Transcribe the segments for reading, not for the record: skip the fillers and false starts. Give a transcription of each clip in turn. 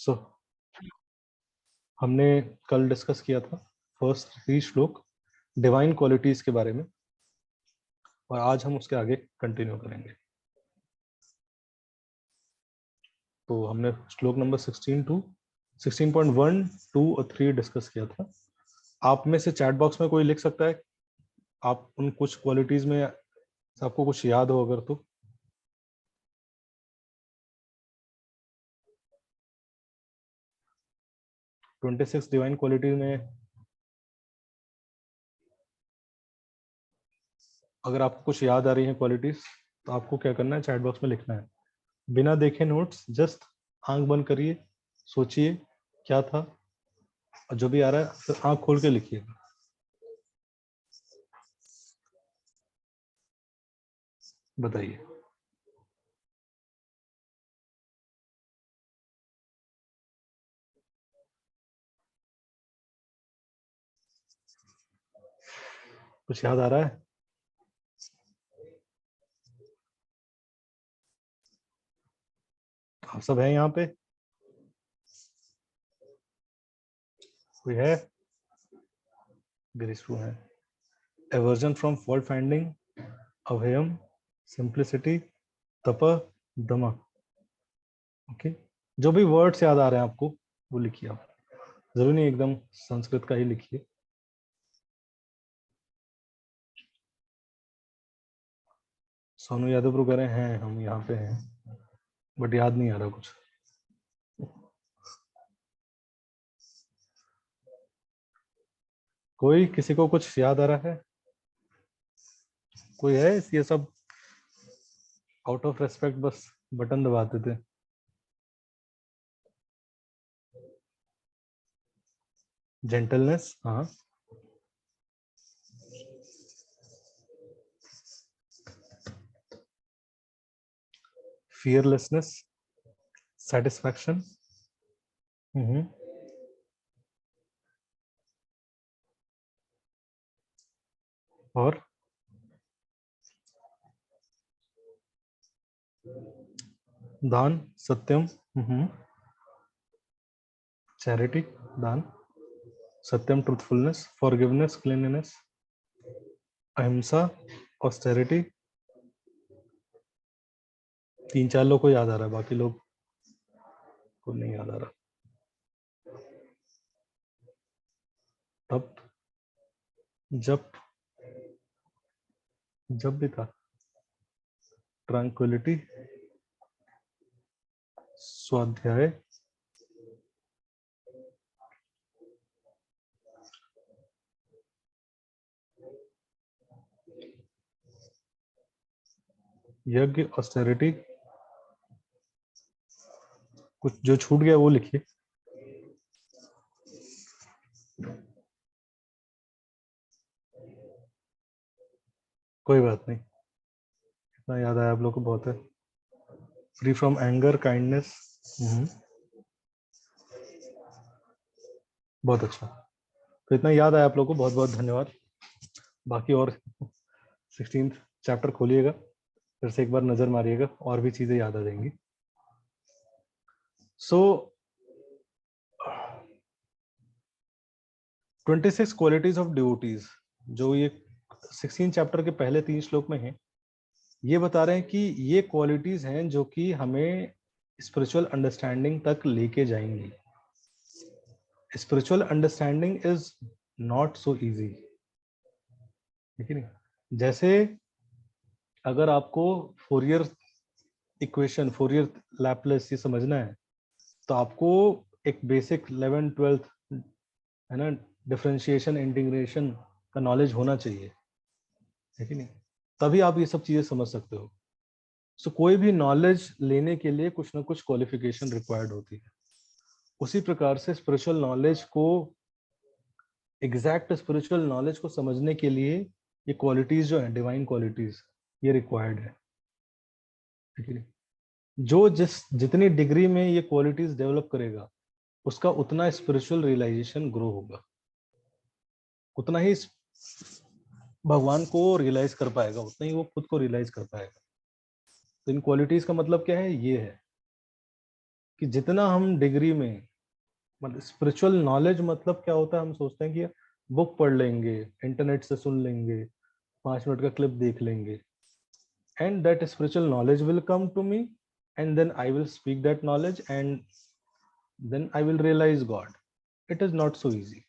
सो हमने कल डिस्कस किया था फर्स्ट 3 श्लोक डिवाइन क्वालिटीज के बारे में, और आज हम उसके आगे कंटिन्यू करेंगे। तो हमने श्लोक नंबर 16 टू 16.1, 2 और 3 डिस्कस किया था। आप में से चैट बॉक्स में कोई लिख सकता है आप उन कुछ क्वालिटीज में आपको कुछ याद हो अगर तो। तो 26 डिवाइन क्वालिटी में अगर आपको कुछ याद आ रही है क्वालिटीज, तो आपको क्या करना है, चैट बॉक्स में लिखना है बिना देखे नोट्स। जस्ट आंख बंद करिए, सोचिए क्या था, और जो भी आ रहा है फिर आंख खोल के लिखिए। बताइए। कुछ याद आ रहा है? आप सब हैं यहाँ पे? कोई है? गिरीश है। एवर्जन फ्रॉम फॉल्ट फाइंडिंग, अभयम, सिंप्लिसिटी, तप, दमा। ओके, जो भी वर्ड्स याद आ रहे हैं आपको वो लिखिए। आप जरूरी नहीं एकदम संस्कृत का ही लिखिए। सोनू यादव कह रहे हैं हम यहाँ पे हैं, बट याद नहीं आ रहा कुछ। कोई किसी को कुछ याद आ रहा है? कोई है? ये सब आउट ऑफ रेस्पेक्ट बस बटन दबाते थे। जेंटलनेस, हाँ। फियरलेसनेस, सेटिस्फैक्शन, और दान, सत्यम, चैरिटी, दान, सत्यम, ट्रूथफुलनेस, फॉरगिवनेस, क्लीनलीनेस, अहिंसा, ऑस्टेरिटी। 3-4 लोग को याद आ रहा है, बाकी लोग को नहीं याद आ रहा। तब, जब, जब भी था, ट्रैंक्विलिटी, स्वाध्याय, यज्ञ, ऑस्टेरिटी। कुछ जो छूट गया वो लिखिए। कोई बात नहीं, इतना याद आया आप लोग को बहुत है। Free from anger, kindness. बहुत अच्छा, तो इतना याद आया आप लोग को, बहुत बहुत धन्यवाद। बाकी और 16th चैप्टर खोलिएगा, फिर से एक बार नजर मारिएगा, और भी चीजें याद आ जाएंगी। सो 26 क्वालिटीज ऑफ डिवोटीज, जो ये 16 चैप्टर के पहले 3 श्लोक में है, ये बता रहे हैं कि ये क्वालिटीज हैं जो कि हमें स्पिरिचुअल अंडरस्टैंडिंग तक लेके जाएंगी। Spiritual understanding is not so easy, ठीक है नहीं? जैसे अगर आपको फोरियर इक्वेशन, फोरियर लैपलेस ये समझना है, तो आपको एक बेसिक 11th-12th है ना, डिफरेंशिएशन, इंटीग्रेशन का नॉलेज होना चाहिए, है कि नहीं? तभी आप ये सब चीजें समझ सकते हो। सो कोई भी नॉलेज लेने के लिए कुछ ना कुछ क्वालिफिकेशन रिक्वायर्ड होती है। उसी प्रकार से स्पिरिचुअल नॉलेज को, एग्जैक्ट स्पिरिचुअल नॉलेज को समझने के लिए ये क्वालिटीज जो है, डिवाइन क्वालिटीज, ये रिक्वायर्ड है, ठीक है? जो जितनी डिग्री में ये क्वालिटीज डेवलप करेगा, उसका उतना स्पिरिचुअल रियलाइजेशन ग्रो होगा, उतना ही भगवान को रियलाइज कर पाएगा, उतना ही वो खुद को रियलाइज कर पाएगा। तो इन क्वालिटीज का मतलब क्या है? ये है कि जितना हम डिग्री में, मतलब स्पिरिचुअल नॉलेज मतलब क्या होता है, हम सोचते हैं कि बुक पढ़ लेंगे, इंटरनेट से सुन लेंगे, 5 मिनट का क्लिप देख लेंगे, and that spiritual knowledge will come to me, and then I will speak that knowledge, and then I will realize God. It is not so easy.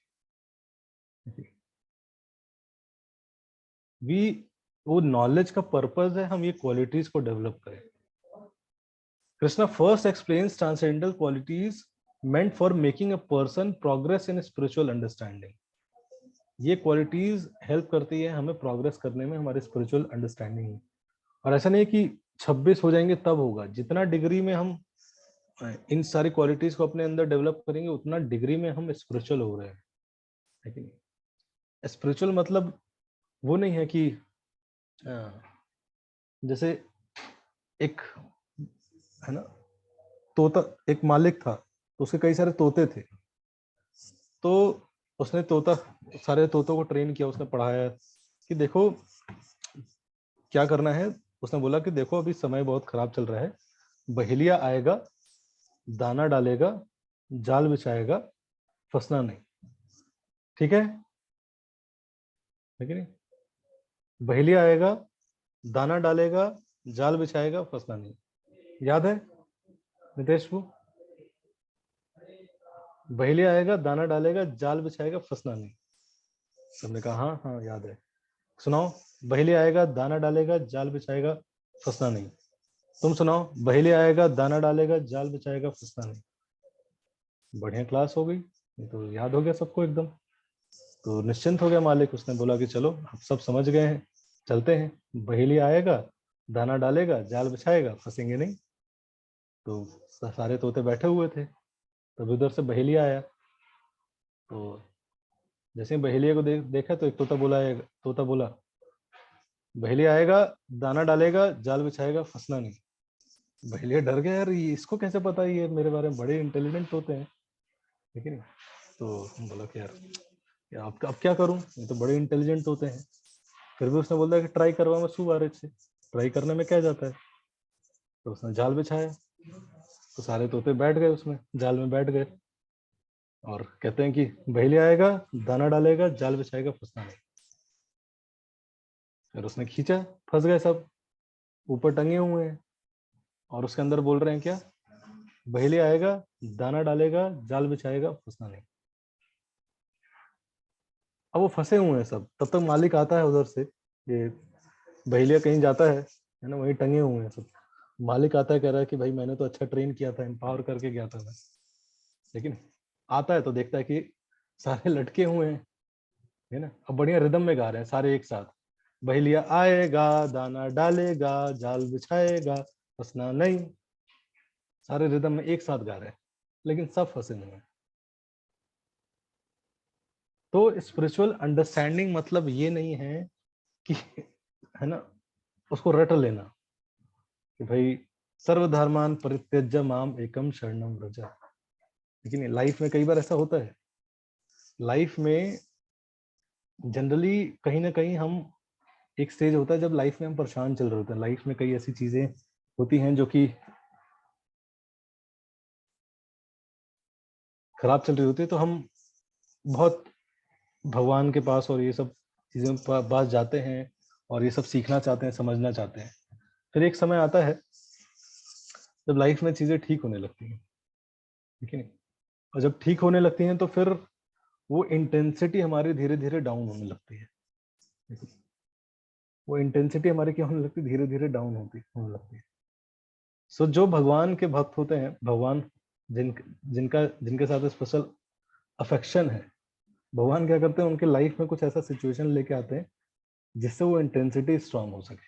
We, वो knowledge का purpose है हम ये qualities को develop करें. Krishna first explains transcendental qualities meant for making a person progress in spiritual understanding. ये qualities help करती है हमें प्रोग्रेस करने में, हमारे स्पिरिचुअल अंडरस्टैंडिंग में. और ऐसा नहीं कि 26 हो जाएंगे तब होगा. जितना डिग्री में हम इन सारी क्वालिटीज को अपने अंदर डेवलप करेंगे, उतना डिग्री में हम स्पिरिचुअल हो रहे हैं, है कि नहीं. स्पिरिचुअल मतलब वो नहीं है कि जैसे एक, है ना, तोता, एक मालिक था तो उसके कई सारे तोते थे, तो उसने सारे तोतों को ट्रेन किया, उसने पढ़ाया कि देखो क्या करना है. उसने बोला कि देखो अभी समय बहुत खराब चल रहा है, बहेलिया आएगा, दाना डालेगा, जाल बिछाएगा, फंसना नहीं, ठीक है कि नहीं. बहेलिया आएगा, दाना डालेगा, जाल बिछाएगा, फंसना नहीं. याद है नितेश वो? बहेलिया आएगा, दाना डालेगा, जाल बिछाएगा, फंसना नहीं. सबने कहा हाँ हाँ याद है. सुनाओ, बहेलिया आएगा, दाना डालेगा, जाल बिछाएगा, फंसना नहीं. तुम सुनाओ, बहेलिया आएगा, दाना डालेगा, जाल बिछाएगा, फंसना नहीं. बढ़िया क्लास हो गई, ये तो याद हो गया सबको एकदम. तो निश्चिंत हो गया मालिक. उसने बोला कि चलो अब सब समझ गए हैं, चलते हैं. बहेलिया आएगा, दाना डालेगा, जाल बिछाएगा, फंसेंगे नहीं. तो सारे तोते बैठे हुए थे, तब उधर से बहेलिया आया. तो जैसे ही बहेलिया को देखा तो एक तोता बोला बहेलिया आएगा, दाना डालेगा, जाल बिछाएगा, फंसना नहीं. बहेलिया डर गया, यार ये इसको कैसे पता है, ये मेरे बारे में बड़े इंटेलिजेंट होते हैं, ठीक है. तो बोला कि यार अब क्या करूं, ये तो बड़े इंटेलिजेंट होते हैं. फिर भी उसने बोला कि ट्राई करवा मैं सुबारे से, ट्राई करने में क्या जाता है. तो उसने जाल बिछाया, तो सारे तोते बैठ गए, उसमें जाल में बैठ गए, और कहते हैं कि बहेलिया आएगा, दाना डालेगा, जाल बिछाएगा, फंसना नहीं. फिर उसने खींचा, फंस गए सब, ऊपर टंगे हुए हैं, और उसके अंदर बोल रहे हैं क्या, बहेलिया आएगा, दाना डालेगा, जाल बिछाएगा, फंसना नहीं. अब वो फंसे हुए हैं सब, तब तक मालिक आता है उधर से. ये बहेलिया कहीं जाता है ना, वहीं टंगे हुए हैं सब. मालिक आता है, कह रहा है कि भाई मैंने तो अच्छा ट्रेन किया था, एम्पावर करके गया था मैं. लेकिन आता है तो देखता है कि सारे लटके हुए हैं, है ना. अब बढ़िया रिदम में गा रहे हैं सारे एक साथ. बहेलिया आएगा, दाना डालेगा, जाल बिछाएगा, फंसना नहीं. सारे रिदम में एक साथ गा रहे हैं, लेकिन सब फंसे हुए हैं. तो स्पिरिचुअल अंडरस्टैंडिंग मतलब ये नहीं है कि, है ना, उसको रट लेना कि भाई सर्वधर्मान परित्यज्य माम एकम शरणम व्रज. लेकिन लाइफ में कई बार ऐसा होता है. लाइफ में जनरली कहीं ना कहीं हम, एक स्टेज होता है जब लाइफ में हम परेशान चल रहे होते हैं. लाइफ में कई ऐसी चीजें होती हैं जो कि खराब चल रही होती है, तो हम बहुत भगवान के पास और ये सब चीजें पास जाते हैं, और ये सब सीखना चाहते हैं, समझना चाहते हैं. फिर एक समय आता है जब लाइफ में चीजें ठीक होने लगती हैं, ठीक है नहीं. और जब ठीक होने लगती हैं तो फिर वो इंटेंसिटी हमारी धीरे धीरे डाउन होने लगती है. वो इंटेंसिटी हमारी क्या होने लगती है, धीरे धीरे डाउन होने लगती है. सो जो भगवान के भक्त होते हैं, भगवान जिनके साथ स्पेशल अफेक्शन है, भगवान क्या करते हैं, उनके लाइफ में कुछ ऐसा सिचुएशन लेके आते हैं जिससे वो इंटेंसिटी स्ट्रांग हो सके.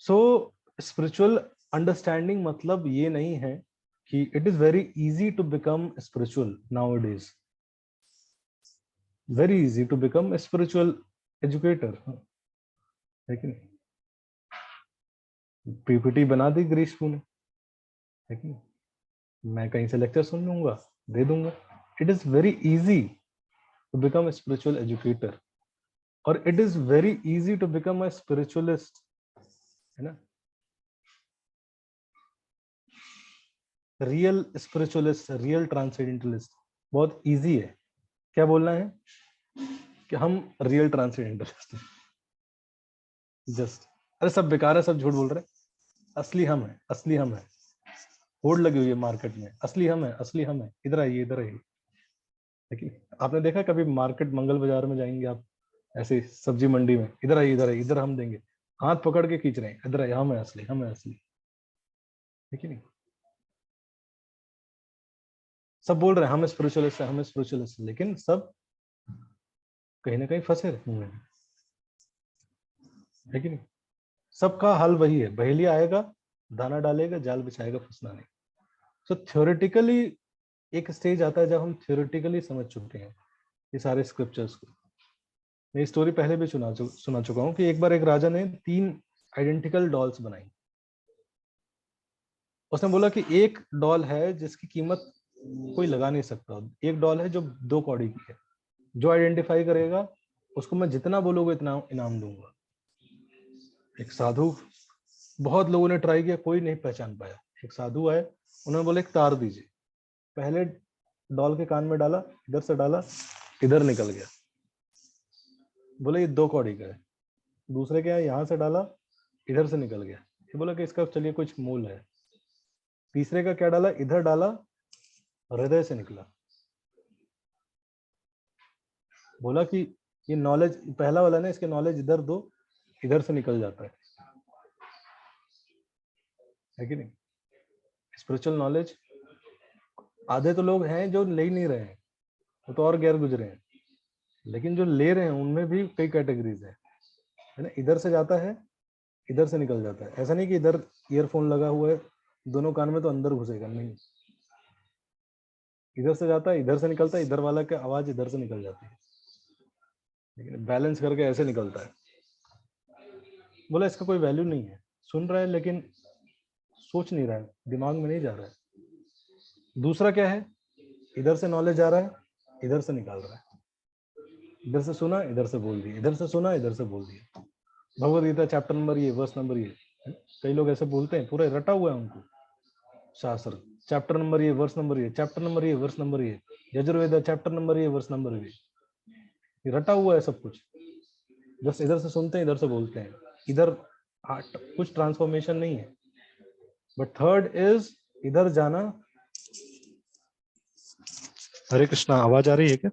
सो स्पिरिचुअल अंडरस्टैंडिंग मतलब ये नहीं है कि it is very easy to become spiritual now it is very easy to become spiritual educator, है कि नहीं. पीपीटी बना दी ग्रीष्म ने, है कि नहीं. मैं कहीं से लेक्चर सुन लूंगा, दे दूंगा. It is very easy to become a spiritual educator, और it is very easy to become a spiritualist, है ना. रियल स्पिरिचुअलिस्ट, रियल ट्रांसेंडेंटलिस्ट बहुत इजी है। क्या बोलना है कि हम रियल ट्रांसेंडेंटलिस्ट हैं। जस्ट अरे सब बेकार है, सब झूठ बोल रहे हैं, असली हम है, असली हम है। होड़ लगी हुई है मार्केट में, असली हम है, असली हम है, इधर आइए, इधर आइए। लेकिन आपने देखा कभी मार्केट मंगल बाजार में जाएंगे आप, ऐसे सब्जी मंडी में, इधर आइए, इधर आइए, इधर हम देंगे, हाथ पकड़ के खींच रहे हैं, इधर आइए, हम है असली, हम है असली। ठीक है नहीं, सब बोल रहे हैं हम स्पिरिचुअलिस्ट हैं, हम स्पिरिचुअलिस्ट हैं, लेकिन सब कहीं ना कहीं फंसे हुए हैं। है कि नहीं? सबका हल वही है, बहेलिया आएगा, दाना डालेगा, जाल बिछाएगा, फंसना नहीं। सो थ्योरेटिकली एक स्टेज आता है जब हम थ्योरेटिकली समझ चुके हैं ये सारे स्क्रिप्चर्स को। मैं स्टोरी पहले भी सुना चुका हूँ कि एक बार एक राजा ने 3 आइडेंटिकल डॉल्स बनाई। उसने बोला कि एक डॉल है जिसकी कीमत कोई लगा नहीं सकता, एक डॉल है जो 2 कौड़ी की है, जो आइडेंटिफाई करेगा उसको मैं जितना बोलोगे इतना इनाम दूंगा। एक साधु, बहुत लोगों ने ट्राई किया, कोई नहीं पहचान पाया। एक साधु आए, उन्होंने बोले एक तार दीजिए, पहले डॉल के कान में डाला, इधर से डाला, इधर निकल गया, बोले ये 2 कौड़ी का है। दूसरे क्या है, यहाँ से डाला, इधर से निकल गया, ये बोला कि इसका चलिए कुछ मूल है। तीसरे का क्या डाला, इधर डाला, हृदय से निकला। बोला कि ये नॉलेज, पहला वाला ना, इसके नॉलेज इधर दो, इधर से निकल जाता है कि नहीं? स्पिरिचुअल नॉलेज आधे तो लोग हैं जो ले ही नहीं रहे हैं, वो तो और गैर गुजरे हैं, लेकिन जो ले रहे हैं उनमें भी कई कैटेगरीज है ना। इधर से जाता है, इधर से निकल जाता है। ऐसा नहीं कि इधर ईयरफोन लगा हुआ है दोनों कान में तो अंदर घुसेगा, नहीं, इधर से जाता है, इधर से निकलता है, इधर वाला की आवाज इधर से निकल जाती है, लेकिन बैलेंस करके ऐसे निकलता है। बोला इसका कोई वैल्यू नहीं है, सुन रहा है लेकिन सोच नहीं रहा है, दिमाग में नहीं जा रहा है। दूसरा क्या है, इधर से नॉलेज आ रहा है, इधर से निकाल रहा है, इधर से सुना, इधर से बोल दिया, इधर से सुना, इधर से बोल दिया। भगवद गीता चैप्टर नंबर ये, वर्स नंबर ये, कई लोग ऐसे बोलते हैं, पूरा रटा हुआ है उनको शास्त्र, चैप्टर नंबर ये, वर्स नंबर ये, चैप्टर नंबर ये, वर्स नंबर ये, यजुर्वेद चैप्टर नंबर ये, वर्स नंबर ये रटा हुआ है सब कुछ। बस इधर से सुनते हैं, इधर से बोलते हैं, इधर कुछ ट्रांसफॉर्मेशन नहीं है। बट थर्ड इज इधर जाना। हरे कृष्णा, आवाज आ रही है क्या?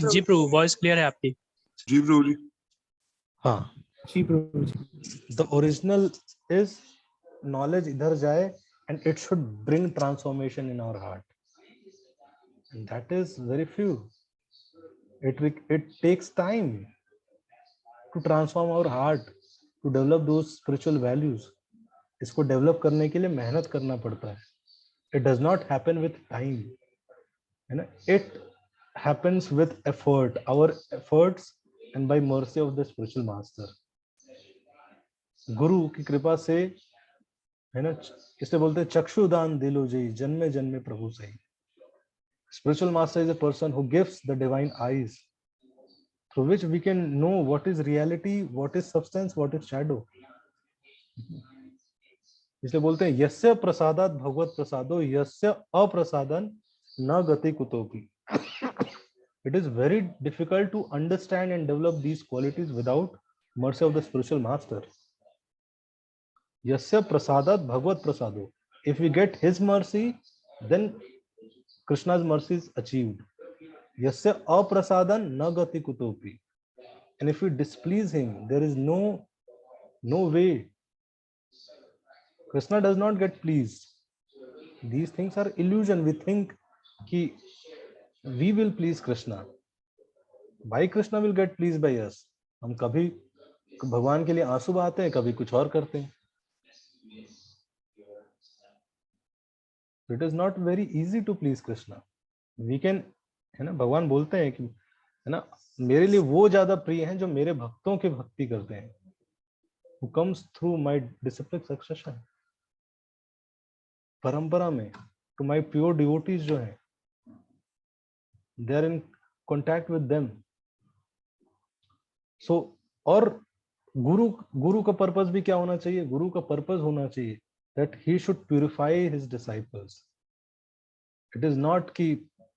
जी प्रभु, वॉइस क्लियर है आपकी। जी प्रभु जी। हाँ जी प्रभु जी। द ओरिजिनल इज नॉलेज इधर जाए and it should bring transformation in our heart, and that is very few. It takes time to transform our heart, to develop those spiritual values. इसको डेवलप करने के लिए मेहनत करना पड़ता है। It does not happen with time, है ना? It happens with effort, our efforts, and by mercy of the spiritual master. गुरु की कृपा से, है ना, इसे बोलते हैं चक्षुदान दिलो जय, जन्मे जन्मे प्रभु सही। Spiritual master is a person who gives the divine eyes through which we can know what is reality, what is substance, what is shadow. इसलिए बोलते हैं यस्य प्रसादात भगवत प्रसादो, यस्य अप्रसादन न गति कुतोपि। It is very difficult to understand and develop these qualities without mercy of the spiritual master. Yasya prasadat bhagavad prasado. If we get his mercy, then Krishna's mercy is achieved. Yasya aprasadan na gati kutopi. And if we displease him, there is no way. Krishna does not get pleased. These things are illusion. We think कि we will please Krishna. Why Krishna will get pleased by us? हम कभी भगवान के लिए आंसू बहाते हैं, कभी कुछ और करते हैं। It is not very easy to please Krishna. We can, है ना, भगवान बोलते हैं कि, है ना, मेरे लिए वो ज्यादा प्रिय हैं जो मेरे भक्तों की भक्ति करते हैं, who comes through my disciplic succession. परंपरा में, to my pure devotees जो हैं, they are in contact with them. So, और गुरु गुरु का पर्पस भी क्या होना चाहिए? गुरु का पर्पस होना चाहिए that he should purify his disciples. It is not कि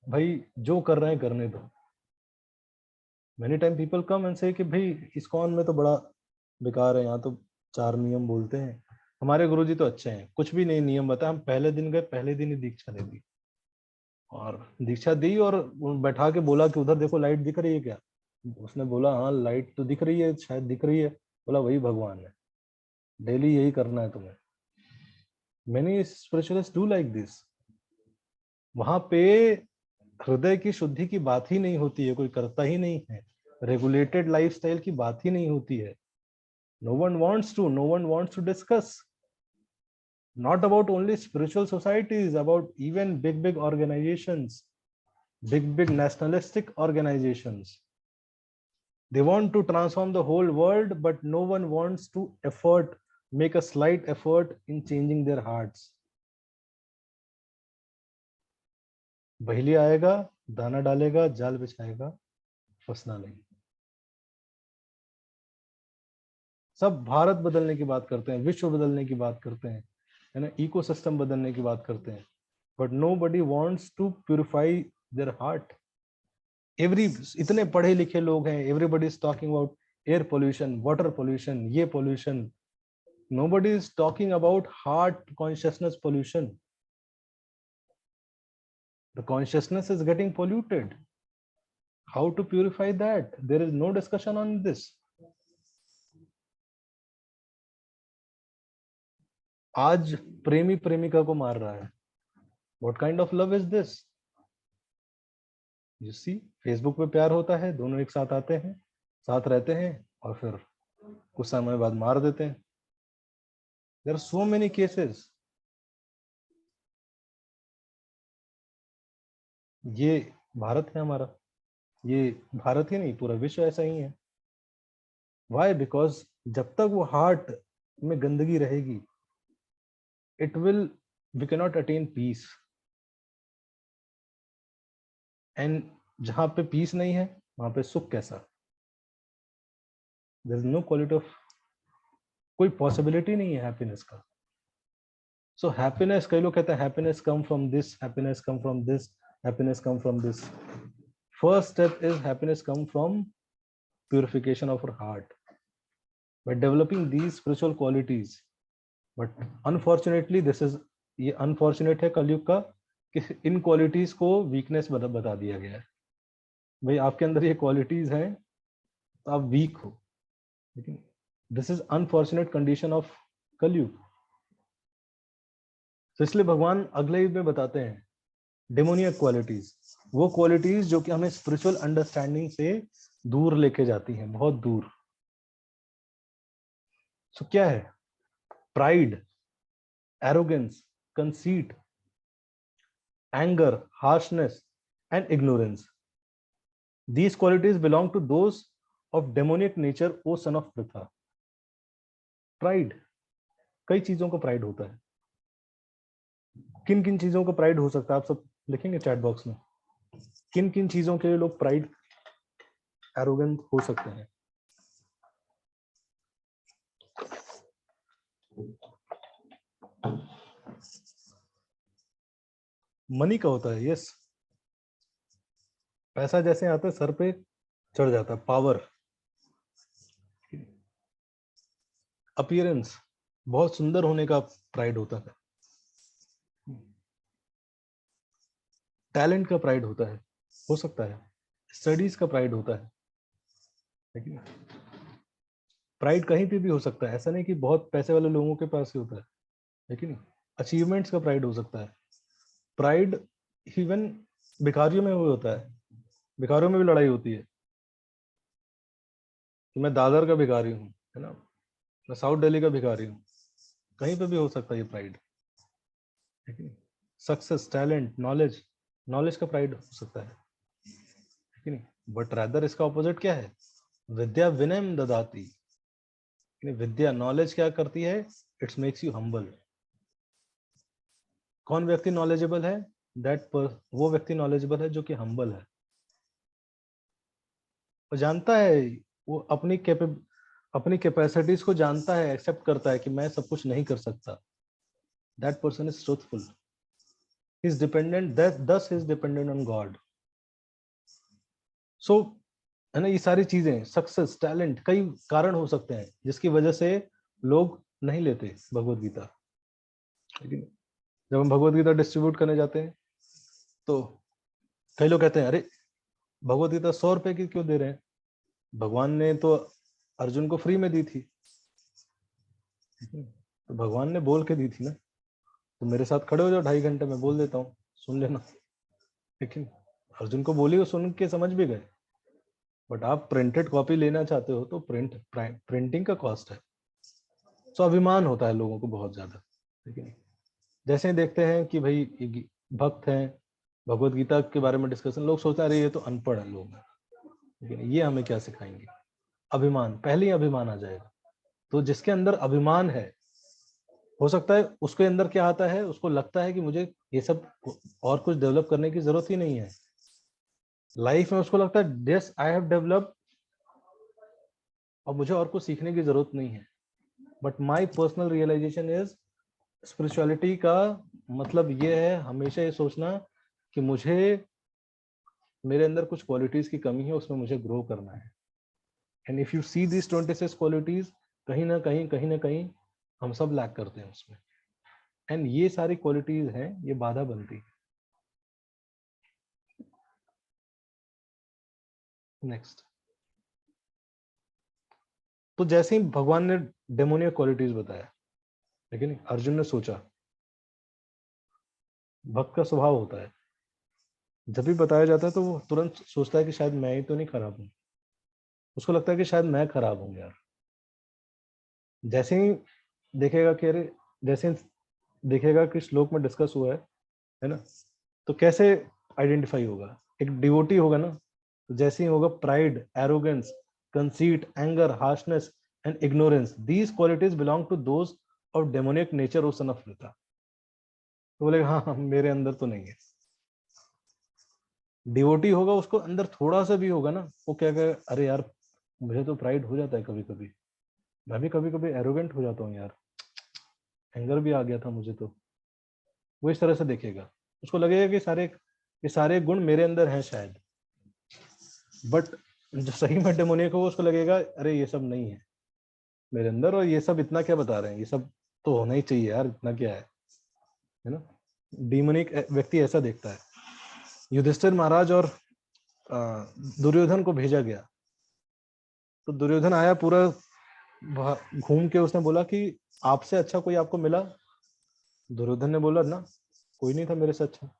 भाई जो कर रहे हैं करने दो. Many time people come and से कि भाई इस्कॉन में तो बड़ा बेकार है, यहाँ तो 4 नियम बोलते हैं, हमारे गुरुजी तो अच्छे हैं, कुछ भी नहीं नियम बताया. हम पहले दिन गए, पहले दिन ही दीक्षा दे दी, और दीक्षा दी और बैठा के बोला कि उधर देखो लाइट दिख रही है क्या? उसने बोला हाँ लाइट तो दिख रही है, शायद दिख रही है. बोला वही भगवान है, डेली यही करना है तुम्हें. Many spiritualist do like this. वहां पे हृदय की शुद्धि की बात ही नहीं होती है, कोई करता ही नहीं है. रेगुलेटेड लाइफस्टाइल की बात ही नहीं होती है. no one wants to discuss. Not about only spiritual societies, about even big organizations, big nationalistic organizations. They want to transform the whole world, but no one wants to make a slight effort in changing their hearts. बहेली आएगा, दाना डालेगा, जाल बिछाएगा, फंसना नहीं. सब भारत बदलने की बात करते हैं, विश्व बदलने की बात करते हैं, है ना, इकोसिस्टम बदलने की बात करते हैं, but nobody wants to purify their heart. इतने पढ़े लिखे लोग हैं, everybody is talking about air pollution, water pollution, ये pollution. Nobody is talking about heart consciousness pollution. The consciousness is getting polluted. How to purify that? There is no discussion on this. आज प्रेमी प्रेमिका को मार रहा है. What kind of love is this? You see, Facebook पे प्यार होता है, दोनों एक साथ आते हैं, साथ रहते हैं, और फिर कुछ समय बाद मार देते हैं. There are so many cases. ये भारत है हमारा, ये भारत ही नहीं पूरा विश्व ऐसा ही है. Why? Because जब तक वो हार्ट में गंदगी रहेगी, we cannot attain peace. And जहां पे पीस नहीं है, वहां पे सुख कैसा? There is no quality of, कोई पॉसिबिलिटी नहीं है हैप्पीनेस का. सो हैप्पीनेस, कई लोग कहते हैं happiness come from this, happiness come from this, happiness come from this. First step is happiness come from purification of our heart by developing these spiritual qualities. But unfortunately ये unfortunate है कलयुग का कि इन qualities को weakness बता दिया गया है. भाई आपके अंदर ये क्वालिटीज हैं तो आप वीक हो. लेकिन this is unfortunate condition of कलयुग. तो इसलिए भगवान अगले युग में बताते हैं डेमोनियक क्वालिटीज, वो क्वालिटीज जो कि हमें स्पिरिचुअल अंडरस्टैंडिंग से दूर लेके जाती हैं, बहुत दूर. सो क्या है? Pride, arrogance, conceit, anger, harshness and ignorance. These qualities belong to those of demonic nature, O son of Pritha. Pride, कई चीजों को प्राइड होता है. किन किन चीजों को प्राइड हो सकता है? आप सब लिखेंगे चैट बॉक्स में. किन किन चीजों के लिए लोग प्राइड, एरोगेंट हो सकते हैं? मनी का होता है. यस, पैसा जैसे आता है सर पे चढ़ जाता है. पावर, अपीयरेंस, बहुत सुंदर होने का प्राइड होता है. टैलेंट का प्राइड होता है, हो सकता है. स्टडीज का प्राइड होता है. लेकिन प्राइड कहीं पे भी हो सकता है. ऐसा नहीं कि बहुत पैसे वाले लोगों के पास ही होता है. लेकिन अचीवमेंट्स का प्राइड हो सकता है. प्राइड इवन भिखारियों में भी होता है. भिखारियों में भी लड़ाई होती है कि मैं दादर का भिखारी हूँ, है ना, मैं साउथ दिल्ली का भिखारी हूँ. कहीं पे भी हो सकता है ये प्राइड. सक्सेस, टैलेंट, नॉलेज का प्राइड हो सकता है. नहीं, बट रादर इसका ऑपोजिट क्या है? विद्या विनयम ददाती. विद्या, नॉलेज क्या करती है? It's makes you humble. कौन व्यक्ति नॉलेजेबल है? वो व्यक्ति नॉलेजेबल है जो कि हम्बल है. वो जानता है, वो अपनी कैपेसिटीज को जानता है, एक्सेप्ट करता है कि मैं सब कुछ नहीं कर सकता, that person is truthful, he is dependent, thus he is dependent on God. सो है ना, ये सारी चीजें, सक्सेस, टैलेंट, कई कारण हो सकते हैं जिसकी वजह से लोग नहीं लेते भगवत गीता। लेकिन जब हम भगवत गीता डिस्ट्रीब्यूट करने जाते हैं तो कई लोग कहते हैं अरे भगवत गीता 100 रुपए की क्यों दे रहे हैं, भगवान ने तो अर्जुन को फ्री में दी थी। तो भगवान ने बोल के दी थी ना, तो मेरे साथ खड़े हो जाओ 2.5 घंटे में बोल देता हूँ, सुन लेना। लेकिन अर्जुन को बोली, वो सुन के समझ भी गए। बट आप प्रिंटेड कॉपी लेना चाहते हो तो प्रिंटिंग का कॉस्ट है। सो अभिमान होता है लोगों को बहुत ज्यादा। लेकिन जैसे ही देखते हैं कि भाई ये भक्त हैं, भगवत गीता के बारे में डिस्कशन, लोग सोचते हैं अरे ये तो अनपढ़ है लोग, लेकिन ये हमें क्या सिखाएंगे। अभिमान, पहले ही अभिमान आ जाएगा। तो जिसके अंदर अभिमान है, हो सकता है उसके अंदर क्या आता है, उसको लगता है कि मुझे ये सब और कुछ डेवलप करने की जरूरत ही नहीं है लाइफ में। उसको लगता है यस आई हैव डेवलप्ड, और मुझे और कुछ सीखने की जरूरत नहीं है। But my personal realization is, spirituality का मतलब ये है हमेशा ये सोचना कि मुझे, मेरे अंदर कुछ क्वालिटीज की कमी है, उसमें मुझे ग्रो करना है। And if you see this 26 qualities, कहीं ना कहीं हम सब लैक करते हैं उसमें। एंड ये सारी क्वालिटीज हैं, ये बाधा बनती है। नेक्स्ट, तो जैसे ही भगवान ने डेमोनियक क्वालिटीज बताया, लेकिन अर्जुन ने सोचा, भक्त का स्वभाव होता है जब भी बताया जाता है तो वो तुरंत सोचता है कि शायद मैं ही तो नहीं खराब हूँ। उसको लगता है कि शायद मैं खराब हूँ यार। जैसे ही देखेगा कि अरे, जैसे ही देखेगा कि श्लोक में डिस्कस हुआ है ना, तो कैसे आइडेंटिफाई होगा। एक डिवोटी होगा ना, तो जैसे ही होगा pride, arrogance, conceit, anger, harshness and ignorance, these qualities belong to those of demonic nature O son of वृथा। तो बोलेगा हाँ मेरे अंदर तो नहीं है। डिवोटी होगा, उसको अंदर थोड़ा सा भी होगा ना, वो क्या कहेगा, अरे यार मुझे तो प्राइड हो जाता है कभी कभी, मैं भी कभी कभी एरोगेंट हो जाता हूँ यार, एंगर भी आ गया था मुझे। तो वो इस तरह से देखेगा, उसको लगेगा कि ये सारे गुण मेरे अंदर हैं शायद। बट जो सही में डेमोनियक हो, उसको लगेगा अरे ये सब नहीं है मेरे अंदर, और ये सब इतना क्या बता रहे हैं, ये सब तो होना ही चाहिए यार, इतना क्या है ना। डीमोनिक व्यक्ति ऐसा देखता है। युधिष्ठिर महाराज और दुर्योधन को भेजा गया, तो दुर्योधन आया पूरा घूम के, उसने बोला कि आपसे अच्छा कोई आपको मिला। दुर्योधन ने बोला ना, कोई नहीं था मेरे से अच्छा।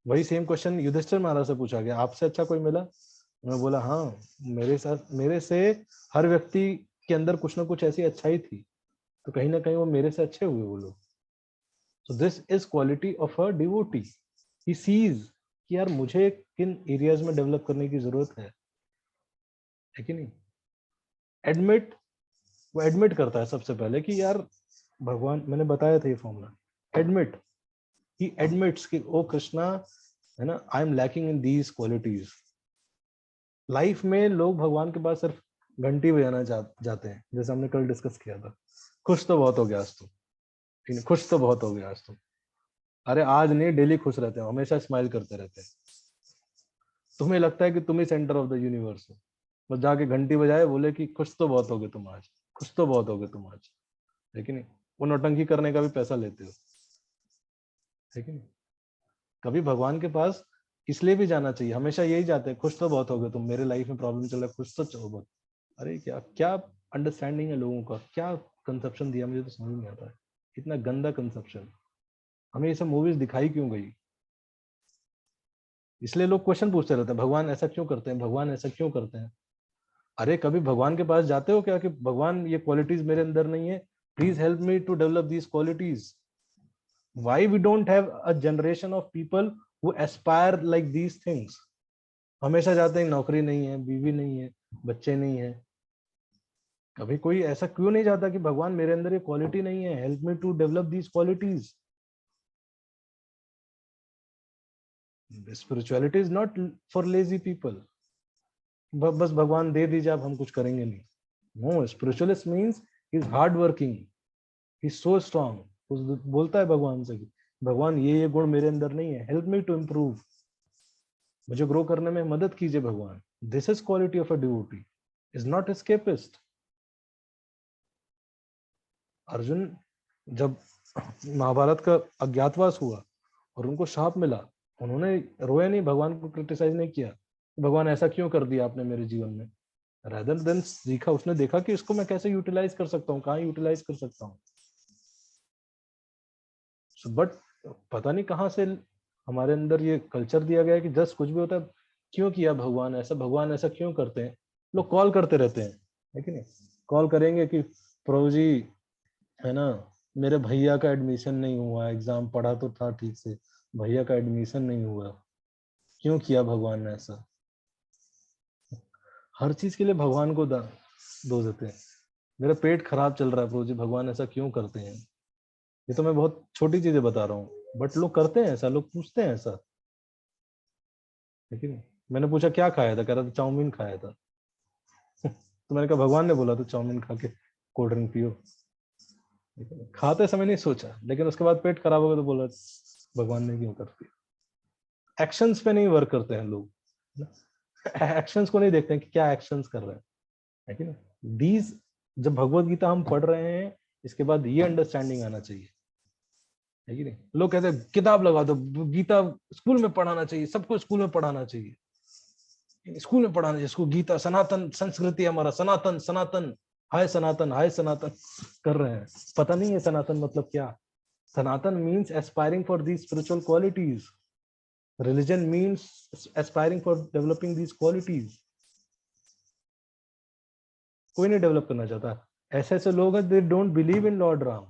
वही सेम क्वेश्चन युधिष्ठिर महाराज से पूछा गया, आपसे अच्छा कोई मिला। उन्होंने बोला हाँ, मेरे से हर व्यक्ति के अंदर कुछ ना कुछ ऐसी अच्छाई थी, तो कहीं ना कहीं वो मेरे से अच्छे हुए वो लोग। So this is quality of a devotee. He sees कि यार मुझे किन एरियाज में डेवलप करने की जरूरत है कि नहीं। एडमिट, वो एडमिट करता है सबसे पहले कि यार भगवान, मैंने बताया था ये फॉर्मूला, एडमिट, ही एडमिट्स कि ओ कृष्णा, है ना, I am lacking in these qualities. Life में लोग भगवान के पास सिर्फ घंटी बजाना जाते हैं, जैसे हमने कल डिस्कस किया था, खुश तो बहुत हो गया आज तुम, ठीक है, खुश तो बहुत हो गया आज तुम। अरे आज नहीं, डेली खुश रहते हो, हमेशा स्माइल करते रहते हैं। तुम्हें लगता है कि तुम ही सेंटर ऑफ द यूनिवर्स हो, बस जाके घंटी बजाए, बोले कि खुश तो बहुत हो गए तुम आज, खुश तो बहुत हो गए तुम आज। लेकिन वो नौटंकी करने का भी पैसा लेते हो, है कि नहीं। कभी भगवान के पास इसलिए भी जाना चाहिए, हमेशा यही जाते हैं, खुश तो बहुत हो गए तुम, मेरे लाइफ में प्रॉब्लम चल रहा है, खुश तो बहुत। अरे क्या क्या अंडरस्टैंडिंग है लोगों का, क्या कंसेप्शन दिया, मुझे तो समझ नहीं आता है। इतना गंदा कंसेप्शन, हमें ये सब मूवीज दिखाई क्यों गई। इसलिए लोग क्वेश्चन पूछते रहते हैं, भगवान ऐसा क्यों करते हैं, भगवान ऐसा क्यों करते हैं। अरे कभी भगवान के पास जाते हो क्या कि भगवान ये क्वालिटीज मेरे अंदर नहीं है, please help me to develop these qualities. Why we don't have a generation of people who aspire like these things. हमेशा जाते हैं नौकरी नहीं है, बीवी नहीं है, बच्चे नहीं है। कभी कोई ऐसा क्यों नहीं जाता कि भगवान मेरे अंदर ये क्वालिटी नहीं है, help me to develop these qualities. Spirituality is not for lazy people. बस भगवान दे दीजिए आप, हम कुछ करेंगे नहीं। No, spiritualist means he is hard working, he is so strong. बोलता है भगवान से कि भगवान ये गुण मेरे अंदर नहीं है, हेल्प मी टू इम्प्रूव, मुझे ग्रो करने में मदद कीजिए भगवान। This is quality of a devotee, is not escapist. Arjun जब महाभारत का अज्ञातवास हुआ और उनको शाप मिला, उन्होंने रोया नहीं, भगवान को क्रिटिसाइज नहीं किया, भगवान ऐसा क्यों कर दिया आपने मेरे जीवन में। रादर देन सीखा, उसने देखा कि इसको मैं कैसे यूटिलाइज कर सकता हूँ, कहाँ यूटिलाइज कर सकता हूँ। बट पता नहीं कहाँ से हमारे अंदर ये कल्चर दिया गया है कि जस्ट कुछ भी होता है, क्यों किया भगवान ऐसा, भगवान ऐसा क्यों करते हैं। लोग कॉल करते रहते हैं, है कि नहीं, कॉल करेंगे कि प्रभु जी, है ना, मेरे भैया का एडमिशन नहीं हुआ, एग्जाम पढ़ा तो था ठीक से, भैया का एडमिशन नहीं हुआ, क्यों किया भगवान ने ऐसा। हर चीज के लिए भगवान को दोष देते हैं। मेरा पेट खराब चल रहा है प्रभु जी, भगवान ऐसा क्यों करते हैं। ये तो मैं बहुत छोटी चीजें बता रहा हूँ, बट लोग करते हैं ऐसा, लोग पूछते हैं ऐसा, लेकिन मैंने पूछा क्या खाया था, कह रहा था चाउमीन खाया था। तो मैंने कहा भगवान ने बोला तो चाउमीन खा के कोल्ड ड्रिंक पियो। खाते समय नहीं सोचा, लेकिन उसके बाद पेट खराब हो गया तो बोला भगवान ने क्यों कर दिया। एक्शंस पे नहीं वर्क करते हैं लोग, एक्शंस को नहीं देखते हैं कि क्या एक्शंस कर रहे हैं, है कि नहीं। दीज, जब भगवत गीता हम पढ़ रहे हैं, इसके बाद ये अंडरस्टैंडिंग आना चाहिए, है कि नहीं। लोग कहते हैं किताब लगा दो, गीता स्कूल में पढ़ाना चाहिए, सबको स्कूल में पढ़ाना चाहिए, स्कूल में पढ़ाना चाहिए इसको, गीता सनातन संस्कृति हमारा, सनातन सनातन, हाय सनातन हाय सनातन कर रहे हैं। पता नहीं है सनातन मतलब क्या। Sanatan means aspiring for these spiritual qualities, religion means aspiring for developing these qualities. कोई नहीं डेवलप करना चाहता। ऐसे ऐसे लोग हैं, they don't believe in lord Ram,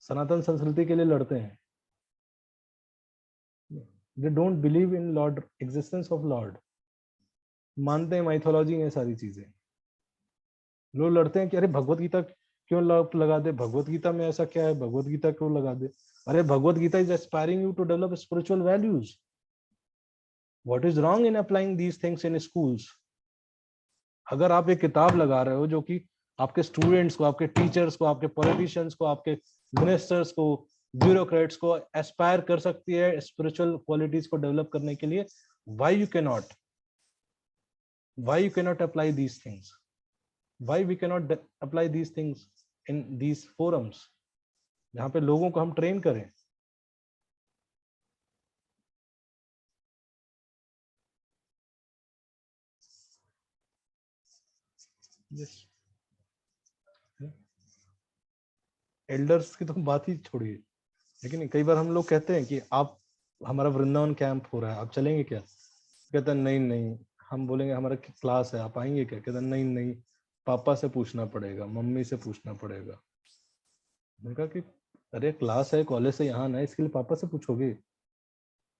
सनातन संस्कृति के लिए लड़ते हैं, they don't believe in lord, existence of lord, मानते हैं माइथोलॉजी में सारी चीजें। लोग लड़ते हैं कि अरे भगवत गीता क्यों लगा दे, भगवत गीता में ऐसा क्या है, भगवत गीता क्यों लगा दे। अरे Bhagavad Gita is aspiring you to develop spiritual values, what is wrong in applying these things in schools. अगर आप एक किताब लगा रहे हो जो कि आपके स्टूडेंट्स को, आपके टीचर्स को, आपके पॉलिटिशियंस को, आपके मिनिस्टर्स को, ब्यूरोक्रेट्स को एस्पायर कर सकती है स्पिरिचुअल क्वालिटीज को डेवलप करने के लिए, why you cannot apply these things, why we cannot apply these things in these forums जहां पे लोगों को हम ट्रेन करें। एल्डर्स की तो बात ही छोड़िए, लेकिन कई बार हम लोग कहते हैं कि आप, हमारा वृंदावन कैंप हो रहा है, आप चलेंगे क्या। कहते हैं नहीं नहीं, हम बोलेंगे हमारा क्लास है, आप आएंगे क्या। कहते हैं नहीं नहीं, पापा से पूछना पड़ेगा, मम्मी से पूछना पड़ेगा। मैंने कहा कि अरे क्लास है, कॉलेज से यहाँ ना, इसके लिए पापा से पूछोगे।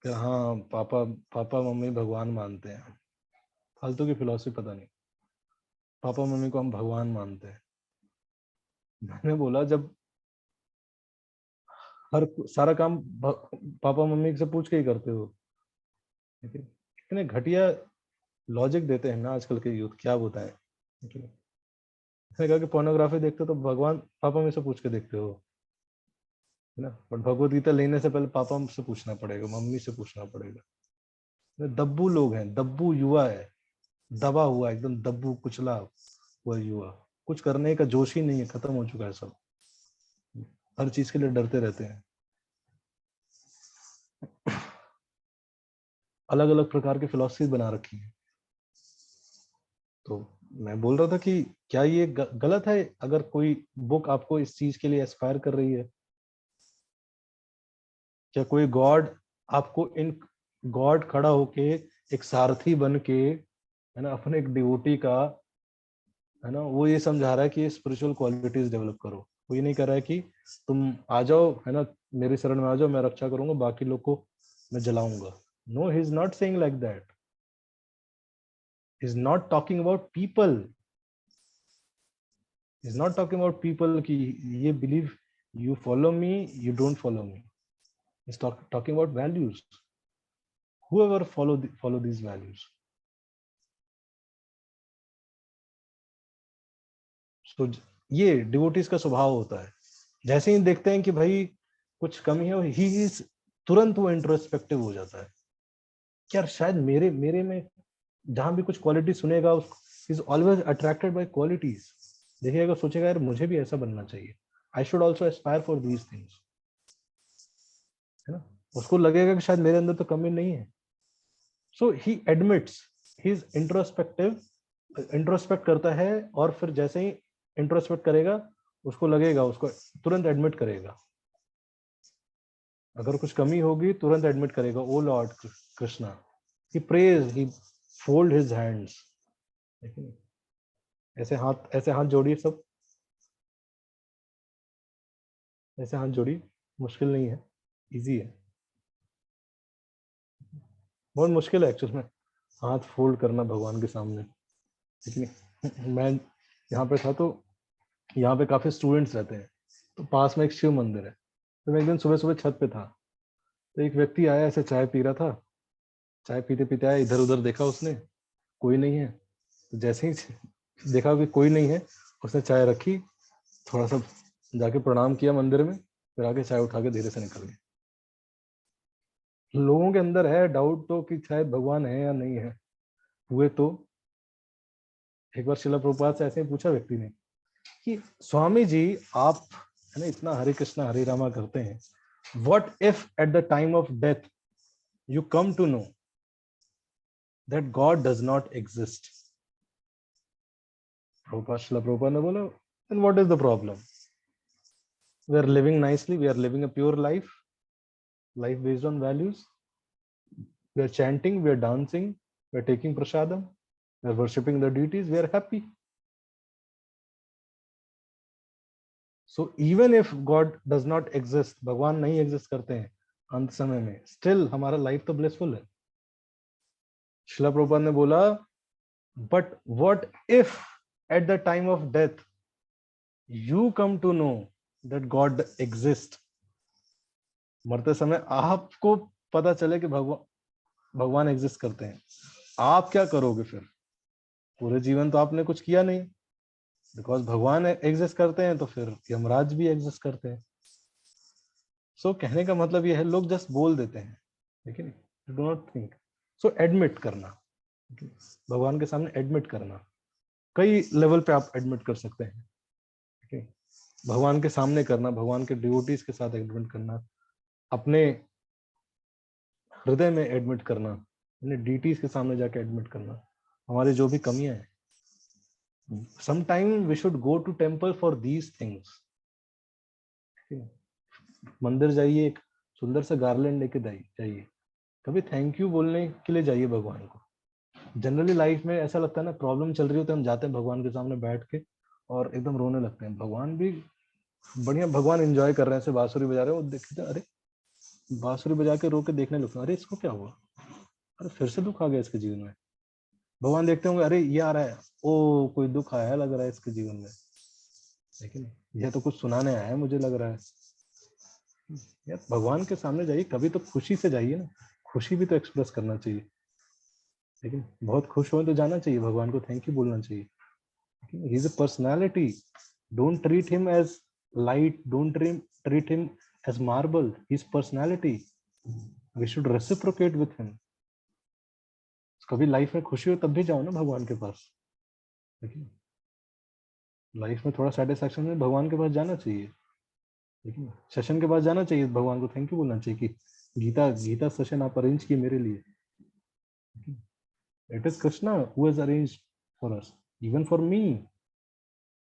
कि हाँ पापा, पापा मम्मी भगवान मानते हैं। फालतू की फिलॉसफी पता नहीं, पापा मम्मी को हम भगवान मानते हैं। मैंने बोला जब हर सारा काम पापा मम्मी से पूछ के ही करते हो, इतने घटिया लॉजिक देते हैं ना आजकल के यूथ, क्या बताएं। मैंने कहा कि पोर्नोग्राफी देखते हो तो भगवान पापा मम्मी से पूछ के देखते हो, है ना, बट भगवत गीता लेने से पहले पापा से पूछना पड़ेगा, मम्मी से पूछना पड़ेगा। दब्बू लोग हैं, दब्बू युवा है, दबा हुआ एकदम दब्बू कुचला हुआ युवा, कुछ करने का जोश ही नहीं है, खत्म हो चुका है सब, हर चीज के लिए डरते रहते हैं। अलग अलग प्रकार की फिलॉसफी बना रखी है। तो मैं बोल रहा था कि क्या ये गलत है अगर कोई बुक आपको इस चीज के लिए एस्पायर कर रही है। क्या कोई गॉड आपको इन, गॉड खड़ा होके एक सारथी बन के, है ना, अपने एक डिवोटी का, है ना, वो ये समझा रहा है कि स्पिरिचुअल क्वालिटीज डेवलप करो। वो ये नहीं कर रहा है कि तुम आ जाओ, है ना, मेरे शरण में आ जाओ, मैं रक्षा करूंगा, बाकी लोग को मैं जलाऊंगा। No, he is not saying like that, he is not talking about people, he is not talking about people कि ये believe, you follow me, you don't follow me. He's talking about values. Whoever follow these values, तो ये devotees का स्वभाव होता है, जैसे ही देखते हैं कि भाई कुछ कमी है, ही इज तुरंत वो इंट्रोस्पेक्टिव हो जाता है कि यार शायद मेरे मेरे में जहां भी कुछ क्वालिटी सुनेगा, is always attracted by qualities, देखिएगा सोचेगा यार मुझे भी ऐसा बनना चाहिए, I should also Aspire for these things, है ना। उसको लगेगा कि शायद मेरे अंदर तो कमी नहीं है, so he admits, he is introspective, introspect करता है, और फिर जैसे ही इंट्रोस्पेक्ट करेगा उसको लगेगा, उसको तुरंत एडमिट करेगा, अगर कुछ कमी होगी तुरंत एडमिट करेगा, ओ लॉर्ड कृष्णा, ही प्रेज, ही फोल्ड हिज हैंड्स, ऐसे हाथ जोड़िए सब, ऐसे हाथ जोड़िए, मुश्किल नहीं है, इजी है, बहुत मुश्किल है एक्चुअल में हाथ फोल्ड करना भगवान के सामने, ठीक है। मैं यहाँ पे था तो यहाँ पे काफी स्टूडेंट्स रहते हैं, तो पास में एक शिव मंदिर है, तो मैं एक दिन सुबह सुबह छत पे था, तो एक व्यक्ति आया, ऐसे चाय पी रहा था, चाय पीते पीते आया, इधर उधर देखा उसने, कोई नहीं है, तो जैसे ही देखा कि कोई नहीं है, उसने चाय रखी, थोड़ा सा जाके प्रणाम किया मंदिर में, फिर आके चाय उठा के धीरे से निकल गया। लोगों के अंदर है डाउट तो कि शायद भगवान है या नहीं है, हुए तो एक बार शिला प्रभुपाद से ऐसे ही पूछा व्यक्ति ने कि स्वामी जी आप है ना इतना हरे कृष्णा हरे रामा करते हैं, what if at the time of death you come to know that God does not exist. Prabhupada Srila Prabhupada ने बोला, then what is the problem? We are living nicely, we are living a pure life, life based on values, we are chanting, we are dancing, we are taking prasadam, we are worshipping the deities, we are happy. So even if God does not exist, भगवान नहीं exist करते हैं अंत समय में, still हमारा life तो blessful है। शिला प्रभुपाद ने बोला, but what if at the time of death you come to know that God exist, मरते समय आपको पता चले कि भगवान एग्जिस्ट करते हैं, आप क्या करोगे फिर? पूरे जीवन तो आपने कुछ किया नहीं, बिकॉज भगवान एग्जिस्ट करते हैं तो फिर यमराज भी एग्जिस्ट करते हैं। सो कहने का मतलब ये है, लोग जस्ट बोल देते हैं, ठीक है, do not think. So admit करना, भगवान के सामने एडमिट करना, कई लेवल पे आप एडमिट कर सकते हैं, ठीक है। भगवान के सामने करना, भगवान के डिवोटीज के साथ एडमिट करना, अपने हृदय में एडमिट करना, अपने डीटीज के सामने जाके एडमिट करना, हमारी जो भी कमियां हैं। Sometime we should go to temple for these things. मंदिर जाइए, एक सुंदर सा गार्लैंड लेके जाइए, कभी थैंक यू बोलने के लिए जाइए भगवान को। जनरली लाइफ में ऐसा लगता है ना, प्रॉब्लम चल रही होती है, हम जाते हैं भगवान के सामने बैठ के और एकदम रोने लगते हैं, भगवान भी बढ़िया, भगवान एंजॉय कर रहे हैं, ऐसे बांसुरी बजा रहे हैं, वो देखते हैं, अरे बांसुरी बजा के रो के देखने लगते हैं, अरे इसको क्या हुआ, अरे फिर से दुख आ गया इसके जीवन में। भगवान देखते होंगे, अरे ये आ रहा है, ओ कोई दुख आया लग रहा है इसके जीवन में, लेकिन यह तो कुछ सुनाने आया है मुझे लग रहा है। यार भगवान के सामने जाइए, कभी तो खुशी से जाइए ना, खुशी भी तो एक्सप्रेस करना चाहिए, लेकिन बहुत खुश हो तो जाना चाहिए, भगवान को थैंक यू बोलना चाहिए। He is a personality, don't treat him as light, don't treat him as marble, his personality, we should reciprocate with him. कभी लाइफ में खुशी हो तब भी जाओ ना भगवान के पास, लेकिन लाइफ में थोड़ा सेटिस्फैक्शन में भगवान के पास जाना चाहिए, लेकिन सेशन के पास जाना चाहिए, भगवान को थैंक यू बोलना चाहिए कि गीता सेशन आप अरेंज किए मेरे लिए। It is Krishna who has arranged for us, even for me.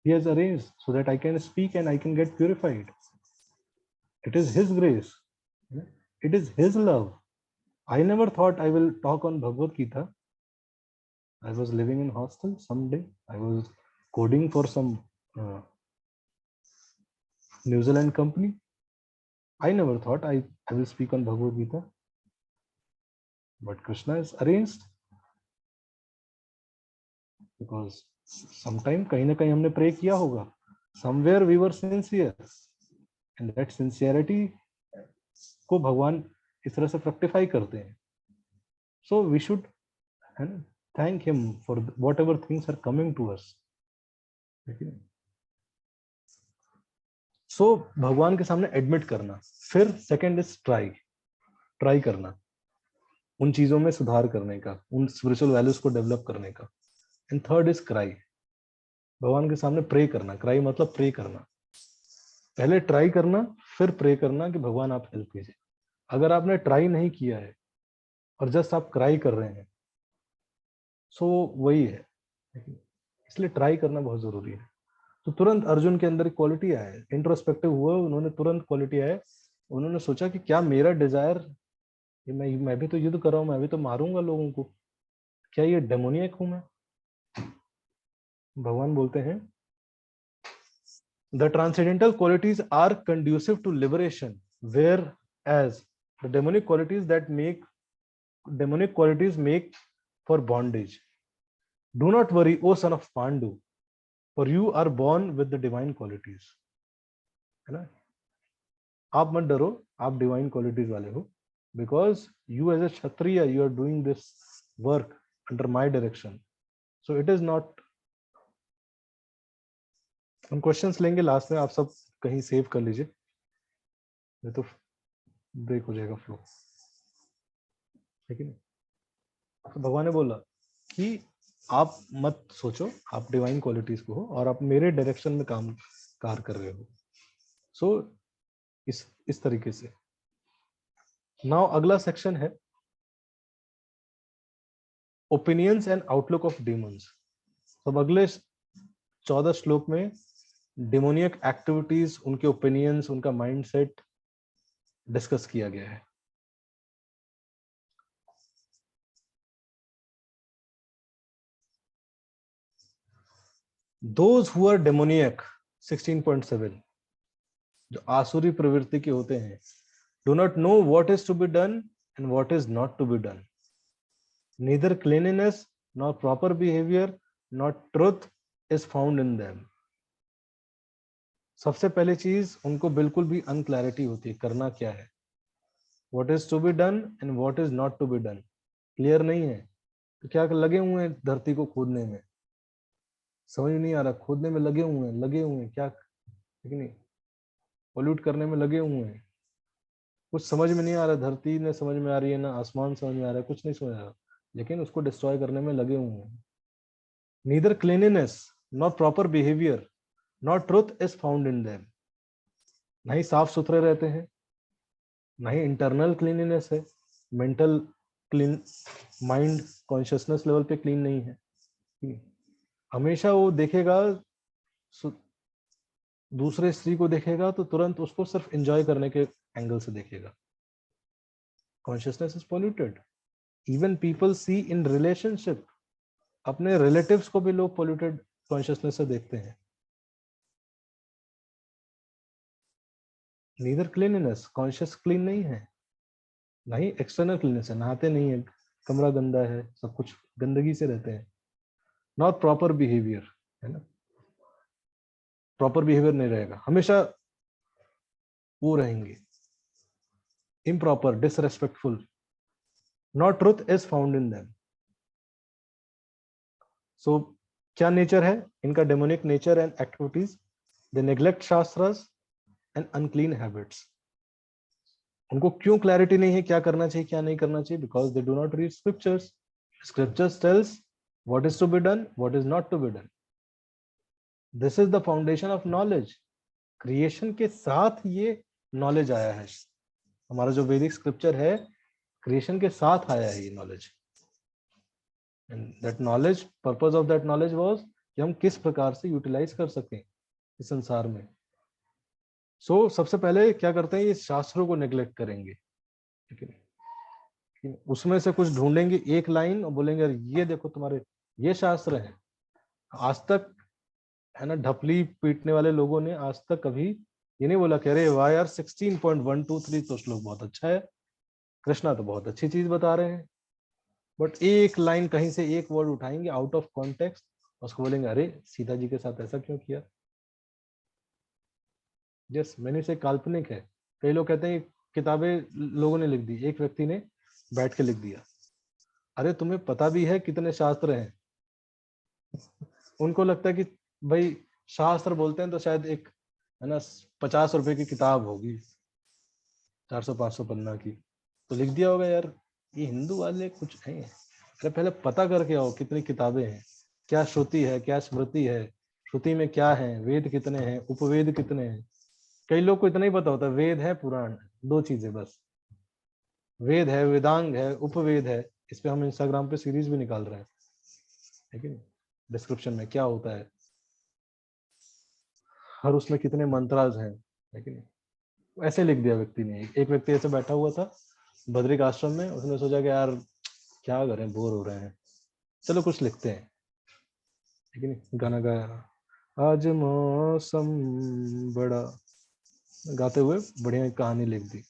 He has arranged so that I can speak and I can get purified. It is His grace. It is His love. I never thought I will talk on Bhagavad Gita. I was living in hostel someday. I was coding for some New Zealand company. I never thought I will speak on Bhagavad Gita. But Krishna is arranged. Because sometime कहीं ना कहीं हमने pray किया होगा, somewhere we were sincere, and that sincerity को भगवान इस तरह से fructify करते हैं। So we should thank him for whatever things are coming to us. सो भगवान के सामने एडमिट करना। फिर सेकंड इज ट्राई करना, उन चीजों में सुधार करने का, उन स्पिरिचुअल वैल्यूज को डेवलप करने का। एंड थर्ड इज क्राई, भगवान के सामने प्रे करना। क्राई मतलब प्रे करना, पहले ट्राई करना फिर प्रे करना कि भगवान आप हेल्प कीजिए। अगर आपने ट्राई नहीं किया है और जस्ट आप क्राई कर रहे हैं, सो वही है। इसलिए ट्राई करना बहुत जरूरी है। तो तुरंत अर्जुन के अंदर क्वालिटी आया, इंट्रोस्पेक्टिव हुआ, उन्होंने तुरंत क्वालिटी आया। उन्होंने सोचा कि क्या मेरा डिजायर, मैं भी तो युद्ध कर रहा हूँ, मैं भी तो मारूंगा लोगों को, क्या ये डेमोनियक हूं मैं? भगवान बोलते हैं the transcendental qualities are conducive to liberation, whereas the demonic qualities make for bondage. Do not worry, O son of Pandu, for you are born with the divine qualities. है ना? आप मत डरो, आप डिवाइन क्वालिटीज वाले हो, because you as a kshatriya you are doing this work under my direction, so it is not. हम questions लेंगे लास्ट में, आप सब कहीं सेव कर लीजिए, नहीं तो ब्रेक हो जाएगा फ्लो, ठीक है? तो भगवान ने बोला कि आप मत सोचो, आप डिवाइन क्वालिटीज को हो और आप मेरे डायरेक्शन में कार्य कर रहे हो। सो इस तरीके से। नाउ अगला सेक्शन है opinions and outlook of Demons. तो अगले 14 श्लोक में डेमोनियक एक्टिविटीज, उनके ओपिनियंस, उनका माइंडसेट डिस्कस किया गया है। Those who are demoniac 16.7, जो आसुरी प्रवृत्ति के होते हैं, do not know what is to be done and what is not to be done. Neither cleanliness nor proper behavior nor truth is found in them. सबसे पहली चीज, उनको बिल्कुल भी अनक्लैरिटी होती है करना क्या है। What is to be done and what is not to be done clear नहीं है, तो क्या लगे हुए हैं धरती को खोदने में, समझ नहीं आ रहा, खोदने में लगे हुए हैं क्या, ठीक नहीं, पोल्यूट करने में लगे हुए हैं, कुछ समझ में नहीं आ रहा, धरती ने समझ में आ रही है ना आसमान समझ में आ रहा है, कुछ नहीं समझ आ रहा, लेकिन उसको डिस्ट्रॉय करने में लगे हुए हैं। Neither cleanliness nor proper behaviour nor truth is found in them, नहीं साफ सुथरे रहते हैं, नहीं इंटरनल क्लीनलीनेस है, mental clean, mind consciousness level पे क्लीन नहीं है। हमेशा वो देखेगा, दूसरे स्त्री को देखेगा तो तुरंत उसको सिर्फ एंजॉय करने के एंगल से देखेगा। Consciousness is polluted. Even people see in relationship, अपने रिलेटिव्स को भी लोग पॉल्यूटेड कॉन्शियसनेस से देखते हैं। नीदर क्लीनलीनेस, कॉन्शियस क्लीन नहीं है, नहीं एक्सटर्नल क्लीननेस है, नहाते नहीं है, कमरा गंदा है, सब कुछ गंदगी से रहते हैं। नॉट प्रॉपर बिहेवियर, है ना, प्रॉपर बिहेवियर नहीं रहेगा, हमेशा वो रहेंगे improper, disrespectful. Not truth is found in them. So क्या नेचर है इनका, demonic nature and activities, they neglect shastras and unclean habits. उनको क्यों क्लैरिटी नहीं है क्या करना चाहिए क्या नहीं करना चाहिए, because they do not read scriptures. Scriptures tells what is to be done, what is not to be done. This is the foundation of knowledge. Creation के साथ ये नॉलेज आया है, हमारा जो वैदिक स्क्रिप्चर है क्रिएशन के साथ आया है ये knowledge. And that knowledge, purpose of that knowledge was कि हम किस प्रकार से यूटिलाइज कर सकें इस संसार में। सो सबसे पहले क्या करते हैं, ये शास्त्रों को नेग्लेक्ट करेंगे, ठीक है, उसमें से कुछ ढूंढेंगे एक लाइन और बोलेंगे ये देखो तुम्हारे ये शास्त्र हैं। आज तक, है ना, ढपली पीटने वाले लोगों ने आज तक कभी ये नहीं बोला कि अरे वाह यार 16.123 तो श्लोक बहुत अच्छा है, कृष्णा तो बहुत अच्छी चीज बता रहे हैं, बट एक लाइन कहीं से एक वर्ड उठाएंगे आउट ऑफ कॉन्टेक्स्ट, उसको बोलेंगे अरे सीता जी के साथ ऐसा क्यों किया। यस, मैंने से काल्पनिक है। कई लोग कहते हैं किताबें लोगों ने लिख दी, एक व्यक्ति ने बैठ के लिख दिया। अरे तुम्हें पता भी है कितने शास्त्र हैं? उनको लगता है कि भाई शास्त्र बोलते हैं तो शायद एक है ना, 50 रुपए की किताब होगी, 400-500 पन्ना की, तो लिख दिया होगा यार ये हिंदू वाले कुछ हैं। अरे पहले पता करके आओ कितनी किताबें हैं, क्या श्रुति है, क्या स्मृति है, श्रुति में क्या है, वेद कितने हैं, उपवेद कितने हैं। कई लोग को इतना ही पता होता है वेद है पुराण, दो चीजें बस, वेद है, वेदांग है, उपवेद है। इस पे हम इंस्टाग्राम पे सीरीज भी निकाल रहे हैं, है कि नहीं, डिस्क्रिप्शन में क्या होता है, हर उसमें कितने मंत्राज हैं, है कि नहीं। ऐसे लिख दिया व्यक्ति ने। एक व्यक्ति ऐसे बैठा हुआ था बद्रिक आश्रम में, उसने सोचा कि यार क्या करें, बोर हो रहे हैं, चलो कुछ लिखते हैं, है कि नहीं। गाना गाया, आज मौसम बड़ा, गाते हुए बढ़िया कहानी लिख दी,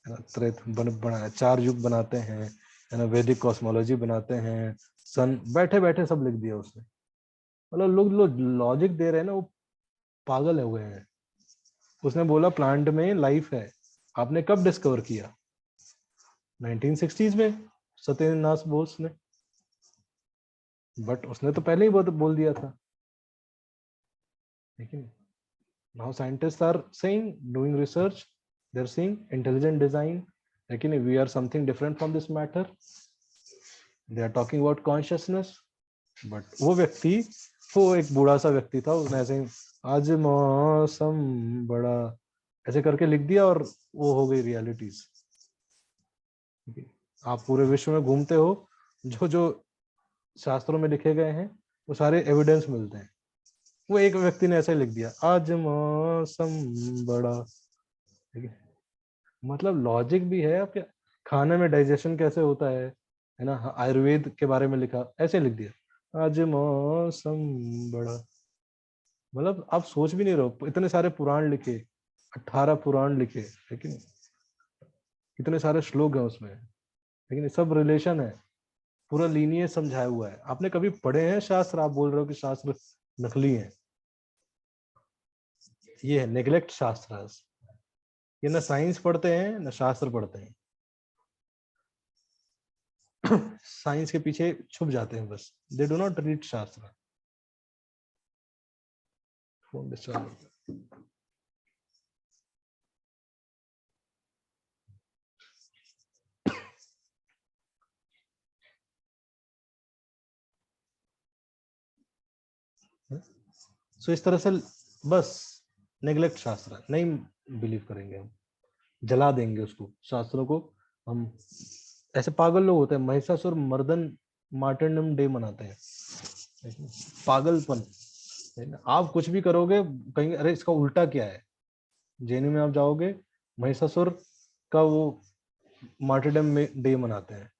है ना। त्रेत बनाया, 4 युग बनाते हैं, है ना, वैदिक कॉस्मोलॉजी बनाते हैं, सन बैठे बैठे सब लिख दिया उसने। मतलब लोग लॉजिक दे रहे हैं ना, वो पागल है हुए हैं। उसने बोला प्लांट में लाइफ है, आपने कब डिस्कवर किया, 1960s में, सत्येंद्र नाथ बोस ने। बट उसने तो पहले ही बोल दिया था, लेकिन now scientists are saying, doing research, they're seeing intelligent design, लेकिन we are something different from this matter, they are talking about consciousness। but वो व्यक्ति, वो एक बूढ़ा सा व्यक्ति था, उसने ऐसे ही आज मौसम बड़ा ऐसे करके लिख दिया और वो हो गई रियलिटीज। आप पूरे विश्व में घूमते हो, जो जो शास्त्रों में लिखे गए हैं वो सारे एविडेंस मिलते हैं। वो एक व्यक्ति ने ऐसे लिख दिया, आज मौसम बड़ा, मतलब लॉजिक भी है आपके, खाने में डाइजेशन कैसे होता है ना, आयुर्वेद के बारे में लिखा, ऐसे लिख दिया आज मौसम बड़ा। मतलब आप सोच भी नहीं रहे, इतने सारे पुराण लिखे, 18 पुराण लिखे, लेकिन इतने सारे श्लोक हैं उसमें, लेकिन सब रिलेशन है, पूरा लीनियज समझाया हुआ है। आपने कभी पढ़े हैं शास्त्र, आप बोल रहे हो कि शास्त्र नकली है, ये है नेग्लेक्ट शास्त्र। ये ना साइंस पढ़ते हैं ना शास्त्र पढ़ते हैं, साइंस के पीछे छुप जाते हैं बस, दे डू नॉट रीड शास्त्र। फोन डिस्टर्ब, सो इस तरह से बस नेग्लेक्ट शास्त्र, नहीं बिलीव करेंगे हम, जला देंगे उसको, शास्त्रों को हम। ऐसे पागल लोग होते हैं, महिषासुर मर्दन मार्टिनम डे मनाते हैं, पागलपन है ना। आप कुछ भी करोगे कहीं, अरे इसका उल्टा क्या है, जेएनयू में आप जाओगे, महिषासुर का वो मार्टिडम डे मनाते हैं।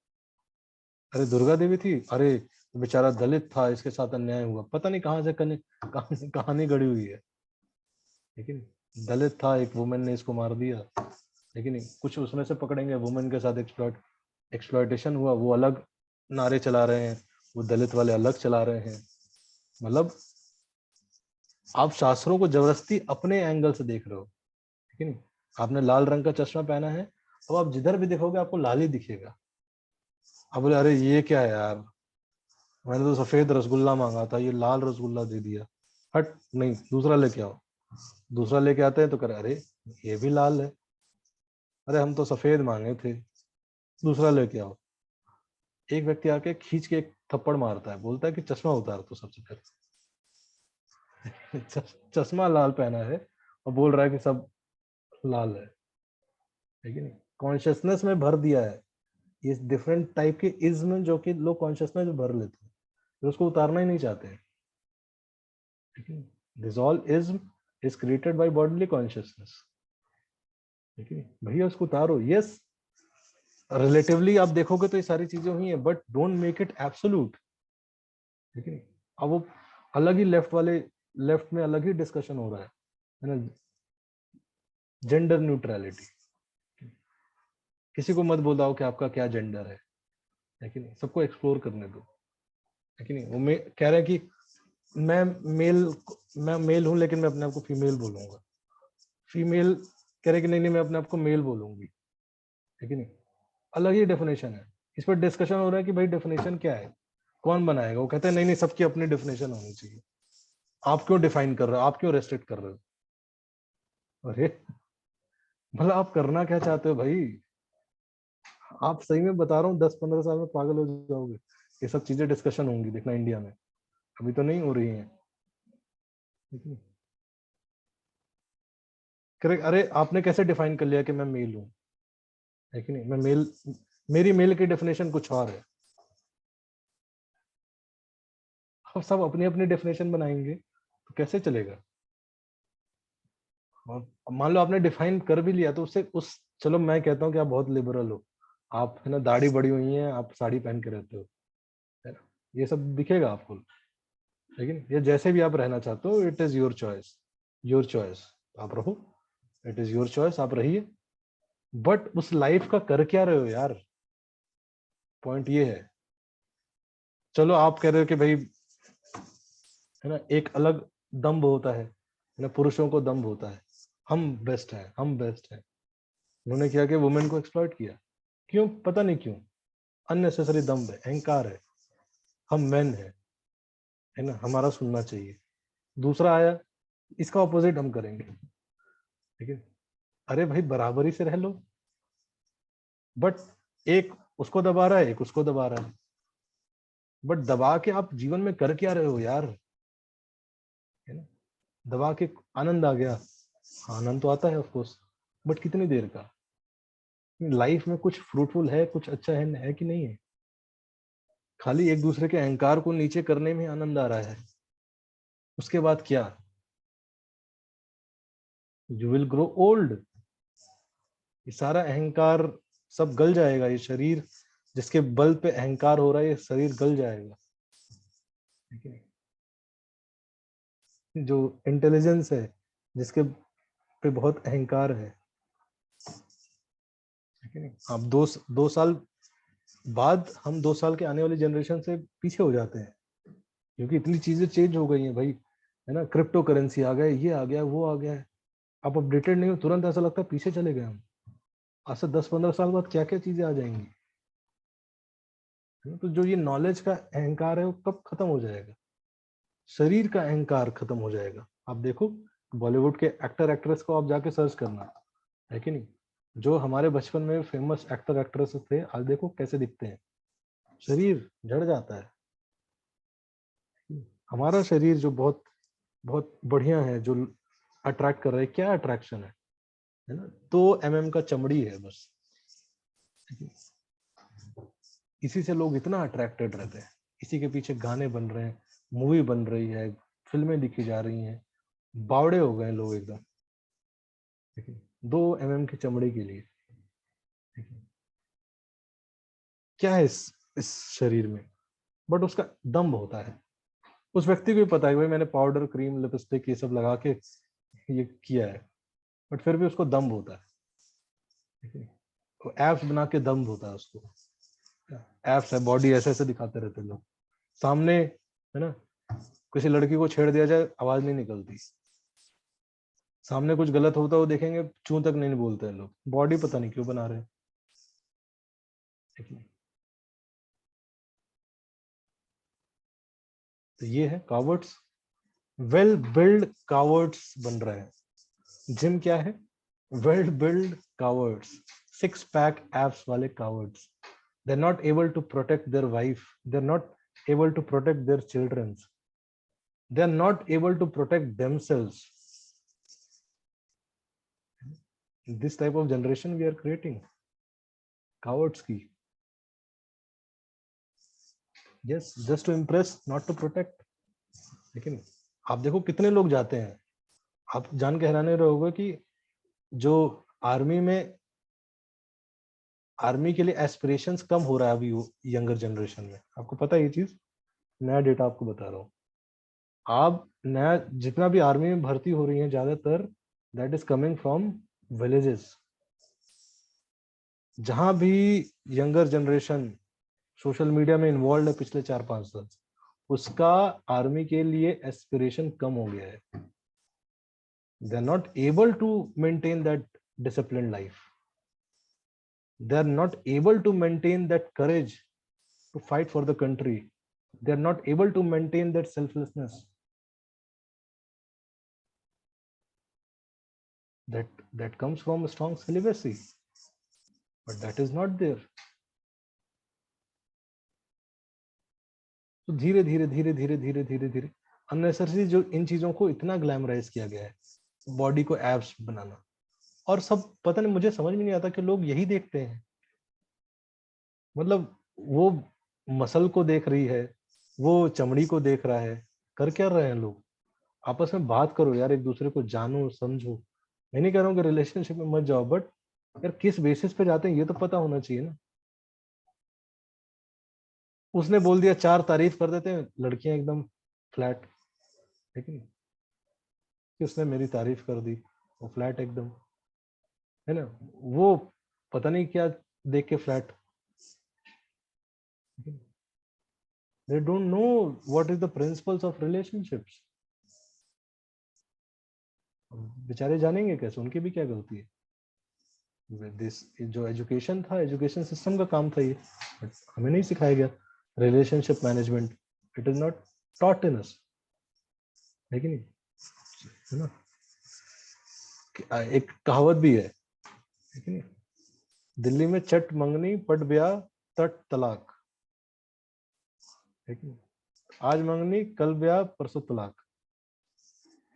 अरे दुर्गा देवी थी, अरे बेचारा दलित था, इसके साथ अन्याय हुआ, पता नहीं कहाँ से कहानी गढ़ी हुई है, लेकिन दलित था, एक वुमेन ने इसको मार दिया, लेकिन कुछ उसमें से पकड़ेंगे, वुमेन के साथ एक्सप्लॉयटेशन हुआ, वो अलग नारे चला रहे हैं, वो दलित वाले अलग चला रहे हैं। मतलब आप शास्त्रों को जबरदस्ती अपने एंगल से देख रहे हो, ठीक है नहीं। आपने लाल रंग का चश्मा पहना है, अब आप जिधर भी देखोगे आपको लाल ही दिखेगा। अब बोले अरे ये क्या है यार, मैंने तो सफेद रसगुल्ला मांगा था, ये लाल रसगुल्ला दे दिया, हट, नहीं दूसरा लेके आओ। दूसरा लेके आते हैं तो करे अरे ये भी लाल है, अरे हम तो सफेद मांगे थे, दूसरा लेके आओ। एक व्यक्ति आके खींच के एक थप्पड़ मारता है, बोलता है कि चश्मा उतार तो सबसे पहले। चश्मा लाल पहना है और बोल रहा है कि सब लाल है, लेकिन कॉन्शियसनेस में भर दिया है ये डिफरेंट टाइप के इज्म, जो कि लोग कॉन्शियसनेस में भर लेते हैं, तो उसको उतारना ही नहीं चाहते हैं। This all ism is created by bodily consciousness, ठीक है भैया, उसको उतारो। यस, रिलेटिवली आप देखोगे तो ये सारी चीजें हुई है, but don't make it absolute, ठीक है। अब वो अलग ही लेफ्ट में अलग ही डिस्कशन हो रहा है ना, जेंडर न्यूट्रलिटी। किसी को मत बताओ कि आपका क्या जेंडर है कि नहीं, सबको एक्सप्लोर करने दो, है कि नहीं। वो कह रहे हैं कि मैं मेल हूं लेकिन मैं अपने आप को फीमेल बोलूंगा, फीमेल कह रहे कि नहीं मैं अपने आप को मेल बोलूंगी, है कि नहीं। अलग ही डेफिनेशन है, इस पर डिस्कशन हो रहा है कि भाई डेफिनेशन क्या है, कौन बनाएगा। वो कहते हैं नहीं सबकी अपनी डेफिनेशन होनी चाहिए, आप क्यों डिफाइन कर रहे हो, आप क्यों रेस्ट्रिक्ट कर रहे हो। अरे मतलब आप करना क्या चाहते हो भाई? आप सही में बता रहा हूँ 10-15 साल में पागल हो जाओगे। ये सब चीजें डिस्कशन होंगी देखना इंडिया में, अभी तो नहीं हो रही हैं। करेक्ट। अरे आपने कैसे डिफाइन कर लिया कि मैं मेल हूँ? है कि नहीं? मैं मेल, मेरी मेल की डेफिनेशन कुछ और है। अब सब अपनी अपनी डेफिनेशन बनाएंगे तो कैसे चलेगा? और मान लो आपने डिफाइन कर भी लिया तो उससे उस, चलो मैं कहता हूँ कि आप बहुत लिबरल हो, आप है ना दाढ़ी बड़ी हुई है, आप साड़ी पहन के रहते हो, है ना, ये सब दिखेगा आपको। लेकिन ये जैसे भी आप रहना चाहते हो, it is your choice, your choice, आप रहो, इट इज योर चॉइस, आप रहिए। बट उस लाइफ का कर क्या रहे हो यार? पॉइंट ये है। चलो आप कह रहे हो कि भाई है ना एक अलग दम्भ होता है ना, पुरुषों को दम्भ होता है, हम बेस्ट हैं, हम बेस्ट हैं। उन्होंने क्या किया? वुमेन को एक्सप्लॉइट किया। क्यों? पता नहीं क्यों। अननेसेसरी दम्भ है, अहंकार है, हम मैन है ना, हमारा सुनना चाहिए। दूसरा आया, इसका ऑपोजिट हम करेंगे, ठीक है? अरे भाई बराबरी से रह लो, बट एक उसको दबा रहा है, एक उसको दबा रहा है, बट दबा के आप जीवन में कर क्या रहे हो यार? है ना, दबा के आनंद आ गया, हाँ, आनंद तो आता है ऑफ कोर्स, बट कितनी देर का? लाइफ में कुछ फ्रूटफुल है, कुछ अच्छा है कि नहीं है? खाली एक दूसरे के अहंकार को नीचे करने में आनंद आ रहा है। उसके बाद क्या? You will grow old. ये सारा अहंकार सब गल जाएगा, ये शरीर जिसके बल पे अहंकार हो रहा है, ये शरीर गल जाएगा, ठीक है? जो इंटेलिजेंस है, जिसके पे बहुत अहंकार है, ठीक है? आप 2 साल बाद, हम 2 साल के आने वाली जनरेशन से पीछे हो जाते हैं, क्योंकि इतनी चीजें चेंज हो गई हैं भाई, है ना, क्रिप्टो करेंसी आ गया, ये आ गया, वो आ गया है। आप अपडेटेड नहीं हो, तुरंत ऐसा लगता है पीछे चले गए हम। आज से 10-15 साल बाद क्या क्या चीजें आ जाएंगी, है ना? तो जो ये नॉलेज का अहंकार है वो कब खत्म हो जाएगा? शरीर का अहंकार खत्म हो जाएगा। आप देखो बॉलीवुड के एक्टर एक्ट्रेस को आप जाके सर्च करना, है कि नहीं? जो हमारे बचपन में फेमस एक्टर एक्ट्रेस थे, आज देखो कैसे दिखते हैं, शरीर झड़ जाता है। हमारा शरीर जो बहुत बहुत बढ़िया है, जो अट्रैक्ट कर रहा है, क्या अट्रैक्शन है ना, 2 mm का चमड़ी है बस। इसी से लोग इतना अट्रैक्टेड रहते हैं, इसी के पीछे गाने बन रहे हैं, मूवी बन रही है, फिल्में दिखी जा रही हैं, बावड़े हो गए लोग एकदम, ठीक है? 2 mm की चमड़ी के लिए, ठीक है? क्या है इस शरीर में? बट उसका दम्भ होता है। उस व्यक्ति को भी पता है कि भाई मैंने पाउडर, क्रीम, लिपस्टिक ये सब लगा के ये किया है, बट फिर भी उसको दम्भ होता है, ठीक है? तो एब्स बना के दम्भ होता है उसको, एब्स है, बॉडी ऐसे ऐसे दिखाते रहते हैं लोग सामने, है ना? किसी लड़की को छेड़ दिया जाए, आवाज नहीं निकलती। सामने कुछ गलत होता हो देखेंगे, चूं तक नहीं बोलते हैं लोग, बॉडी पता नहीं क्यों बना रहे हैं, ठीक है? तो ये है कावर्ड्स, वेल बिल्ड कावर्ड्स बन रहे हैं। जिम क्या है? Well build cowards, 6 pack abs वाले cowards. They are not able to protect their wife, they are not able to protect their children, they are not able to protect themselves. This type of generation we are creating, cowards की। Yes, just to impress, not to protect. लेकिन आप देखो कितने लोग जाते हैं, आप जान के हैरान रहोगे कि जो आर्मी में, आर्मी के लिए एस्पिरेशंस कम हो रहा है अभी यंगर जनरेशन में। आपको पता है ये चीज? नया डेटा आपको बता रहा हूँ। आप नया जितना भी आर्मी में भर्ती हो रही है ज्यादातर, that is coming from villages. जहां भी यंगर जनरेशन सोशल मीडिया में इन्वॉल्व है पिछले 4-5 साल, उसका आर्मी के लिए एस्पिरेशन कम हो गया है। They are not able to maintain that discipline life, they are not able to maintain that courage to fight for the country, they are not able to maintain that selflessness. that comes from strong celibacy, but that is not there. तो धीरे धीरे धीरे धीरे धीरे धीरे धीरे unnecessary जो इन चीजों को इतना ग्लैमराइज किया गया है, बॉडी को एब्स बनाना, और सब पता नहीं, मुझे समझ में नहीं आता कि लोग यही देखते हैं। मतलब वो मसल को देख रही है, वो चमड़ी को देख रहा है, कर क्या रहे हैं लोग? आपस में बात करो यार, एक दूसरे को जानो समझो। मैं नहीं कह रहा हूँ कि रिलेशनशिप में मत जाओ, बट यार किस बेसिस पे जाते हैं ये तो पता होना चाहिए ना। उसने बोल दिया 4 तारीफ कर देते हैं लड़कियां एकदम फ्लैट, ठीक है, कि उसने मेरी तारीफ कर दी, वो फ्लैट एकदम, है ना। वो पता नहीं क्या देख के flat, they don't know what is the principles of relationships. बेचारे जानेंगे कैसे, उनकी भी क्या गलती है। दिस जो एजुकेशन था, एजुकेशन सिस्टम का काम था ये, बट हमें नहीं सिखाया गया। Relationship management, it is not taught in us, है कि नहीं, है ना। एक कहावत भी है कि नहीं, दिल्ली में चट मंगनी पट ब्याह तट तलाक, है कि नहीं। आज मंगनी कल ब्याह परसों तलाक।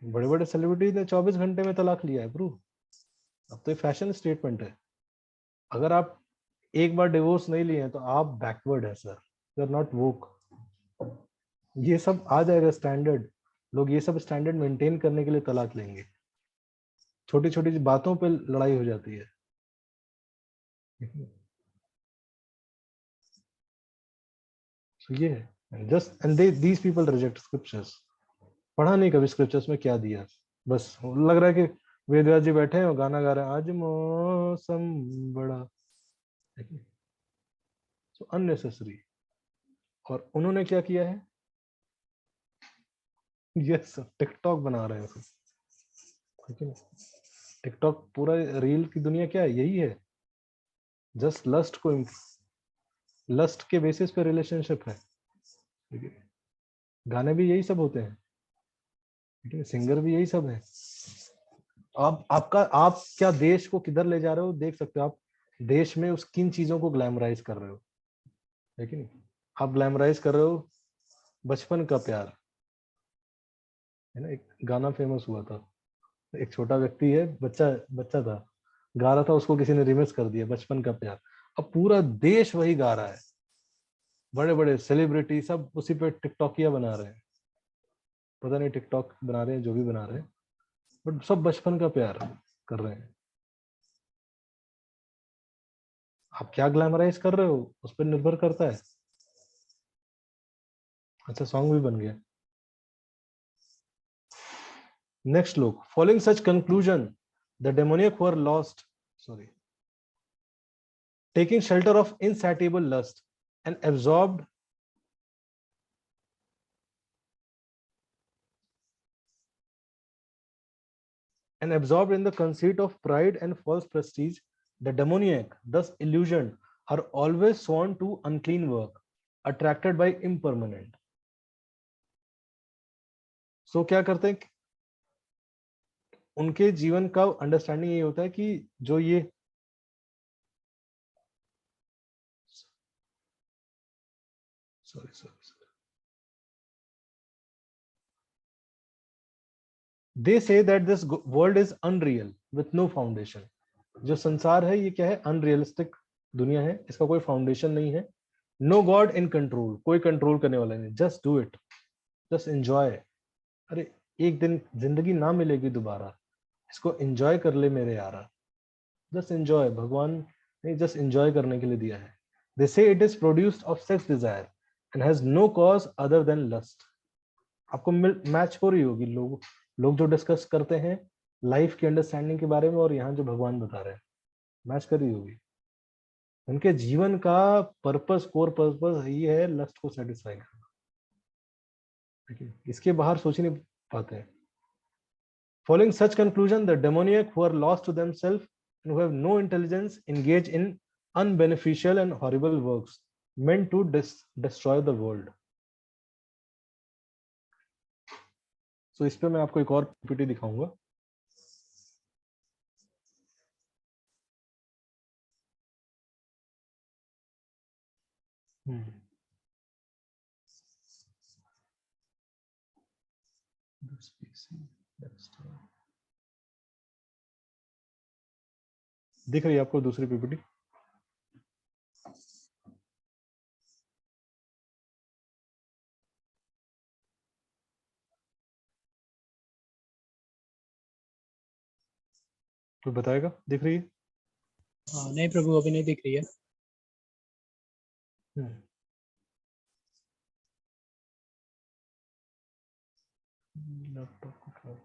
बड़े बड़े सेलिब्रिटी ने 24 घंटे में तलाक लिया है ब्रो। अब तो ये फैशन स्टेटमेंट है। अगर आप एक बार डिवोर्स नहीं लिए हैं तो आप बैकवर्ड है सर, यू आर नॉट वोक। ये सब आ जाएगा स्टैंडर्ड, लोग ये सब स्टैंडर्ड मेंटेन करने के लिए तलाक लेंगे। छोटी छोटी बातों पे लड़ाई हो जाती है। So ये है just, and these people reject scriptures. पढ़ा नहीं कभी स्क्रिप्चर्स में क्या दिया, बस लग रहा है कि वेदव्यास जी बैठे हैं और गाना गा रहे हैं, आज मौसम बड़ा, सो अननेसेसरी। और उन्होंने क्या किया है, यस टिकटॉक बना रहे हैं सब, ठीक है। टिकटॉक पूरा रील की दुनिया क्या है, यही है, जस्ट लस्ट को, लस्ट के बेसिस पे रिलेशनशिप है, ठीक है। गाने भी यही सब होते हैं, ठीक है, सिंगर भी यही सब है। आप क्या देश को किधर ले जा रहे हो देख सकते हो आप। देश में उस किन चीजों को ग्लैमराइज कर रहे हो, है कि नहीं। आप ग्लैमराइज कर रहे हो बचपन का प्यार, है ना। एक गाना फेमस हुआ था, एक छोटा व्यक्ति है, बच्चा बच्चा था, गा रहा था, उसको किसी ने रिमिक्स कर दिया, बचपन का प्यार। अब पूरा देश वही गा रहा है, बड़े बड़े सेलिब्रिटी सब उसी पे टिकटॉकिया बना रहे हैं, पता नहीं टिकटॉक बना रहे हैं जो भी बना रहे हैं, बट सब बचपन का प्यार कर रहे हैं। आप क्या ग्लैमराइज कर रहे हो उस पर निर्भर करता है। अच्छा सॉन्ग भी बन गया। Next look, following such conclusion the demoniac were lost, sorry, taking shelter of insatiable lust and absorbed in the conceit of pride and false prestige, the demoniac, thus illusioned, are always sworn to unclean work, attracted by impermanent. So क्या करते हैं, उनके जीवन का understanding ये होता है कि जो ये sorry. They say that this world is unreal with no foundation. जो संसार है ये क्या है, अनरियलिस्टिक दुनिया है, इसका कोई फाउंडेशन नहीं है। नो गॉड इन कंट्रोल, कोई कंट्रोल करने वाला नहीं, just do it, just enjoy. अरे एक दिन जिंदगी ना मिलेगी दोबारा, इसको एंजॉय कर ले मेरे यारा, जस्ट एंजॉय। भगवान ने जस्ट एंजॉय करने के लिए दिया है। They say it is produced of sex desire and has no cause other than lust. आपको मैच हो रही होगी, लोग जो डिस्कस करते हैं लाइफ की अंडरस्टैंडिंग के बारे में और यहाँ जो भगवान बता रहे हैं, मैच कर रही होगी। उनके जीवन का पर्पस, कोर पर्पस ये है लस्ट को सेटिस्फाई करना, ठीक है, इसके बाहर सोच ही नहीं पाते हैं। Following such conclusion, the demoniac who are lost to themselves and who have no intelligence engage in unbeneficial and horrible works meant to destroy the world. So इस पे मैं आपको एक और पीपीटी दिखाऊंगा। दिख रही है आपको दूसरी पीपीटी? कोई बताएगा? दिख रही है? हाँ नहीं प्रभु, अभी नहीं दिख रही है। लैपटॉप को क्या?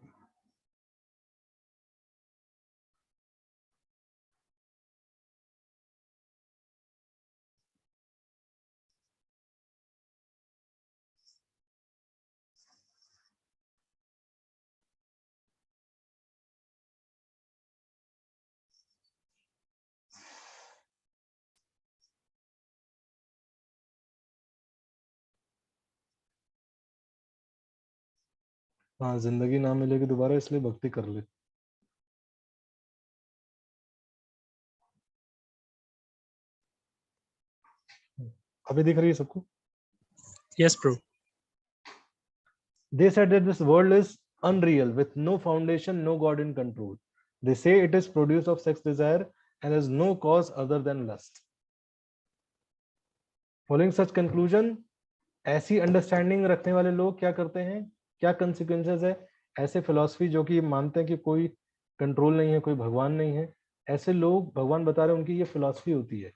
हाँ, जिंदगी ना मिलेगी दोबारा, इसलिए भक्ति कर ले। अभी दिख रही है सबको? Yes Prabhu. They said that this world is unreal with no foundation, no God in control. They say it is produce of sex desire and has no cause other than lust. Following such conclusion, ऐसी understanding रखने वाले लोग क्या करते हैं, क्या consequences है? ऐसे फिलॉसफी जो कि मानते हैं कि कोई कंट्रोल नहीं है, कोई भगवान नहीं है, ऐसे लोग, भगवान बता रहे हैं उनकी ये फिलॉसफी होती है।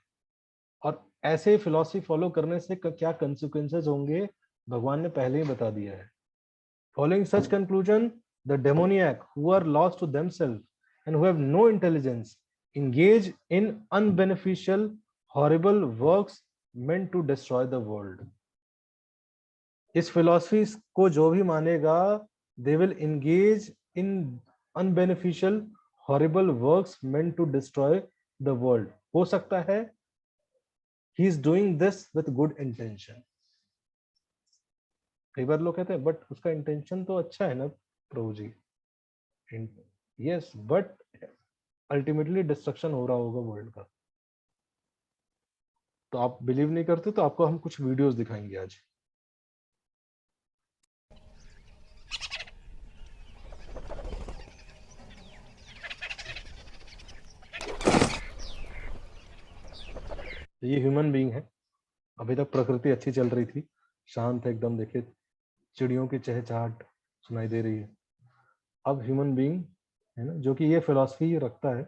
और ऐसे फिलॉसफी फॉलो करने से क्या कंसिक्वेंसेस होंगे भगवान ने पहले ही बता दिया है। Following such conclusion, the demoniac who are lost to themselves and who have no intelligence engage in unbeneficial, horrible works meant to destroy the world. इस फिलॉसफी को जो भी मानेगा, they will engage in unbeneficial, horrible works meant to destroy the world. हो सकता है he is doing this with good intention. कई बार लोग कहते हैं बट उसका इंटेंशन तो अच्छा है ना प्रभु जी। यस, बट अल्टीमेटली डिस्ट्रक्शन हो रहा होगा वर्ल्ड का। तो आप बिलीव नहीं करते तो आपको हम कुछ वीडियोस दिखाएंगे आज। ये ह्यूमन बीइंग है। अभी तक प्रकृति अच्छी चल रही थी, शांत है एकदम, देखिए चिड़ियों की चहचहाट सुनाई दे रही है। अब ह्यूमन बीइंग है ना, जो कि ये फिलॉसफी रखता है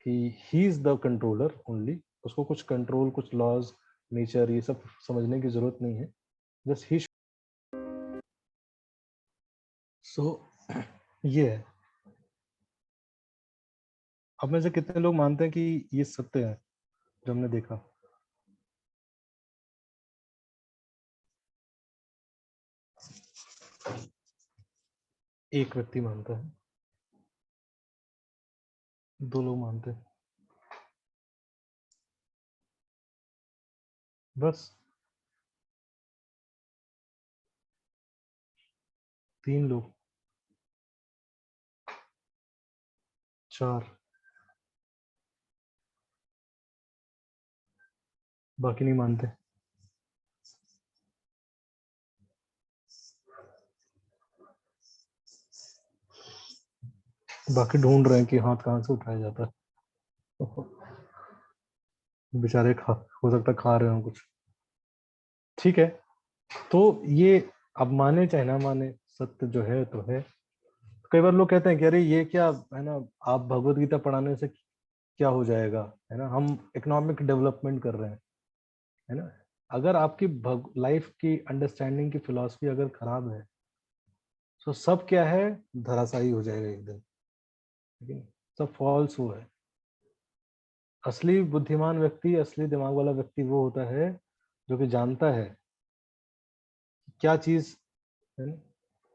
कि he is the controller only, उसको कुछ कंट्रोल, कुछ लॉज, नेचर, ये सब समझने की जरूरत नहीं है। जस्ट ही सो ये है। अब में से कितने लोग मानते हैं कि ये सत्य है जो हमने देखा? एक व्यक्ति मानता है, 2 लोग मानते हैं, बस 3 लोग, 4, बाकी नहीं मानते। बाकी ढूंढ रहे हैं कि हाथ कहाँ से उठाया जाता है। बेचारे हो सकता है खा रहे हो कुछ। ठीक है, तो ये अब माने चाहे ना माने, सत्य जो है तो है। कई बार लोग कहते हैं कि अरे ये क्या है ना, आप भगवत गीता पढ़ाने से क्या हो जाएगा, है ना, हम इकोनॉमिक डेवलपमेंट कर रहे हैं, है ना। अगर आपकी लाइफ की अंडरस्टैंडिंग की फिलॉसफी अगर खराब है तो सब क्या है, धराशायी हो जाएगा एक दिन, ठीक है? सब फॉल्स वो है। असली बुद्धिमान व्यक्ति, असली दिमाग वाला व्यक्ति वो होता है जो कि जानता है क्या चीज है ना।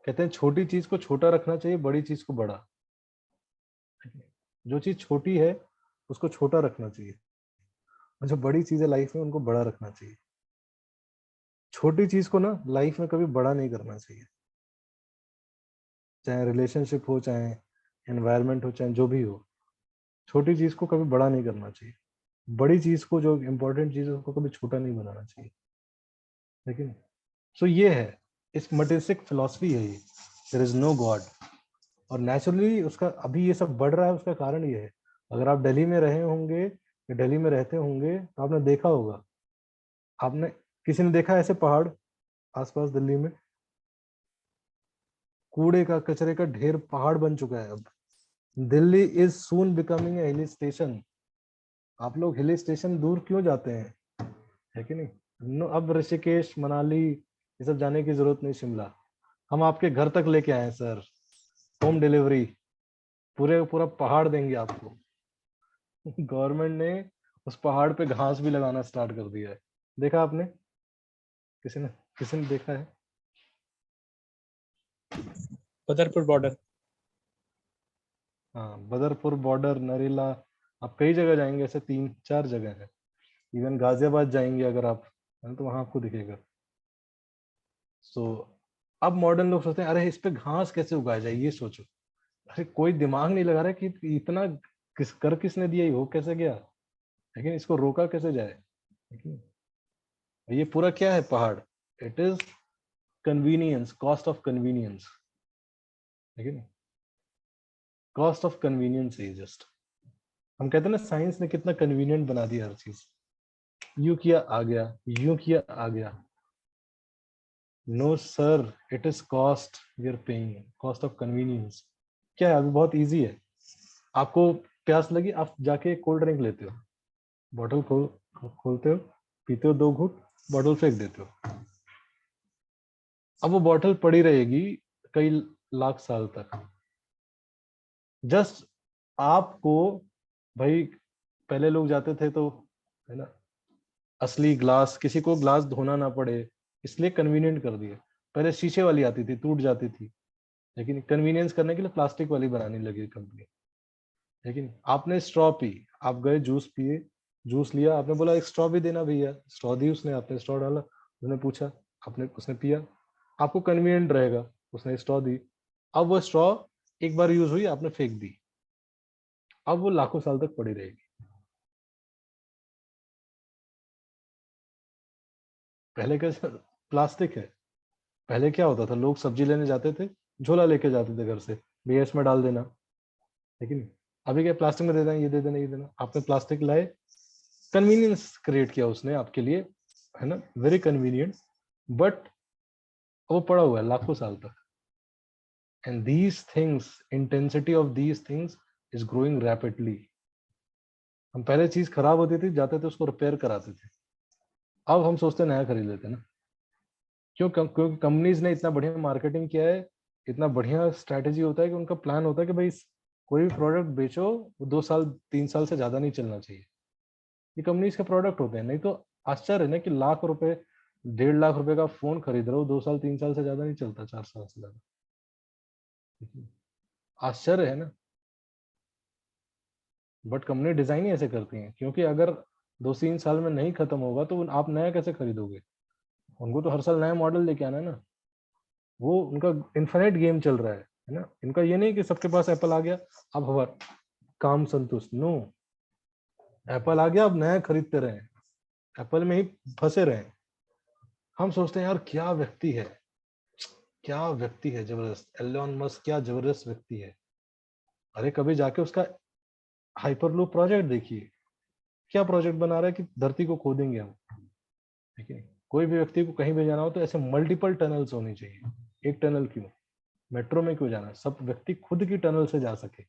कहते हैं छोटी चीज को छोटा रखना चाहिए, बड़ी चीज को बड़ा। जो चीज छोटी है उसको छोटा रखना चाहिए, और जो बड़ी चीज है लाइफ में उनको बड़ा रखना चाहिए। छोटी चीज को ना लाइफ में कभी बड़ा नहीं करना चाहिए, चाहे रिलेशनशिप हो, चाहे एनवायरनमेंट हो, चाहे जो भी हो। छोटी चीज को कभी बड़ा नहीं करना चाहिए। बड़ी चीज को, जो इंपॉर्टेंट चीज है उसको कभी छोटा नहीं बनाना चाहिए, लेकिन सो ये है, इस मटेरियलिस्टिक फिलॉसफी है ये, देयर इज नो गॉड। और नेचुरली उसका अभी ये सब बढ़ रहा है, उसका कारण ये है, अगर आप दिल्ली में रहे होंगे या दिल्ली में रहते होंगे तो आपने देखा होगा, आपने किसी ने देखा ऐसे पहाड़ आसपास दिल्ली में? कूड़े का, कचरे का ढेर पहाड़ बन चुका है अब। Delhi is soon becoming a hill station. आप लोग हिल स्टेशन दूर क्यों जाते हैं, है कि नहीं? अब ऋषिकेश, मनाली ये सब जाने की जरूरत नहीं, शिमला हम आपके घर तक लेके आए सर, होम डिलीवरी, पूरा पहाड़ देंगे आपको। गवर्नमेंट ने उस पहाड़ पे घास भी लगाना स्टार्ट कर दिया है, देखा आपने? किसी ने देखा है? बदरपुर बॉर्डर। हाँ, बदरपुर बॉर्डर, नरेला, आप कई जगह जाएंगे, ऐसे 3-4 जगह है। इवन गाजियाबाद जाएंगे अगर आप, है ना, तो वहां आपको दिखेगा। सो अब मॉडर्न लोग सोचते हैं अरे इस पे घास कैसे उगाया जाए, ये सोचो। अरे कोई दिमाग नहीं लगा रहा कि इतना किसने दिया, ये हो कैसे गया, लेकिन इसको रोका कैसे जाए। लेकिन ये पूरा क्या है पहाड़, it is convenience, cost of convenience, लेकिन कॉस्ट ऑफ कन्वीनियंस है जस्ट। हम कहते हैं ना साइंस ने कितना कन्वीनियंट बना दिया हर चीज, यूं किया आ गया, यूं किया आ गया। No sir, it is cost we are paying, cost of convenience. क्या है, अभी बहुत इजी है। आपको प्यास लगी, आप जाके कोल्ड ड्रिंक लेते हो, बॉटल खोलते हो, पीते हो 2 घूंट, बॉटल फेंक देते हो। अब वो बॉटल पड़ी रहेगी कई लाख साल तक। जस्ट आपको, भाई पहले लोग जाते थे तो, है ना, असली ग्लास, किसी को ग्लास धोना ना पड़े, इसलिए कन्वीनियंट कर दिए। पहले शीशे वाली आती थी, टूट जाती थी, लेकिन कन्वीनियंस करने के लिए प्लास्टिक वाली बनाने लगी कंपनी। लेकिन आपने स्ट्रॉ पी, आप गए जूस पिए, जूस लिया, आपने बोला एक स्ट्रॉ भी देना भैया, स्ट्रॉ दी उसने, आपने स्ट्रॉ डाला, उसने पूछा, आपने उसने पिया, आपको कन्वीनियंट रहेगा, उसने स्ट्रॉ दी। अब वो स्ट्रॉ एक बार यूज हुई, आपने फेंक दी, अब वो लाखों साल तक पड़ी रहेगी। पहले कैसे प्लास्टिक है, पहले क्या होता था, लोग सब्जी लेने जाते थे, झोला लेके जाते थे घर से, भैया इसमें डाल देना, लेकिन अभी क्या, प्लास्टिक में दे देना, ये दे देना, ये देना। आपने प्लास्टिक लाए, कन्वीनियंस क्रिएट किया उसने आपके लिए, है ना, वेरी कन्वीनियंट, बट वो पड़ा हुआ है लाखों साल तक। And these things, intensity of these things is growing rapidly. हम पहले चीज खराब होती थी, जाते थे उसको रिपेयर कराते थे, अब हम सोचते नया खरीद लेते ना। क्योंकि कंपनीज ने इतना बढ़िया मार्केटिंग किया है, इतना बढ़िया स्ट्रैटेजी होता है कि उनका प्लान होता है कि भाई कोई भी प्रोडक्ट बेचो, वो 2 साल 3 साल से ज्यादा नहीं चलना चाहिए। ये कंपनीज के प्रोडक्ट होते हैं, नहीं तो आश्चर्य है ना कि लाख रुपए, 1.5 लाख रुपए का फोन खरीद रहे हो, 2 साल 3 साल से ज्यादा नहीं चलता, 4 साल से ज्यादा। आश्चर्य है ना, बट कंपनी डिजाइन ही ऐसे करती है, क्योंकि अगर 2-3 साल में नहीं खत्म होगा तो आप नया कैसे खरीदोगे? उनको तो हर साल नया मॉडल लेके आना है ना, वो उनका इन्फिनिट गेम चल रहा है ना। इनका ये नहीं कि सबके पास एप्पल आ गया अब हमारा काम संतुष्ट, नो, एप्पल आ गया अब नया खरीदते रहे, एप्पल में ही फंसे रहे। हम सोचते हैं यार क्या व्यक्ति है, क्या व्यक्ति है जबरदस्त, एलोन मस्क क्या जबरदस्त व्यक्ति है। अरे कभी जाके उसका हाइपरलूप प्रोजेक्ट देखिए, क्या प्रोजेक्ट बना रहा है कि धरती को खोदेंगे हम, ठीक है? कोई भी व्यक्ति को कहीं भी जाना हो तो ऐसे मल्टीपल टनल्स होनी चाहिए, एक टनल क्यों, मेट्रो में क्यों जाना, सब व्यक्ति खुद की टनल से जा सके,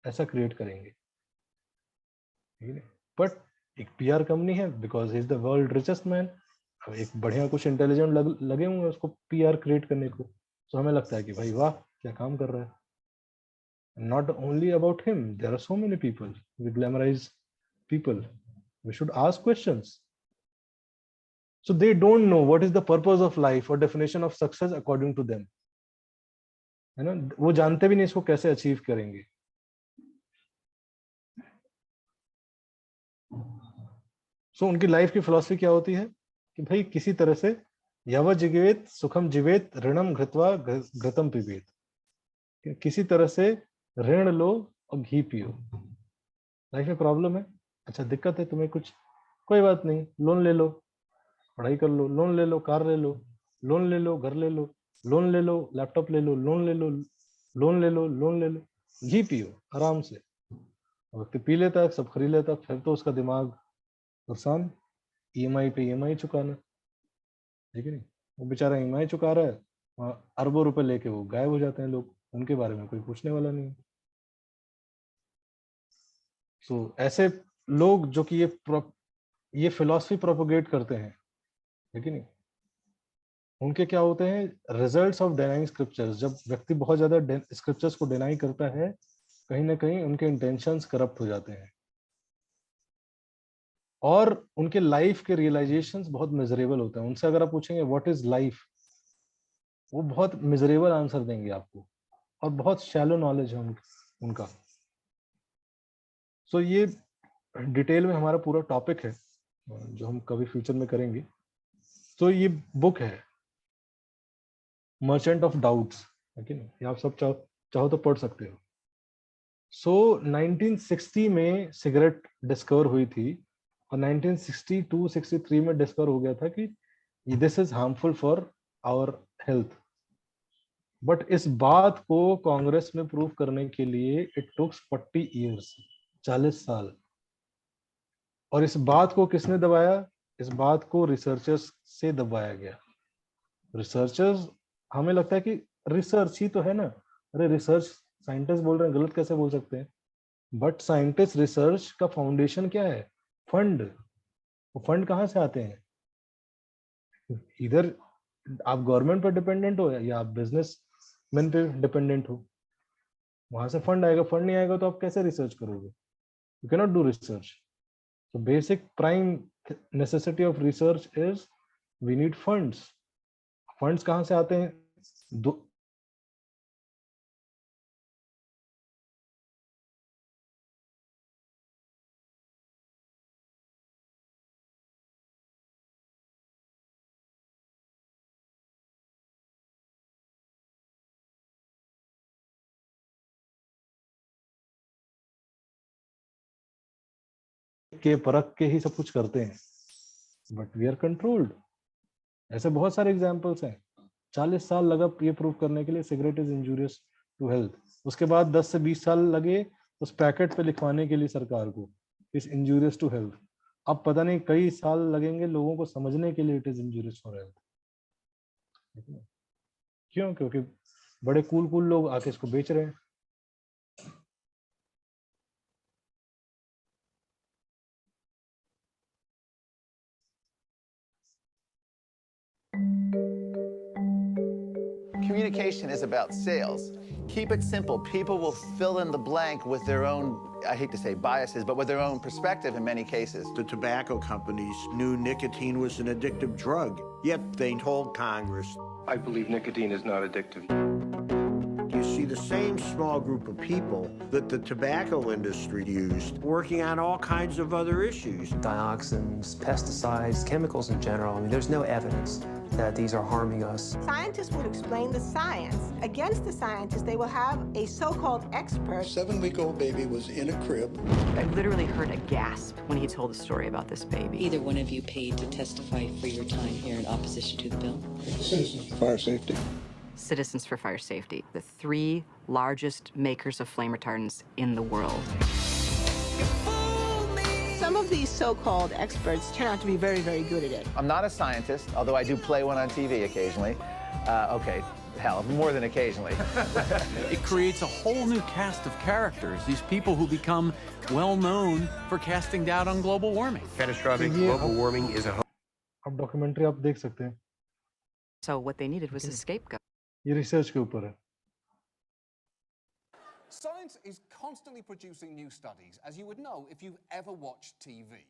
ऐसा क्रिएट करेंगे, ठीक है? बट एक पीआर कंपनी है, because he is the world richest man, अब एक बढ़िया कुछ इंटेलिजेंट लगे होंगे उसको पीआर क्रिएट करने को, तो हमें लगता है कि भाई वाह क्या काम कर रहा है। Not only about him, there are so many people, we glamorize people, we should ask questions. So they don't know what is the purpose of life or definition of success according to them, है ना, वो जानते भी नहीं इसको कैसे achieve करेंगे। सो उनकी लाइफ की फिलॉसफी क्या होती है कि भाई किसी तरह से यावत जीवेत सुखम जीवेत ऋणम घृत्वा घृतम पिबेत, किसी तरह से ऋण लो और घी पियो। लाइफ में प्रॉब्लम है, अच्छा दिक्कत है तुम्हें कुछ, कोई बात नहीं, लोन ले लो, पढ़ाई कर लो, लोन ले लो, कार ले लो, लोन ले लो, घर ले लो, लोन ले लो, लैपटॉप ले लो, लोन ले लो, लोन ले लो, लोन ले लो, घी पियो आराम से। व्यक्ति पी लेता है, सब खरीद लेता है, फिर तो उसका दिमाग परेशान, ईएमआई पे ईएमआई चुकाना, ठीक है नहीं, वो बेचारा ईएमआई चुका रहा है, अरबों रुपए लेके वो गायब हो जाते हैं लोग, उनके बारे में कोई पूछने वाला नहीं है। सो ऐसे लोग जो कि ये फिलॉसफी प्रोपोगेट करते हैं, ठीक है नहीं, उनके क्या होते हैं रिजल्ट्स ऑफ डिनाइंग स्क्रिप्चर्स। जब व्यक्ति बहुत ज्यादा स्क्रिप्चर्स को डिनाई करता है, कहीं ना कहीं उनके इंटेंशंस करप्ट हो जाते हैं और उनके लाइफ के रियलाइजेशंस बहुत मिजरेबल होते हैं। उनसे अगर आप पूछेंगे व्हाट इज लाइफ, वो बहुत मिजरेबल आंसर देंगे आपको, और बहुत शैलो नॉलेज है उनका। सो ये डिटेल में हमारा पूरा टॉपिक है जो हम कभी फ्यूचर में करेंगे। तो ये बुक है मर्चेंट ऑफ डाउट्स, है कि नहीं, ये आप सब चाहो तो पढ़ सकते हो। सो 1960 में सिगरेट डिस्कवर हुई थी और 1962-63 में डिस्कवर हो गया था कि this is harmful for our health. But इस बात को कांग्रेस में प्रूव करने के लिए इट टुक्स 40 इयर्स, 40 साल। और इस बात को किसने दबाया? इस बात को रिसर्चर्स से दबाया गया। रिसर्चर्स, हमें लगता है कि रिसर्च ही तो है ना, अरे रिसर्च साइंटिस्ट बोल रहे हैं, गलत कैसे बोल सकते हैं? बट साइंटिस्ट रिसर्च का फाउंडेशन क्या है? फंड। वो फंड कहाँ से आते हैं? इधर आप गवर्नमेंट पर डिपेंडेंट हो या आप बिजनेस मैन पे डिपेंडेंट हो, वहां से फंड आएगा, फंड नहीं आएगा तो आप कैसे रिसर्च करोगे? You cannot do research. So basic prime necessity of research is we need funds. Funds कहाँ से आते हैं? दो, के परख के ही सब कुछ करते हैं, बट वी आर कंट्रोल्ड। ऐसे बहुत सारे एग्जांपल्स हैं। 40 साल लगा ये प्रूव करने के लिए cigarette is injurious to health. उसके बाद 10 से 20 साल लगे उस पैकेट पे लिखवाने के लिए सरकार को इज इंजूरियस टू हेल्थ। अब पता नहीं कई साल लगेंगे लोगों को समझने के लिए it is injurious for health. क्यों? क्योंकि बड़े कूल कूल लोग आके इसको बेच रहे हैं। Communication is about sales. Keep it simple. People will fill in the blank with their own, I hate to say biases, but with their own perspective in many cases. The tobacco companies knew nicotine was an addictive drug, yet they told Congress. I believe nicotine is not addictive. You see the same small group of people that the tobacco industry used working on all kinds of other issues. Dioxins, pesticides, chemicals in general. I mean, there's no evidence that these are harming us. Scientists would explain the science. Against the scientists, they will have a so-called expert. 7-week-old baby was in a crib. I literally heard a gasp when he told the story about this baby. Either one of you paid to testify for your time here in opposition to the bill? Citizens for Fire Safety. Citizens for Fire Safety, the 3 largest makers of flame retardants in the world. Some of these so-called experts turn out to be very, very good at it. I'm not a scientist, although I do play one on TV occasionally. Okay, hell, more than occasionally. It creates a whole new cast of characters, these people who become well known for casting doubt on global warming. Catastrophic global warming is a अब documentary आप देख सकते हैं। So what they needed was a scapegoat. ये research के ऊपर है। Science is constantly producing new studies, as you would know if you've ever watched TV.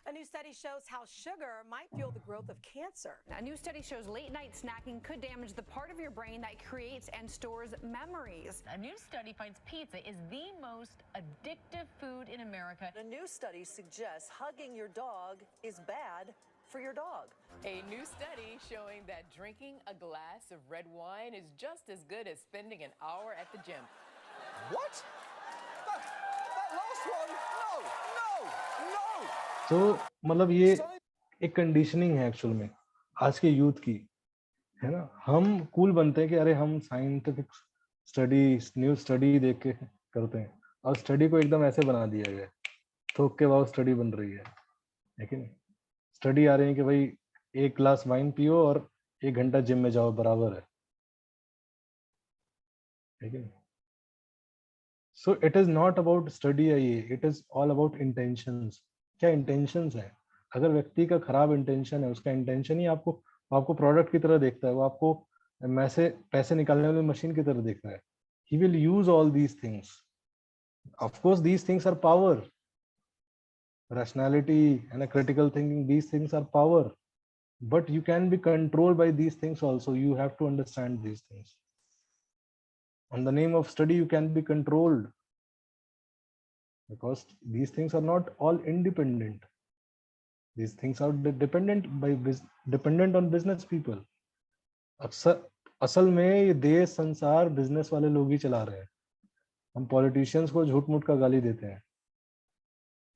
A new study shows how sugar might fuel the growth of cancer. A new study shows late-night snacking could damage the part of your brain that creates and stores memories. A new study finds pizza is the most addictive food in America. A new study suggests hugging your dog is bad for your dog. A new study showing that drinking a glass of red wine is just as good as spending an hour at the gym. What? That last one? No, no! तो मतलब ये एक conditioning है actual में आज के youth की, है ना। हम कूल बनते हैं कि अरे हम साइंटिफिक स्टडी, न्यू स्टडी देख के करते हैं, और स्टडी को एकदम ऐसे बना दिया गया, थोक के बाद स्टडी बन रही है कि नहीं। स्टडी आ रही है कि भाई 1 ग्लास वाइन पियो और 1 घंटा जिम में जाओ, बराबर है कि नहीं। सो it is not about study है ये, it is all about intentions. क्या इंटेंशंस है? अगर व्यक्ति का खराब इंटेंशन है, उसका इंटेंशन ही आपको प्रोडक्ट की तरह देखता है, वो आपको पैसे निकालने वाली मशीन की तरह देखता है, he will use all these things. Of course these things are power, rationality and a critical thinking, these things are power, but you can be controlled by these things also. You have to understand these things. On the name of study you can be controlled, because these things are not all independent. These things are dependent on business people. असल में ये देश संसार business वाले लोग ही चला रहे हैं। हम पॉलिटिशियंस को झूठ मूठ का गाली देते हैं।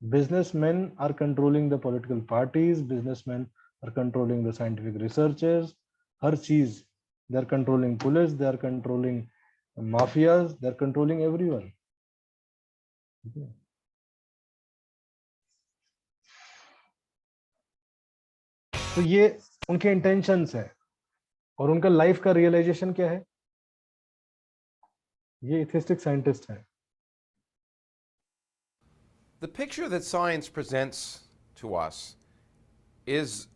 Businessman are controlling the political parties, businessman are controlling the scientific researchers, हर चीज। They are controlling police, they are controlling mafias, they are controlling everyone. तो ये उनके इंटेंशंस है, और उनका लाइफ का रियलाइजेशन क्या है? ये एथिस्टिक साइंटिस्ट है। The picture that science presents to us is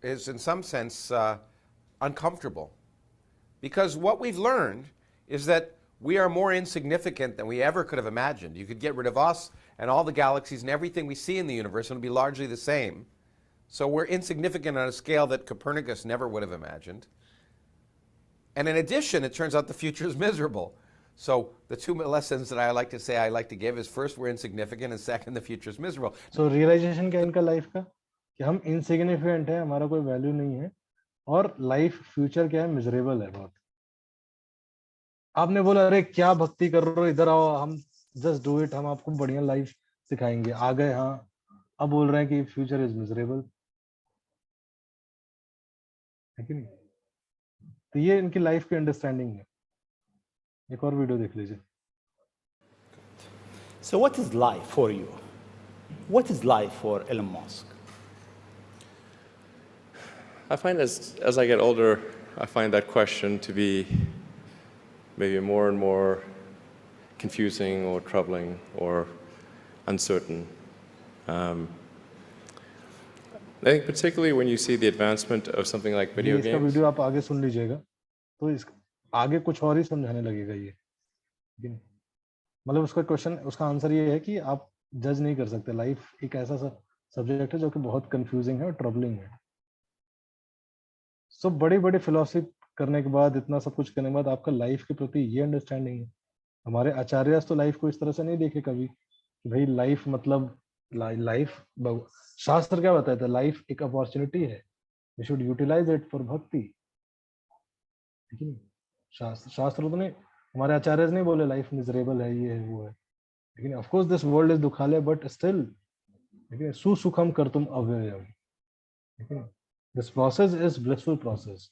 in some sense uncomfortable, because what we've learned is that we are more insignificant than we ever could have imagined. You could get rid of us and all the galaxies and everything we see in the universe, and it would be largely the same. So we're insignificant on a scale that Copernicus never would have imagined. And in addition, it turns out the future is miserable. So the two lessons that I like to give is, first, we're insignificant, and second, the future is miserable. So realization क्या इनका life का, कि हम insignificant है, हमारा कोई value नहीं है, और लाइफ फ्यूचर क्या है, मिजरेबल है बहुत। आपने बोला अरे क्या भक्ति कर रहे हो, इधर आओ, हम जस्ट डू इट, हम आपको बढ़िया लाइफ सिखाएंगे, आ गए, हाँ, अब बोल रहे हैं कि फ्यूचर इज मिजरेबल, है कि नहीं। तो ये इनकी लाइफ की अंडरस्टैंडिंग है। एक और वीडियो देख लीजिए। So what is life for you? What is life for Elon Musk? I find as I get older, I find that question to be maybe more and more confusing or troubling or uncertain. I think particularly when you see the advancement of something like video games. इसका video आप आगे सुन लीजिएगा, तो इस आगे कुछ और ही समझाने लगेगा ये। मतलब उसका क्वेश्चन, उसका आंसर ये है कि आप जज नहीं कर सकते। लाइफ एक ऐसा सब्जेक्ट है जो कि बहुत कंफ्यूजिंग है और ट्रबलिंग है। सो बड़ी बड़ी फिलॉसफी करने के बाद, इतना सब कुछ करने के बाद, आपका लाइफ के प्रति ये अंडरस्टैंडिंग है। हमारे आचार्य तो लाइफ को इस तरह से नहीं देखे कभी कि भाई लाइफ मतलब लाइफ, शास्त्र क्या बताता है? लाइफ एक अपॉर्चुनिटी है, we should utilise it for bhakti. लेकिन शास्त्र तो नहीं, हमारे आचार्य नहीं बोले लाइफ मिजरेबल है, ये है, वो है। लेकिन of course this world is दुखालय, बट स्टिल लेकिन सुसुखम कर्तुम अव्ययम, लेकिन this process is blissful process.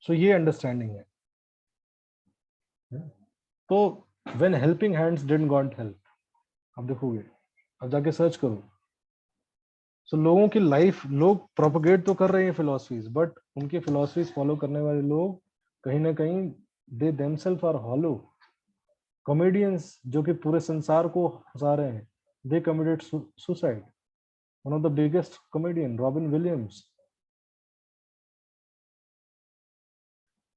So ये अंडरस्टैंडिंग है। तो when helping hands didn't got help, आप देखोगे, अब जाके सर्च करो। सो लोगों की लाइफ, लोग प्रोपोगेट तो कर रहे हैं फिलॉसफीज, बट उनकी फिलॉसफीज फॉलो करने वाले लोग कहीं ना कहीं they themselves are hollow. Comedians जो कि पूरे संसार को हंसा रहे हैं, they committed suicide. One of the biggest comedian Robin Williams.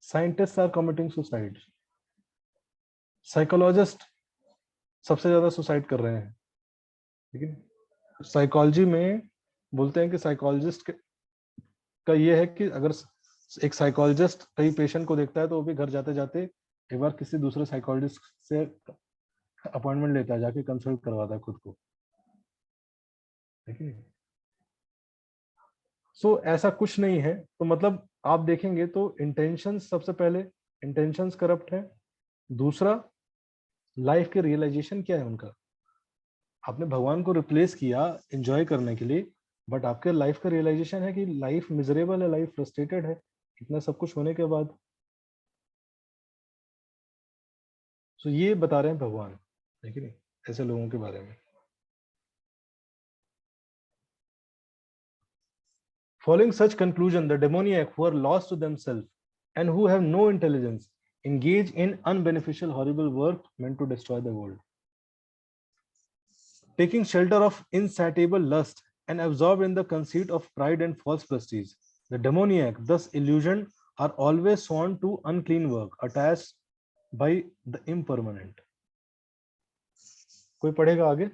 Scientist are committing suicide. Psychologist सबसे ज्यादा सुसाइड कर रहे हैं। लेकिन साइकोलॉजी में बोलते हैं कि साइकोलॉजिस्ट का ये है कि अगर एक साइकोलॉजिस्ट कई पेशेंट को देखता है तो वो भी घर जाते जाते एक बार किसी दूसरे साइकोलॉजिस्ट से अपॉइंटमेंट लेता है, जाके कंसल्ट करवाता है खुद को। सो ऐसा कुछ नहीं है। तो मतलब आप देखेंगे तो इंटेंशंस, सबसे पहले इंटेंशंस करप्ट है। दूसरा, लाइफ के रियलाइजेशन क्या है उनका। आपने भगवान को रिप्लेस किया एंजॉय करने के लिए, बट आपके लाइफ का रियलाइजेशन है कि लाइफ मिजरेबल है, लाइफ फ्रस्ट्रेटेड है इतना सब कुछ होने के बाद। सो ये बता रहे हैं भगवान, है कि नहीं, ऐसे लोगों के बारे में। Following such conclusion, the demoniac who are lost to themselves and who have no intelligence engage in unbeneficial, horrible work meant to destroy the world. Taking shelter of insatiable lust and absorbed in the conceit of pride and false prestige, the demoniac, thus illusioned, are always sworn to unclean work, attached by the impermanent. कोई पढ़ेगा आगे?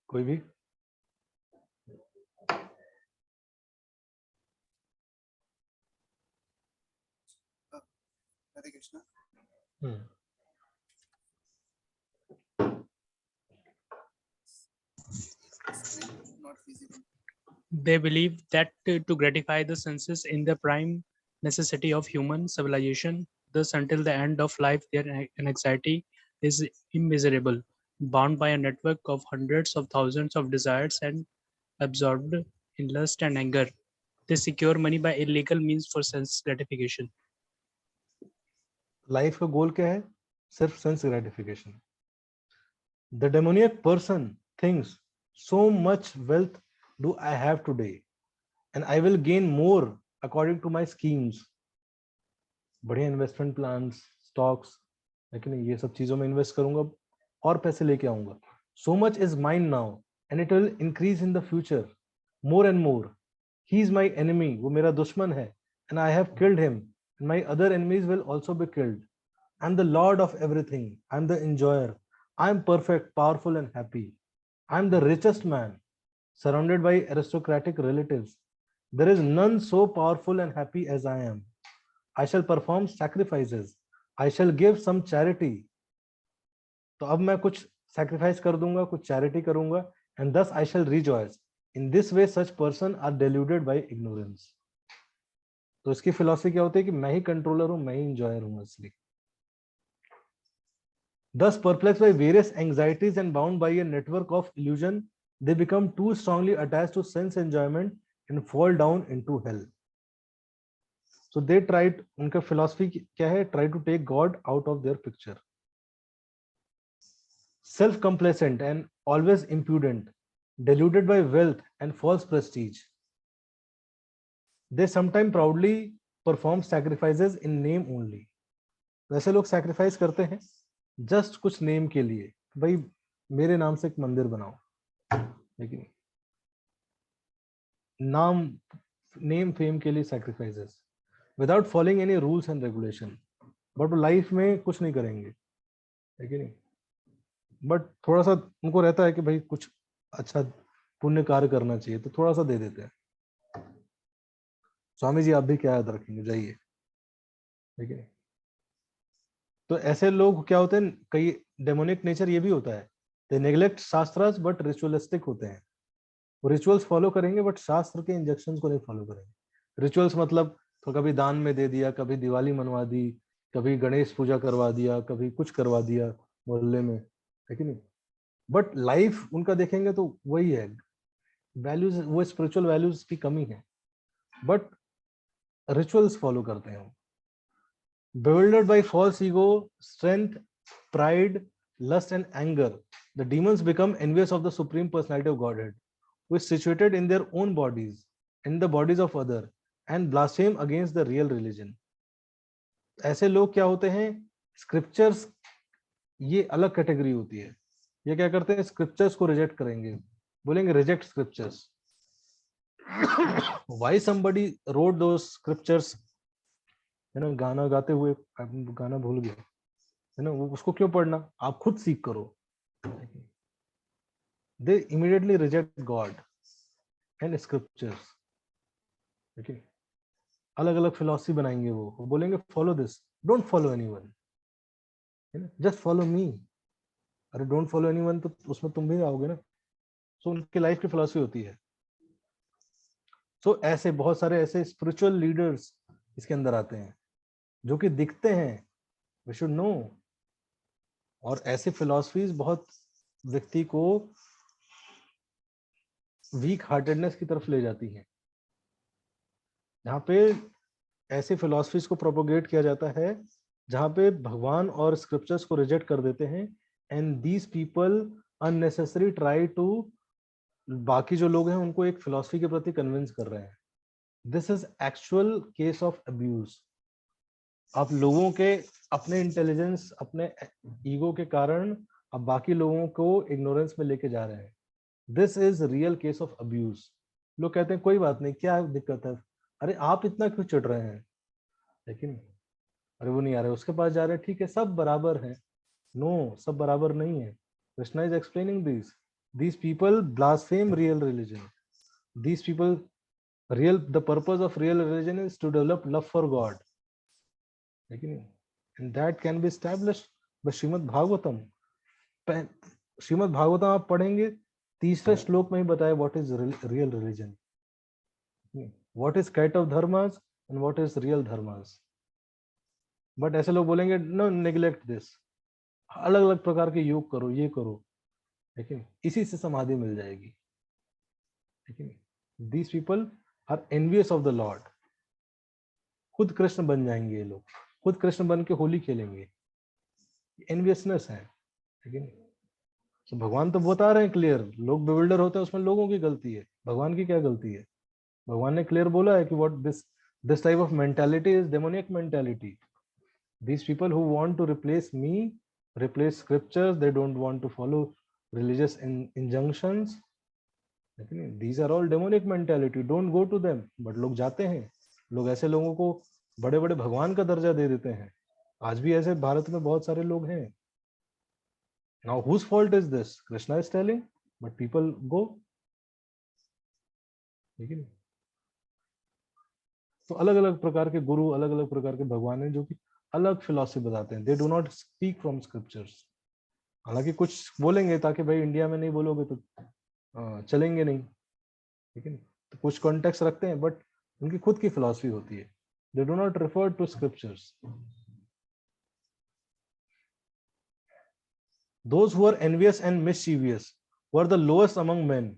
कोई भी? हरे Krishna. Not feasible. They believe that to gratify the senses in the prime necessity of human civilization, thus until the end of life their anxiety is immeasurable, bound by a network of hundreds of thousands of desires and absorbed in lust and anger. They secure money by illegal means for sense gratification. Life का गोल क्या है? सिर्फ sense gratification. The demoniac person thinks, so much wealth do I have today, and I will gain more according to my schemes. बढ़िया investment plans, stocks, लेकिन ये सब चीजों में इन्वेस्ट करूंगा और पैसे लेके आऊंगा। So much is mine now, and it will increase in the future, more and more. He is my enemy, वो मेरा दुश्मन है, and I have killed him, and my other enemies will also be killed. I am the Lord of everything. I am the enjoyer. I am perfect, powerful, and happy. I am the richest man, surrounded by aristocratic relatives. There is none so powerful and happy as I am. I shall perform sacrifices. I shall give some charity. तो अब मैं कुछ sacrifice कर दूंगा, कुछ charity करूंगा, and thus I shall rejoice. In this way, such person are deluded by ignorance. तो इसकी philosophy क्या होती है कि मैं ही controller हूँ, मैं ही enjoyer हूँ असली। Thus, perplexed by various anxieties and bound by a network of illusion, they become too strongly attached to sense enjoyment and fall down into hell. So they tried, उनका philosophy क्या है? Try to take God out of their picture. Self-complacent and always impudent, deluded by wealth and false prestige, they sometimes proudly perform sacrifices in name only. वैसे लोग sacrifice करते हैं just कुछ name के लिए, भाई मेरे नाम से एक मंदिर बनाओ, लेकिन नाम, नेम फेम के लिए sacrifices without following any rules and regulation, but life में कुछ नहीं करेंगे, है कि नहीं। बट थोड़ा सा उनको रहता है कि भाई कुछ अच्छा पुण्य कार्य करना चाहिए, तो थोड़ा सा दे देते हैं। स्वामी जी आप भी क्या याद रखेंगे, जाइए, है कि नहीं। तो ऐसे लोग क्या होते हैं, कई डेमोनिक नेचर ये भी होता है, दे नेग्लेक्ट शास्त्रास बट रिचुअलिस्टिक होते हैं। वो रिचुअल्स फॉलो करेंगे बट शास्त्र के इंजक्शंस को नहीं फॉलो करेंगे। रिचुअल्स मतलब तो कभी दान में दे दिया, कभी दिवाली मनवा दी, कभी गणेश पूजा करवा दिया, कभी कुछ करवा दिया मोहल्ले में, है कि नहीं। बट लाइफ उनका देखेंगे तो वही है, वैल्यूज, वो स्पिरिचुअल वैल्यूज की कमी है, बट रिचुअल्स फॉलो करते हैं। Bewildered by false ego, strength, pride, lust, and anger, the demons become envious of the Supreme Personality of Godhead, who is situated in their own bodies, in the bodies of others, and blaspheme against the real religion. ऐसे लोग क्या होते हैं, scriptures, ये अलग category होती है। ये क्या करते हैं, स्क्रिप्चर्स को रिजेक्ट करेंगे, बोलेंगे reject scriptures. Why somebody wrote those scriptures, है ना, गाना गाते हुए गाना भूल गया, है ना, वो उसको क्यों पढ़ना, आप खुद सीख करो। They immediately reject God and scriptures, okay? अलग अलग फिलॉसफी बनाएंगे, वो बोलेंगे follow this, don't follow anyone, है ना, जस्ट फॉलो मी। अरे डोंट फॉलो एनीवन तो उसमें तुम भी आओगे ना। सो उनकी लाइफ की फिलॉसफी होती है। सो ऐसे बहुत सारे ऐसे स्पिरिचुअल लीडर्स इसके अंदर आते हैं जो कि दिखते हैं, वी शुड नो। और ऐसे फिलॉसफीज बहुत व्यक्ति को वीक हार्टेडनेस की तरफ ले जाती हैं, जहाँ पे ऐसे फिलॉसफीज को प्रोपोगेट किया जाता है जहाँ पे भगवान और स्क्रिप्चर्स को रिजेक्ट कर देते हैं, and these people unnecessary try to, बाकी जो लोग हैं उनको एक फिलॉसफी के प्रति कन्विंस कर रहे हैं। This is actual case of abuse. आप लोगों के अपने इंटेलिजेंस, अपने ईगो के कारण आप बाकी लोगों को इग्नोरेंस में लेके जा रहे हैं। This is real case of abuse. लोग कहते हैं कोई बात नहीं, क्या दिक्कत है, अरे आप इतना क्यों चिढ़ रहे हैं, लेकिन अरे वो नहीं आ रहे, उसके पास जा रहे हैं, ठीक है सब बराबर है। नो, सब बराबर नहीं है। Krishna is explaining this. These people blaspheme real religion. These people, the purpose of real religion is to develop love for God. And that can be established by Srimad Bhagavatam. Srimad Bhagavatam आप पढ़ेंगे, तीसरे श्लोक में ही बताया what is real religion. What is kind of dharmas and what is real dharmas. But ऐसे लोग बोलेंगे no, neglect this. अलग अलग प्रकार के योग करो, ये करो, लेकिन इसी से समाधि मिल जाएगी। लेकिन these people are envious of the Lord. खुद कृष्ण बन जाएंगे ये लोग, खुद कृष्ण बन के होली खेलेंगे। एनवियसनेस है। लेकिन तो भगवान तो बता रहे हैं क्लियर, लोग bewilder होते हैं, उसमें लोगों की गलती है, भगवान की क्या गलती है? भगवान ने क्लियर बोला है कि what this type of mentality is demonic mentality. These people who want to replace me, replace scriptures, they don't want to follow religious injunctions. These are all demonic mentality. Don't go to them. But लोग जाते हैं, लोग ऐसे लोगों को बड़े बड़े भगवान का दर्जा दे देते हैं। आज भी ऐसे भारत में बहुत सारे लोग हैं। Now whose fault is this? Krishna is telling, but people go. लेकिन तो अलग अलग प्रकार के गुरु, अलग अलग प्रकार के भगवान हैं जो कि अलग फिलॉसफी बताते हैं। They do not speak from scriptures. हालांकि कुछ बोलेंगे ताकि भाई इंडिया में नहीं बोलोगे तो चलेंगे नहीं, लेकिन तो कुछ कॉन्टेक्स्ट रखते हैं, बट उनकी खुद की फिलॉसफी होती है। They do not refer to scriptures. Those who are envious and mischievous were the lowest among men.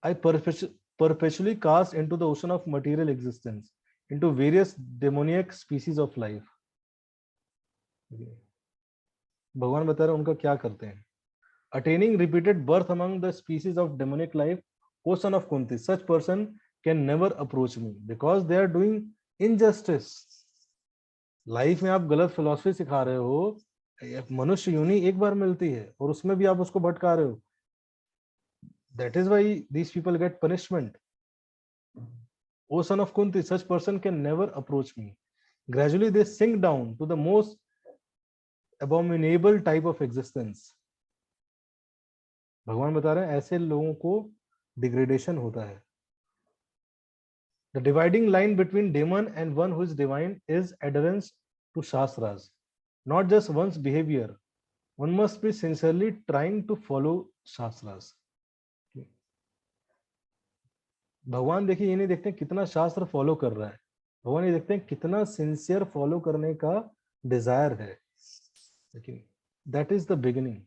I perpetually cast into the ocean of material existence, into various demoniac species of life. भगवान बता रहे हैं उनका क्या करते हैं। Attaining repeated birth among the species of demonic life, O son of Kunti, such person can never approach me because they are doing injustice. Life में आप गलत फिलॉसफी सिखा रहे हो, मनुष्य योनि एक बार मिलती है और उसमें भी आप उसको भटका रहे हो। That is why these people get punishment. O son of Kunti, such person can never approach me. Gradually they sink down to the most abominable type of existence. भगवान बता रहे हैं ऐसे लोगों को डिग्रेडेशन होता है। The dividing line between demon and one who is divine is adherence to shastras, not just one's behavior. One must be sincerely trying to follow shastras. भगवान देखिए ये नहीं देखते कितना शास्त्र फॉलो कर रहा है, भगवान ये देखते हैं कितना सिंसियर फॉलो करने का डिजायर है। लेकिन दैट इज द बिगिनिंग।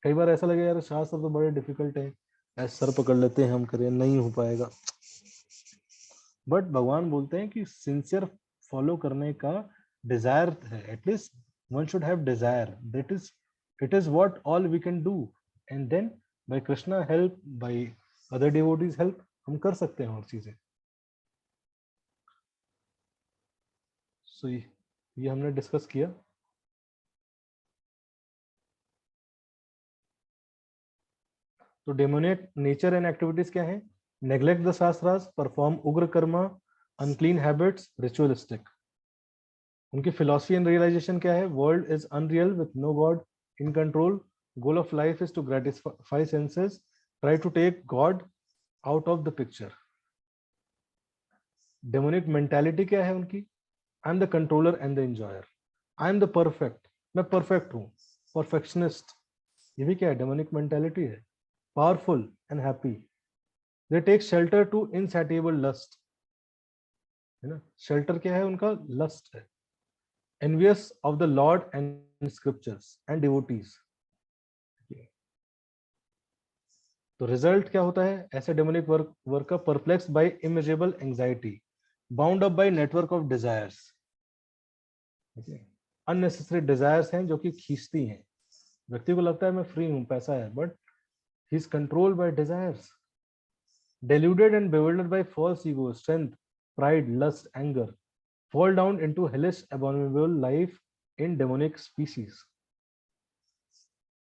कई बार ऐसा लगे यार शास्त्र तो बड़े डिफिकल्ट है, ऐसे सर पकड़ लेते हैं हम, करें नहीं हो पाएगा, बट भगवान बोलते हैं कि सिंसियर फॉलो करने का डिजायर है। At least one should have desire, that is it is what all we can do, and then by Krishna help, by other devotees help, हम कर सकते हैं और चीजें। सो ये हमने डिस्कस किया। तो डेमोनिक नेचर एंड एक्टिविटीज क्या है? Neglect the shastras, perform ugra karma, unclean habits, ritualistic. उनकी फिलॉसफी एंड रियलाइजेशन क्या है? World is unreal with no God in control, goal of life is to gratify senses, try to take God out of the picture. Demonic mentality क्या है उनकी? I am the controller and the enjoyer, I am the perfect, मैं perfect हूं, perfectionist. ये भी क्या है? Demonic mentality है। Powerful and happy, They take shelter to insatiable lust, है ना? Shelter क्या है उनका? Lust है. Envious of the Lord and scriptures and devotees. तो रिजल्ट क्या होता है ऐसे डेमोनिक वर्क का? Perplexed by immeasurable anxiety, bound up by network of desires. Unnecessary desires हैं जो कि खींचती हैं. व्यक्ति को लगता है मैं फ्री हूं, पैसा है, but he is controlled by desires. deluded and bewildered by false ego, strength, pride, lust, anger, fall down into hellish abominable life in demonic species.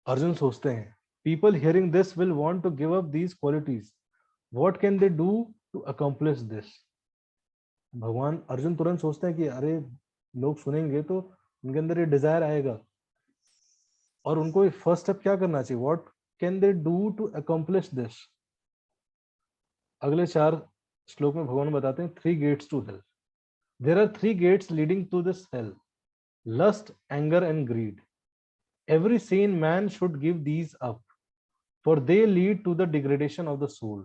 Arjun सोचते हैं, people hearing this will want to give up these qualities. What can they do to accomplish this? भगवान अर्जुन तुरंत सोचते हैं कि अरे लोग सुनेंगे तो उनके अंदर ये डिजायर आएगा, और उनको फर्स्ट स्टेप क्या करना चाहिए? What can they do to accomplish this? अगले 4 श्लोक में भगवान बताते हैं 3 gates to hell. There are 3 gates leading to this hell: lust, anger and greed. Every sane man should give these up, for they lead to the degradation of the soul.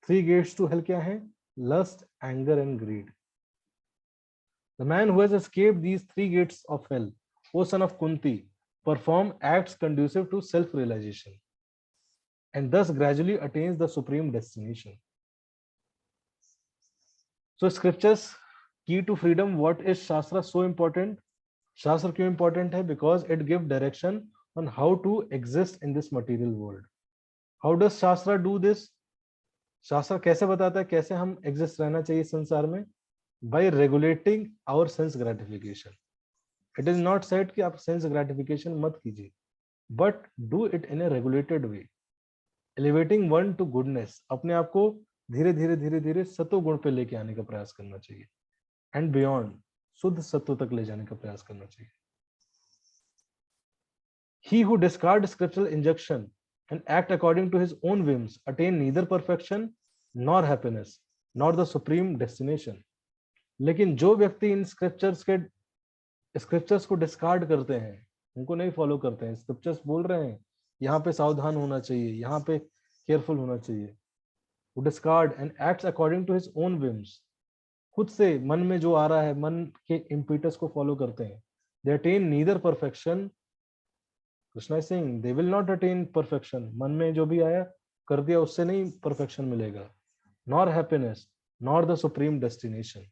3 gates to hell क्या है? Lust, anger and greed. The man who has escaped these 3 gates of hell, O son of Kunti, perform acts conducive to self-realization, and thus gradually attains the supreme destination. So scriptures, key to freedom. What is Shastra so important? Shastra क्यों important है? Because it gives direction on how to exist in this material world. How does Shastra do this? शास्त्र कैसे बताता है कैसे हम exist रहना चाहिए संसार में? By regulating our sense gratification. It is not said कि आप sense gratification मत कीजिए, but do it in a regulated way. Elevating one to goodness, अपने आप को धीरे धीरे धीरे धीरे सत्व गुण पे लेके आने का प्रयास करना चाहिए, and beyond, शुद्ध सत्व तक ले जाने का प्रयास करना चाहिए. He who discards scriptural injunction and act according to his own whims attain neither perfection nor happiness nor the supreme destination. लेकिन जो व्यक्ति इन स्क्रिप्चर्स को डिस्कार्ड करते हैं, उनको नहीं फॉलो करते हैं, स्क्रिप्चर्स बोल रहे हैं यहाँ पे सावधान होना चाहिए, यहाँ पे केयरफुल होना चाहिए, वो discard and acts according to his own whims, खुद से मन में जो आ रहा है, मन के इम्पीटस को फॉलो करते हैं, they attain neither perfection. Krishna is saying they will not attain perfection. मन में जो भी आया कर दिया, उससे नहीं परफेक्शन मिलेगा. Nor happiness nor the supreme destination.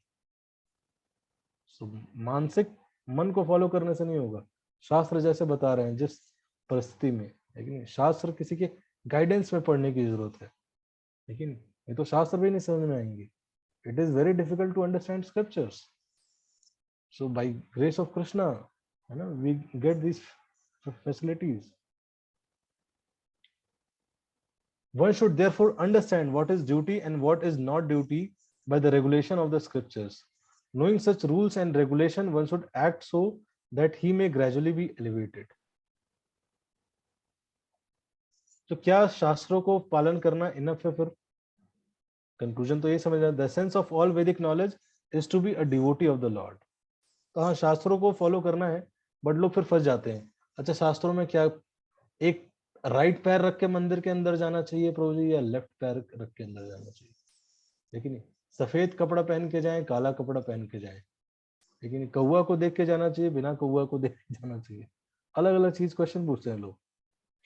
मानसिक मन को फॉलो करने से नहीं होगा. शास्त्र जैसे बता रहे हैं जिस परिस्थिति में, लेकिन शास्त्र किसी के गाइडेंस में पढ़ने की जरूरत है, लेकिन ये तो शास्त्र भी नहीं समझ में आएंगे. It is very difficult to understand scriptures. So by grace of Krishna, है ना, we get this facilities. One should therefore understand what is duty and what is not duty by the regulation of the scriptures. Knowing such rules and regulation, one should act so that he may gradually be elevated. तो क्या शास्त्रों को पालन करना enough है? फिर conclusion तो ये समझना, the essence of all Vedic knowledge is to be a devotee of the Lord. तो हाँ, शास्त्रों को फॉलो करना है, बट लोग फिर फंस जाते हैं. अच्छा, शास्त्रों में क्या एक राइट पैर रख के मंदिर के अंदर जाना चाहिए प्रभु जी, या लेफ्ट पैर रख के अंदर जाना चाहिए? लेकिन सफेद कपड़ा पहन के जाएं, काला कपड़ा पहन के जाएं, लेकिन कौवा को देख के जाना चाहिए, बिना कौवा को देख के जाना चाहिए? अलग अलग चीज क्वेश्चन पूछते हैं लोग.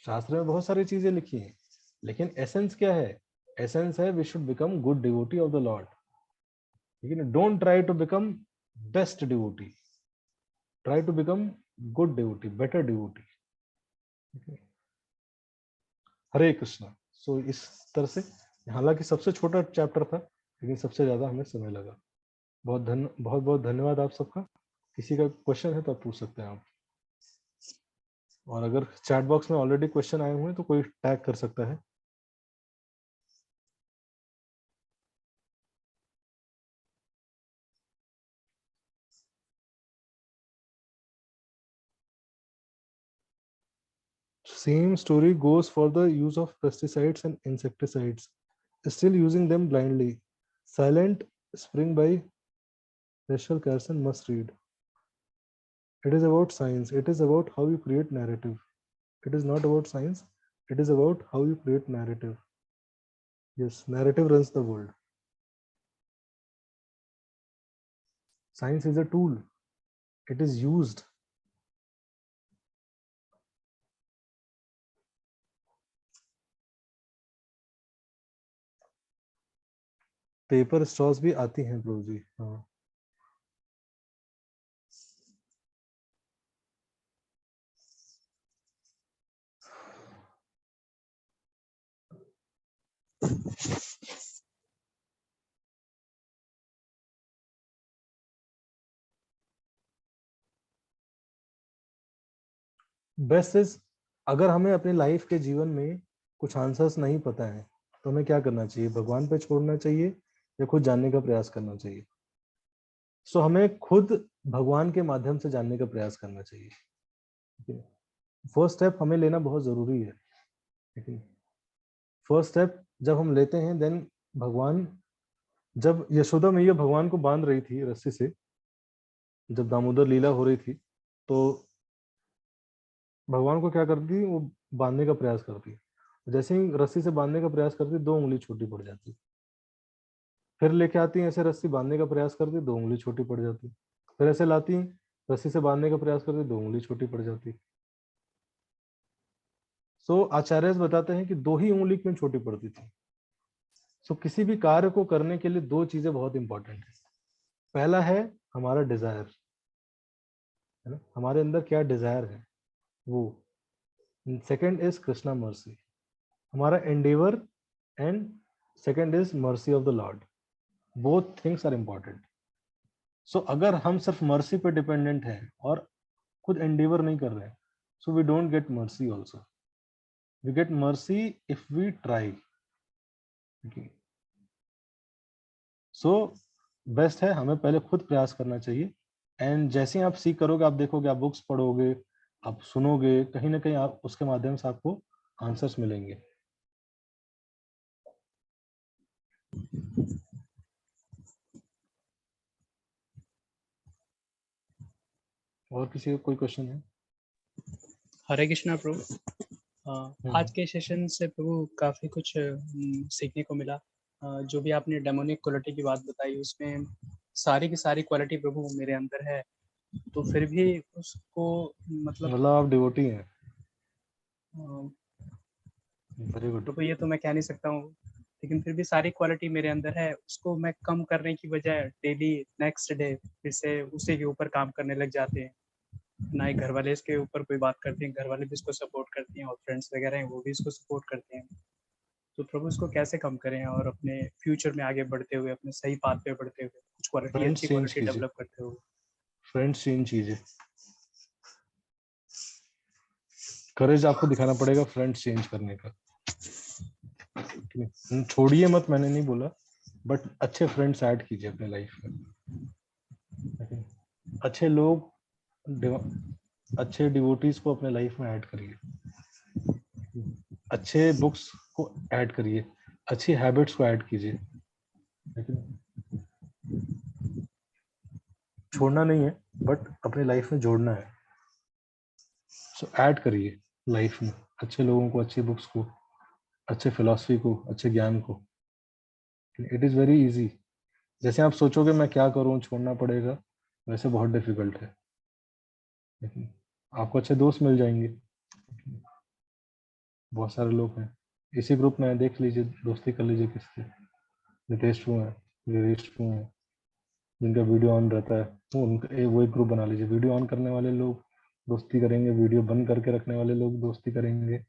शास्त्र में बहुत सारी चीजें लिखी हैं, लेकिन एसेंस क्या है? एसेंस है we should become good devotee of the lord. लेकिन don't try to become best devotee, try to become good devotee, better devotee. Hare Krishna. So इस तरह से, हालांकि सबसे छोटा चैप्टर था, लेकिन सबसे ज्यादा हमें समय लगा. बहुत बहुत धन्यवाद आप सबका. किसी का क्वेश्चन है तो आप पूछ सकते हैं आप, और अगर चैट बॉक्स में ऑलरेडी क्वेश्चन आए हुए हैं तो कोई टैग कर सकता है. Same story goes for the use of pesticides and insecticides. Still using them blindly. Silent Spring by Rachel Carson must read. It is about science. It is about how you create narrative. It is not about science. It is about how you create narrative. Yes, narrative runs the world. Science is a tool. It is used. Paper straws भी आती हैं प्रभु जी. हाँ. Best is, अगर हमें अपनी life के जीवन में कुछ आंसर्स नहीं पता है तो हमें क्या करना चाहिए? भगवान पे छोड़ना चाहिए या खुद जानने का प्रयास करना चाहिए? सो हमें खुद भगवान के माध्यम से जानने का प्रयास करना चाहिए. फर्स्ट स्टेप हमें लेना बहुत जरूरी है. फर्स्ट स्टेप जब हम लेते हैं, देन भगवान, जब यशोदा मैया भगवान को बांध रही थी रस्सी से, जब दामोदर लीला हो रही थी, तो भगवान को क्या करती, वो बांधने का प्रयास करती. जैसे ही रस्सी से बांधने का प्रयास करती, 2 उंगली छोटी पड़ जाती. फिर लेके आती ऐसे रस्सी बांधने का प्रयास करती, 2 उंगली छोटी पड़ जाती. फिर ऐसे लाती, रस्सी से बांधने का प्रयास करती, 2 उंगली छोटी पड़ जाती. सो आचार्य बताते हैं कि 2 ही उंगली क्यों छोटी पड़ती थी. सो किसी भी कार्य को करने के लिए 2 चीजें बहुत इंपॉर्टेंट है. पहला है हमारा डिजायर, है ना, हमारे अंदर क्या डिजायर है वो. सेकंड इज कृष्णा मर्सी, हमारा endeavour, and second is mercy of the lord. Both things are important. So अगर हम सिर्फ मर्सी पे डिपेंडेंट हैं और खुद एंडेवर नहीं कर रहे हैं, so we don't get mercy also. We get mercy if we try. So best है हमें पहले खुद प्रयास करना चाहिए. एंड जैसे ही आप सीख करोगे, आप देखोगे, आप बुक्स पढ़ोगे, आप सुनोगे, कहीं ना कहीं आप उसके माध्यम से आपको आंसर्स मिलेंगे. और किसी का कोई क्वेश्चन है? हरे कृष्णा प्रभु. आज के सेशन से प्रभु काफी कुछ सीखने को मिला. जो भी आपने डेमोनिक क्वालिटी की बात बताई, उसमें सारी की सारी क्वालिटी प्रभु मेरे अंदर है, तो फिर भी उसको मतलब आप डिवोटी हैं. वेरी गुड प्रभु. ये तो मैं कह नहीं सकता हूँ, लेकिन फिर भी सारी क्वालिटी मेरे अंदर है. उसको मैं कम करने की बजाय डेली नेक्स्ट डे फिर से उसी के ऊपर काम करने लग जाते हैं. ना ही घर वाले इसके ऊपर कोई बात करते हैं, घर वाले भी इसको सपोर्ट करते हैं, और फ्रेंड्स वगैरह हैं वो भी इसको सपोर्ट करते हैं. तो प्रभु इसको कैसे कम करें और अपने फ्यूचर में आगे बढ़ते हुए, अपने सही पाथ पे बढ़ते हुए, कुछ क्वालिटी, अच्छी क्वालिटी डेवलप करते हुए? फ्रेंड्स चेंज कीजिए. करेज आपको दिखाना पड़ेगा फ्रेंड्स चेंज करने का. छोड़िए मत, मैंने नहीं बोला, बट अच्छे फ्रेंड्स ऐड कीजिए अपने लाइफ में. अच्छे लोग, अच्छे डिवोटीज को अपने लाइफ में ऐड करिए. अच्छे बुक्स को ऐड करिए, अच्छी हैबिट्स को ऐड कीजिए. छोड़ना नहीं है, बट अपने लाइफ में जोड़ना है. सो ऐड करिए लाइफ में अच्छे लोगों को, अच्छी बुक्स को, अच्छे फिलॉसफी को, अच्छे ज्ञान को. It is very easy. जैसे आप सोचोगे मैं क्या करूं, छोड़ना पड़ेगा, वैसे बहुत डिफिकल्ट है. आपको अच्छे दोस्त मिल जाएंगे, बहुत सारे लोग हैं इसी ग्रुप में, देख लीजिए, दोस्ती कर लीजिए किससे. नितेश टू है, वीरेश टू है, जिनका वीडियो ऑन रहता है, तो उनका वो एक ग्रुप बना लीजिए. वीडियो ऑन करने वाले लोग दोस्ती करेंगे, वीडियो बंद करके रखने वाले लोग दोस्ती करेंगे,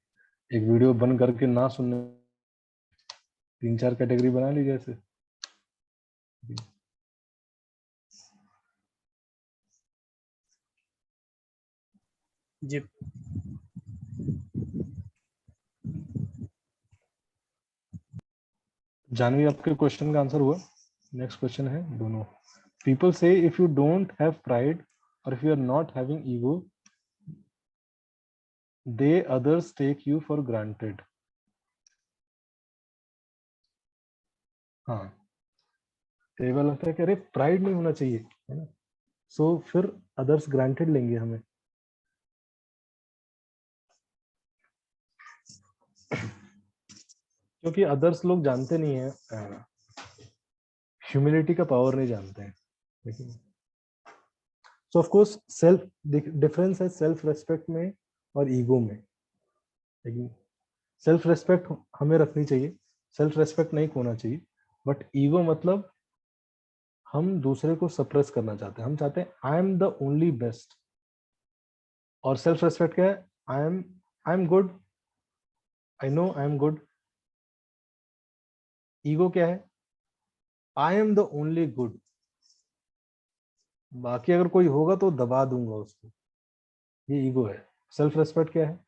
एक वीडियो बंद करके ना सुनने, 3-4 कैटेगरी बना लीजिए ऐसे. जी. जानवी, आपके क्वेश्चन का आंसर हुआ? नेक्स्ट क्वेश्चन है दोनों. People say if you don't have pride or if you are not having ego, they others take you for granted. हाँ, कई बार लगता है कि अरे प्राइड नहीं होना चाहिए, है ना, सो फिर अदर्स ग्रांटेड लेंगे हमें. क्योंकि अदर्स लोग जानते नहीं है, ह्यूमिलिटी का पावर नहीं जानते हैं, लेकिन सो ऑफ कोर्स सेल्फ डिफरेंस है सेल्फ रेस्पेक्ट में और ईगो में। लेकिन सेल्फ रेस्पेक्ट हमें रखनी चाहिए, सेल्फ रेस्पेक्ट नहीं खोना चाहिए, बट ईगो मतलब हम दूसरे को सप्रेस करना चाहते हैं, हम चाहते हैं आई एम द ओनली बेस्ट। और सेल्फ रेस्पेक्ट क्या है? I am good, I know I am good. Ego क्या है? आई एम द ओनली गुड, बाकी अगर कोई होगा तो दबा दूंगा उसको, ये ईगो है। सेल्फ रेस्पेक्ट क्या है?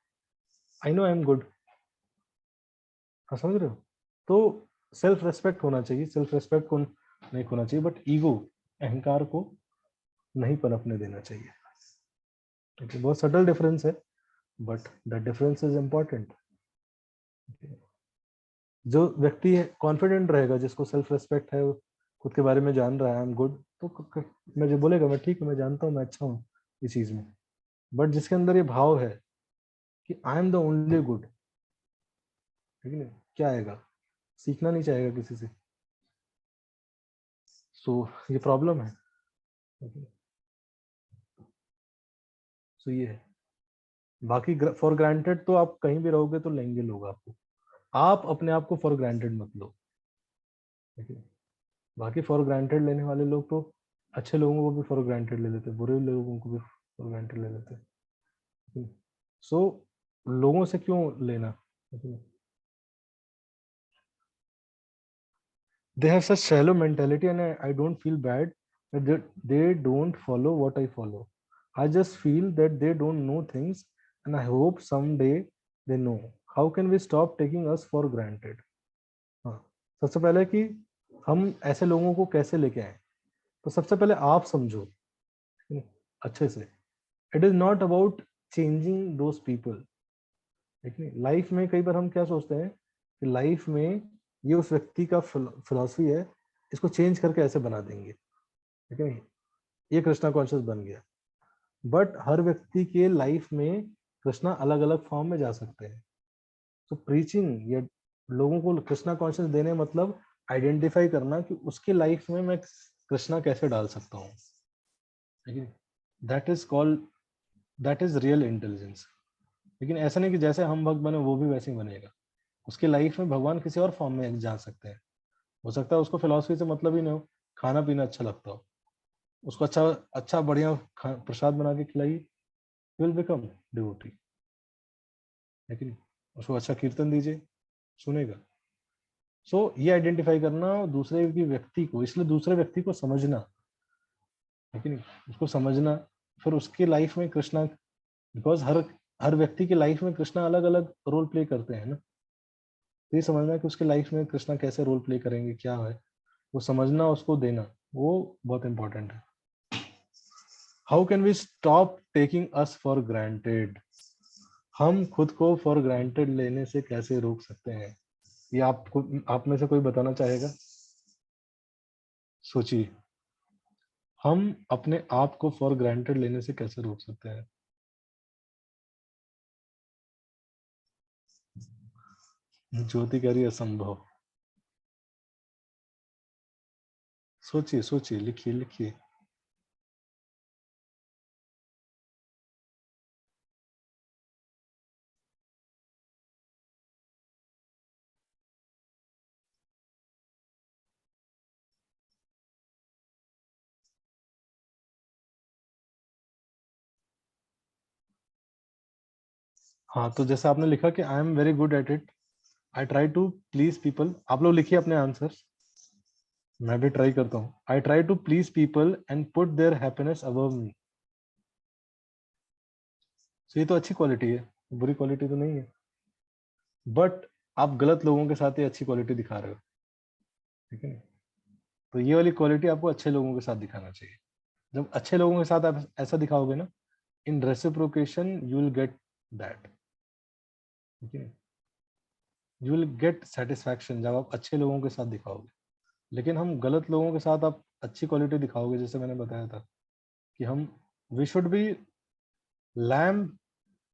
I know I am good. हाँ, समझ रहे हो? तो सेल्फ रेस्पेक्ट होना चाहिए, सेल्फ रेस्पेक्ट को नहीं खोना चाहिए, बट ईगो, अहंकार को नहीं पनपने देना चाहिए। ठीक है, बहुत सटल डिफरेंस है, but the difference is important. जो व्यक्ति कॉन्फिडेंट रहेगा, जिसको सेल्फ रेस्पेक्ट है, खुद के बारे में जान रहा है, आई एम गुड, तो मुझे बोलेगा मैं ठीक हूँ, मैं जानता हूँ, मैं अच्छा हूँ इस चीज में। बट जिसके अंदर ये भाव है कि I am the only good, ठीक है, क्या आएगा? सीखना नहीं चाहेगा किसी से। सो ये प्रॉब्लम है। सो ये है। बाकी फॉर ग्रांटेड तो आप कहीं भी रहोगे तो लेंगे लोग आपको, आप अपने आप को फॉर ग्रांटेड मत लो। ठीक है, बाकी फॉर ग्रांटेड लेने वाले लोग तो अच्छे लोगों को भी फॉर ग्रांटेड ले लेते, बुरे लोगों को भी फॉर ग्रांटेड ले लेते। सो लोगों से क्यों लेना? They have such shallow mentality, and I don't feel bad that they don't follow what I follow. I just feel that they don't know things, and I hope someday they know. How can we stop taking us for granted? हाँ, सबसे पहले कि हम ऐसे लोगों को कैसे लेके आए, तो सबसे पहले आप समझो अच्छे से। It is not about changing those people. देखिए, लाइफ में कई बार हम क्या सोचते हैं कि लाइफ में ये उस व्यक्ति का फिलॉसफी है, इसको चेंज करके ऐसे बना देंगे, ठीक है, ये कृष्णा कॉन्शियस बन गया। बट हर व्यक्ति के लाइफ में कृष्णा अलग अलग फॉर्म में जा सकते हैं। तो प्रीचिंग या लोगों को कृष्णा कॉन्शियस देने मतलब आइडेंटिफाई करना कि उसके लाइफ में मैं कृष्णा कैसे डाल सकता हूँ, ठीक है। That is real intelligence. लेकिन ऐसा नहीं कि जैसे हम भक्त बने वो भी वैसे ही बनेगा। उसके लाइफ में भगवान किसी और फॉर्म में जा सकते हैं। हो सकता है उसको फिलॉसफी से मतलब ही नहीं हो, खाना पीना अच्छा लगता हो, उसको अच्छा बढ़िया प्रसाद बना के खिलाइए, ही विल बिकम डिवोटी। लेकिन उसको अच्छा कीर्तन दीजिए, सुनेगा। सो ये आइडेंटिफाई करना दूसरे व्यक्ति को, इसलिए दूसरे व्यक्ति को समझना, लेकिन उसको समझना, फिर उसके लाइफ में कृष्णा, बिकॉज हर व्यक्ति की लाइफ में कृष्णा अलग अलग रोल प्ले करते हैं ना। ये समझना कि उसके लाइफ में कृष्णा कैसे रोल प्ले करेंगे, क्या है वो समझना, उसको देना, वो बहुत इंपॉर्टेंट है। How can we stop taking us for granted? हम खुद को फॉर ग्रांटेड लेने से कैसे रोक सकते हैं? ये आप में से कोई बताना चाहेगा? सोचिए, हम अपने आप को फॉर ग्रांटेड लेने से कैसे रोक सकते हैं? ज्योति कह रही है असंभव। सोचिए सोचिए, लिखिए लिखिए। हाँ, तो जैसे आपने लिखा कि I am very good at it, I try to please people. आप लोग लिखिए अपने आंसर्स, मैं भी ट्राई करता हूँ। I try to please people and put their happiness above me. ये तो अच्छी क्वालिटी है, बुरी क्वालिटी तो नहीं है। बट आप गलत लोगों के साथ ये अच्छी क्वालिटी दिखा रहे हो, ठीक है। तो ये वाली क्वालिटी आपको अच्छे लोगों के साथ दिखाना चाहिए। जब अच्छे लोगों के साथ आप ऐसा दिखाओगे ना, in reciprocation you will get that, ठीक है, यू विल गेट सेटिस्फैक्शन जब आप अच्छे लोगों के साथ दिखाओगे। लेकिन हम गलत लोगों के साथ आप अच्छी क्वालिटी दिखाओगे, जैसे मैंने बताया था कि हम we should be lamb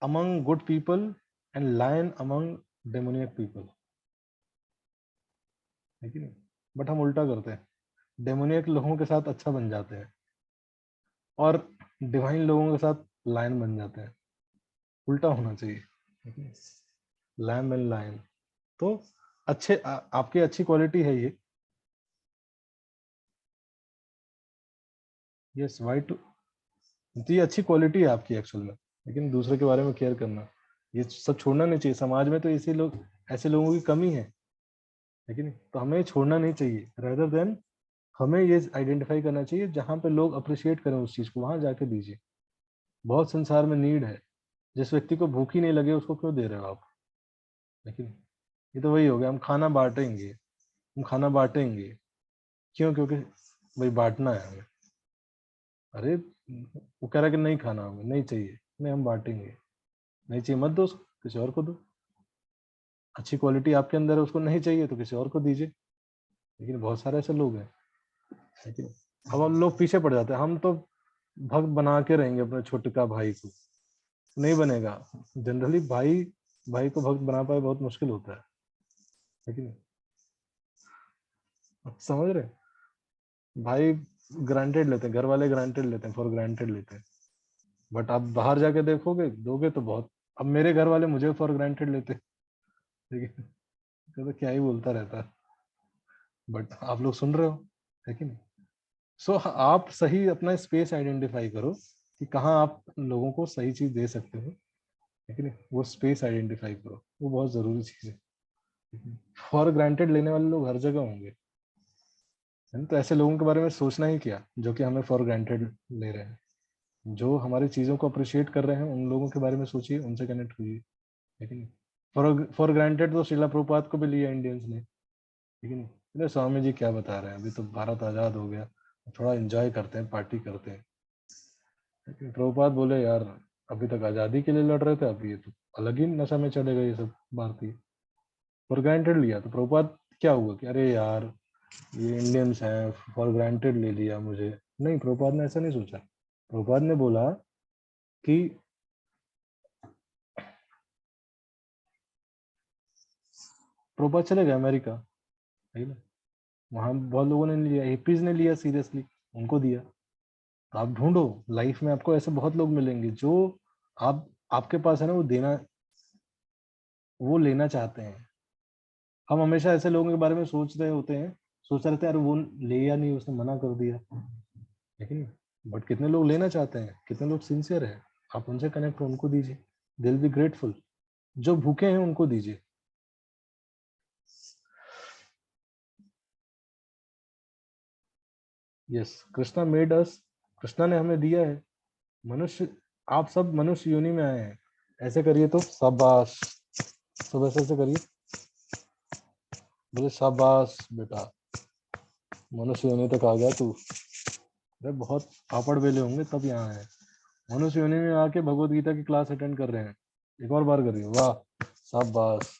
among good people and lion among demoniac people. है कि नहीं? बट हम उल्टा करते हैं, डेमोनियक लोगों के साथ अच्छा बन जाते हैं और डिवाइन लोगों के साथ लायन बन जाते हैं। उल्टा होना चाहिए, लैम एंड लायन। तो अच्छे आपकी अच्छी क्वालिटी है ये। यस वाइट, तो ये अच्छी क्वालिटी है आपकी एक्चुअल में, लेकिन दूसरे के बारे में केयर करना ये सब छोड़ना नहीं चाहिए। समाज में तो ऐसे लोग, ऐसे लोगों की कमी है, लेकिन तो हमें छोड़ना नहीं चाहिए। रेदर देन हमें ये आइडेंटिफाई करना चाहिए जहाँ पे लोग अप्रिशिएट करें उस चीज को, वहां जाके दीजिए। बहुत संसार में नीड है, जिस व्यक्ति को भूख ही नहीं लगे उसको क्यों दे रहे हो आप? लेकिन ये तो वही हो गया, हम खाना बांटेंगे, हम खाना बांटेंगे क्यों? क्योंकि भाई बांटना है हमें। अरे वो कह रहा है कि नहीं खाना हमें, नहीं चाहिए, नहीं हम बांटेंगे। नहीं चाहिए मत दो उसको, किसी और को दो। अच्छी क्वालिटी आपके अंदर है, उसको नहीं चाहिए तो किसी और को दीजिए। लेकिन बहुत सारे ऐसे लोग हैं, लेकिन अब हम लोग पीछे पड़ जाते हैं। हम तो भक्त बना के रहेंगे अपने छोटे का भाई को, नहीं बनेगा। जनरली भाई को भक्त बना पाए बहुत मुश्किल होता है, लेकिन समझ रहे? भाई ग्रांटेड लेते हैं, घर वाले ग्रांटेड लेते हैं, फॉर ग्रांटेड लेते हैं। बट आप बाहर जाके देखोगे, दोगे तो बहुत। अब मेरे घर वाले मुझे फॉर ग्रांटेड लेते हैं, ठीक है, तो क्या ही बोलता रहता है। बट आप लोग सुन रहे हो, है कि नहीं? सो आप सही अपना स्पेस आइडेंटिफाई करो कि कहाँ आप लोगों को सही चीज दे सकते हो, है कि नहीं? वो स्पेस आइडेंटिफाई करो, वो बहुत जरूरी चीज है। फॉर ग्रांटेड लेने वाले लोग हर जगह होंगे, है ना? तो ऐसे लोगों के बारे में सोचना ही क्या जो कि हमें फॉर ग्रांटेड ले रहे हैं। जो हमारी चीजों को अप्रिशिएट कर रहे हैं उन लोगों के बारे में सोचिए, उनसे कनेक्ट हुई, लेकिन फॉर ग्रांटेड तो शिला प्रभुपाद को भी लिया इंडियंस ने, लेकिन अरे स्वामी जी क्या बता रहे हैं, अभी तो भारत आजाद हो गया, थोड़ा एंजॉय करते हैं, पार्टी करते हैं। लेकिन प्रभुपाद बोले यार अभी तक आजादी के लिए लड़ रहे थे, अभी ये तो अलग ही नशा में चले गए ये सब भारतीय। फॉर ग्रांटेड लिया तो प्रभुपाद क्या हुआ कि अरे यार ये इंडियंस हैं, फॉर ग्रांटेड ले लिया मुझे। नहीं, प्रभुपाद ने ऐसा नहीं सोचा। प्रभुपाद ने बोला कि प्रभुपाद चले गए अमेरिका, है ना? वहां बहुत लोगों ने लिया, हिपीज ने लिया सीरियसली, उनको दिया। तो आप ढूंढो लाइफ में, आपको ऐसे बहुत लोग मिलेंगे जो आपके पास है ना, वो लेना चाहते हैं। हम हमेशा ऐसे लोगों के बारे में सोच रहे होते हैं, सोच रहे थे अरे वो ले या नहीं, उसने मना कर दिया, लेकिन बट कितने लोग लेना चाहते हैं, कितने लोग सिंसियर है, आप उनसे कनेक्ट हो, उनको दीजिए, दे विल बी ग्रेटफुल। जो भूखे हैं उनको दीजिए। Yes, Krishna made us, Krishna ने हमें दिया है। मनुष्य, आप सब मनुष्य योनि में आए हैं। ऐसे करिए तो शाबाश, सब ऐसे करिए, बोले शाबाश बेटा, मनुष्य योनि तक आ गया तू। अरे बहुत पापड़ बेले होंगे तब यहाँ है। मनुष्य योनि में आके भगवत गीता की क्लास अटेंड कर रहे हैं। एक और बार करिए, वाह शाबाश,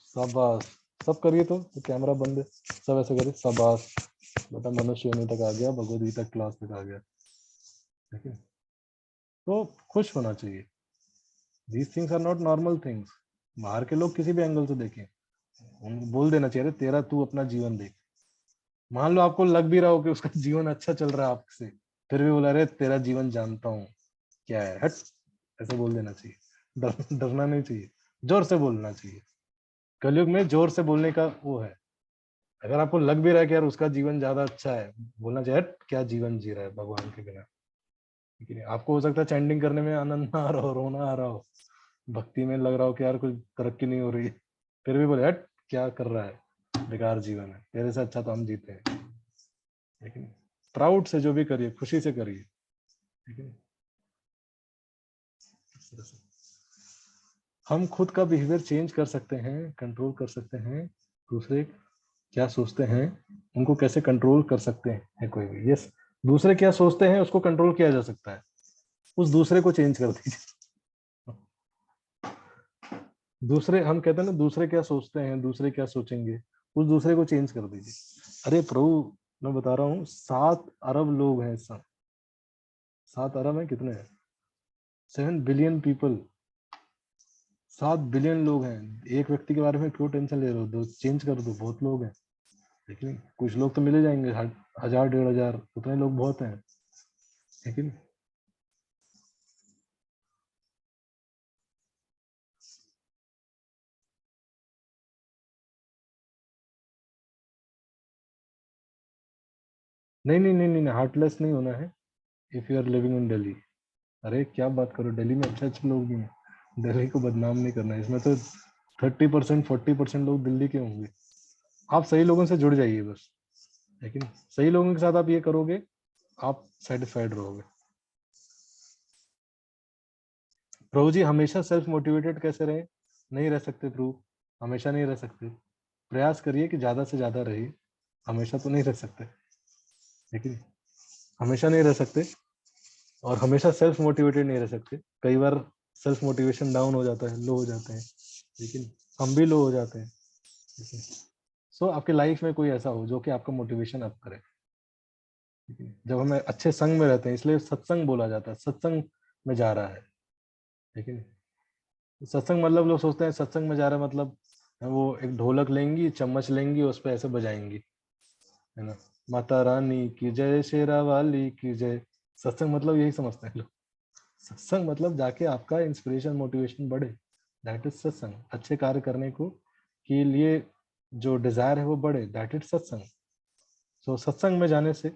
शाबाश। सब करिए तो कैमरा बंद है, सब ऐसे करिए, शाबाश बेटा, मनुष्य योनि तक आ गया, भगवत गीता क्लास तक आ गया। ठीक है, तो खुश होना चाहिए। These things are not normal things। बाहर के लोग किसी भी एंगल से देखें, उनको बोल देना चाहिए तेरा तू अपना जीवन देख। मान लो आपको लग भी रहा हो कि उसका जीवन अच्छा चल रहा है आपसे, फिर भी बोला अरे तेरा जीवन जानता हूँ क्या है, हट, ऐसे बोल देना चाहिए। डरना नहीं चाहिए, जोर से बोलना चाहिए। कलयुग में जोर से बोलने का वो है। अगर आपको लग भी रहा है कि यार उसका जीवन ज्यादा अच्छा है, बोलना चाहिए हट, क्या जीवन जी रहा है भगवान के बिना। ठीक है, आपको हो सकता है चैंटिंग करने में आनंद ना आ रहा हो, रोना आ रहा हो, भक्ति में लग रहा हो कि यार कुछ तरक्की नहीं हो रही है, फिर भी बोले हट क्या कर रहा है, बेकार जीवन है, तेरे से अच्छा तो हम जीते हैं। लेकिन प्राउड से जो भी करिए, खुशी से करिए, ठीक है। हम खुद का बिहेवियर चेंज कर सकते हैं, कंट्रोल कर सकते हैं। दूसरे क्या सोचते हैं उनको कैसे कंट्रोल कर सकते हैं कोई भी। यस, दूसरे क्या सोचते हैं उसको कंट्रोल किया जा सकता है, उस दूसरे को चेंज कर दीजिए। दूसरे, हम कहते हैं ना दूसरे क्या सोचते हैं, दूसरे क्या सोचेंगे, उस दूसरे को चेंज कर दीजिए। अरे प्रभु मैं बता रहा हूँ 7 अरब लोग हैं इस समय। 7 अरब है कितने हैं, 7 बिलियन पीपल, 7 बिलियन लोग हैं, एक व्यक्ति के बारे में क्यों टेंशन ले रहे हो, दो चेंज कर दो, बहुत लोग हैं। लेकिन कुछ लोग तो मिले जाएंगे, 1000 1500, उतने लोग बहुत हैं, लेकिन नहीं, हार्टलेस नहीं होना है if you are living in Delhi. अरे क्या बात करो, दिल्ली में अच्छे अच्छे लोग भी हैं, दिल्ली को बदनाम नहीं करना है। इसमें तो 30% 40% लोग दिल्ली के होंगे। आप सही लोगों से जुड़ जाइए बस, लेकिन सही लोगों के साथ आप ये करोगे, आप सेटिस्फाइड रहोगे। प्रभु जी हमेशा सेल्फ मोटिवेटेड कैसे रहे? नहीं रह सकते प्रभु, हमेशा नहीं रह सकते। प्रयास करिए कि ज्यादा से ज्यादा रहिए, हमेशा तो नहीं रह सकते, लेकिन हमेशा नहीं रह सकते और हमेशा सेल्फ मोटिवेटेड नहीं रह सकते। कई बार सेल्फ मोटिवेशन डाउन हो जाता है, लो हो जाते हैं, लेकिन हम भी लो हो जाते हैं। सो आपके लाइफ में कोई ऐसा हो जो कि आपका मोटिवेशन अप करे। जब हमें अच्छे संग में रहते हैं, इसलिए सत्संग बोला जाता है, सत्संग में जा रहा है। लेकिन सत्संग मतलब लोग सोचते हैं सत्संग में जा रहा है मतलब वो एक ढोलक लेंगी, चम्मच लेंगी, उस पर ऐसे बजाएंगी, है ना, माता रानी की जय, शेरा वाली की जय। सत्संग मतलब यही समझते हैं लोग। सत्संग मतलब जाके आपका इंस्पिरेशन मोटिवेशन बढ़े, दैट इज सत्संग। अच्छे कार्य करने को के लिए जो डिजायर है वो बढ़े, दैट इज सत्संग। सो सत्संग में जाने से,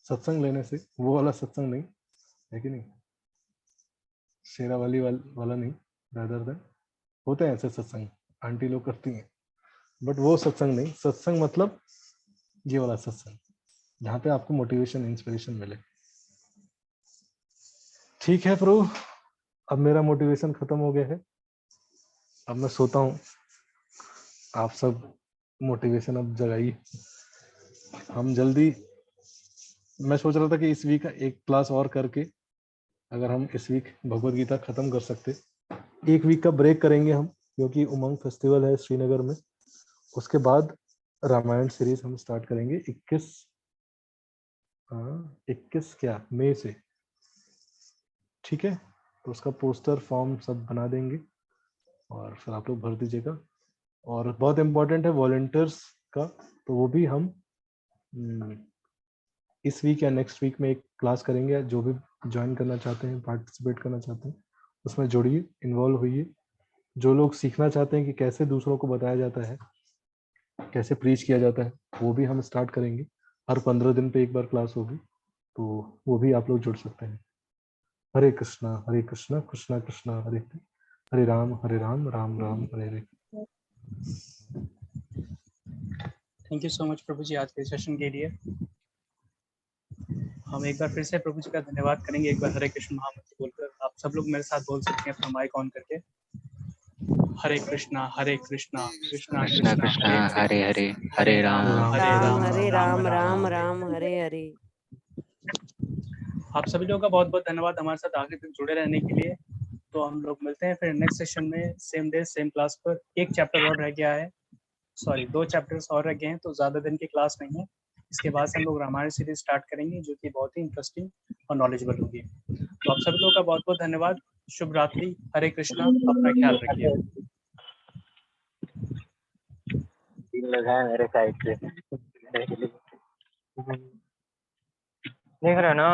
सत्संग लेने से, वो वाला सत्संग नहीं, है कि नहीं, शेरा वाली वाला नहीं, रादर देन होते हैं ऐसे सत्संग, आंटी लोग करती हैं, बट वो सत्संग नहीं। सत्संग मतलब ये वाला सत्संग जहाँ पे आपको मोटिवेशन इंस्पिरेशन मिले। ठीक है प्रभु, अब मेरा मोटिवेशन खत्म हो गया है, अब मैं सोता हूँ। आप सब मोटिवेशन अब जगाइए। हम जल्दी, मैं सोच रहा था कि इस वीक एक क्लास और करके अगर हम इस वीक भगवत गीता खत्म कर सकते, एक वीक का ब्रेक करेंगे हम, क्योंकि उमंग फेस्टिवल है श्रीनगर में। उसके बाद रामायण सीरीज हम स्टार्ट करेंगे 21 क्या मई से, ठीक है। तो उसका पोस्टर फॉर्म सब बना देंगे और फिर आप लोग भर दीजिएगा। और बहुत इम्पोर्टेंट है वॉलंटियर्स का, तो वो भी हम इस वीक या नेक्स्ट वीक में एक क्लास करेंगे। जो भी ज्वाइन करना चाहते हैं, पार्टिसिपेट करना चाहते हैं, उसमें जुड़िए, इन्वॉल्व होइए। जो लोग सीखना चाहते हैं कि कैसे दूसरों को बताया जाता है, कैसे प्रीच किया जाता है, वो भी हम स्टार्ट करेंगे। हर 15 दिन पे एक बार क्लास होगी, तो वो भी आप लोग जुड़ सकते हैं। हरे कृष्णा कृष्णा कृष्णा हरे हरे, हरे Ram Ram Ram Hare Hare. Thank you so much प्रभु जी आज के सेशन के लिए। हम एक बार फिर से प्रभु जी का धन्यवाद करेंगे। एक बार हरे कृष्ण महामंत्र बोलकर आप सब लोग मेरे साथ बोल सकते हैं अपना माइक ऑन करके। हरे कृष्णा कृष्णा कृष्णा कृष्णा हरे हरे, हरे राम हरे राम राम राम हरे हरे। आप सभी लोगों का बहुत बहुत धन्यवाद हमारे साथ आगे तक जुड़े रहने के लिए। तो हम लोग मिलते हैं फिर नेक्स्ट सेशन में, सेम डे सेम क्लास पर। एक चैप्टर और रह गया है, सॉरी 2 चैप्टर्स और रह गए हैं, तो ज़्यादा दिन की क्लास नहीं है। इसके बाद से हम लोग रामायण सीरीज स्टार्ट करेंगे, जो कि बहुत ही इंटरेस्टिंग और नॉलेजेबल होगी। तो आप सभी लोगों का बहुत बहुत धन्यवाद। शुभ रात्रि, हरे कृष्णा, अपना ख्याल रखिए। मेरे साइड से देख रहे हो ना।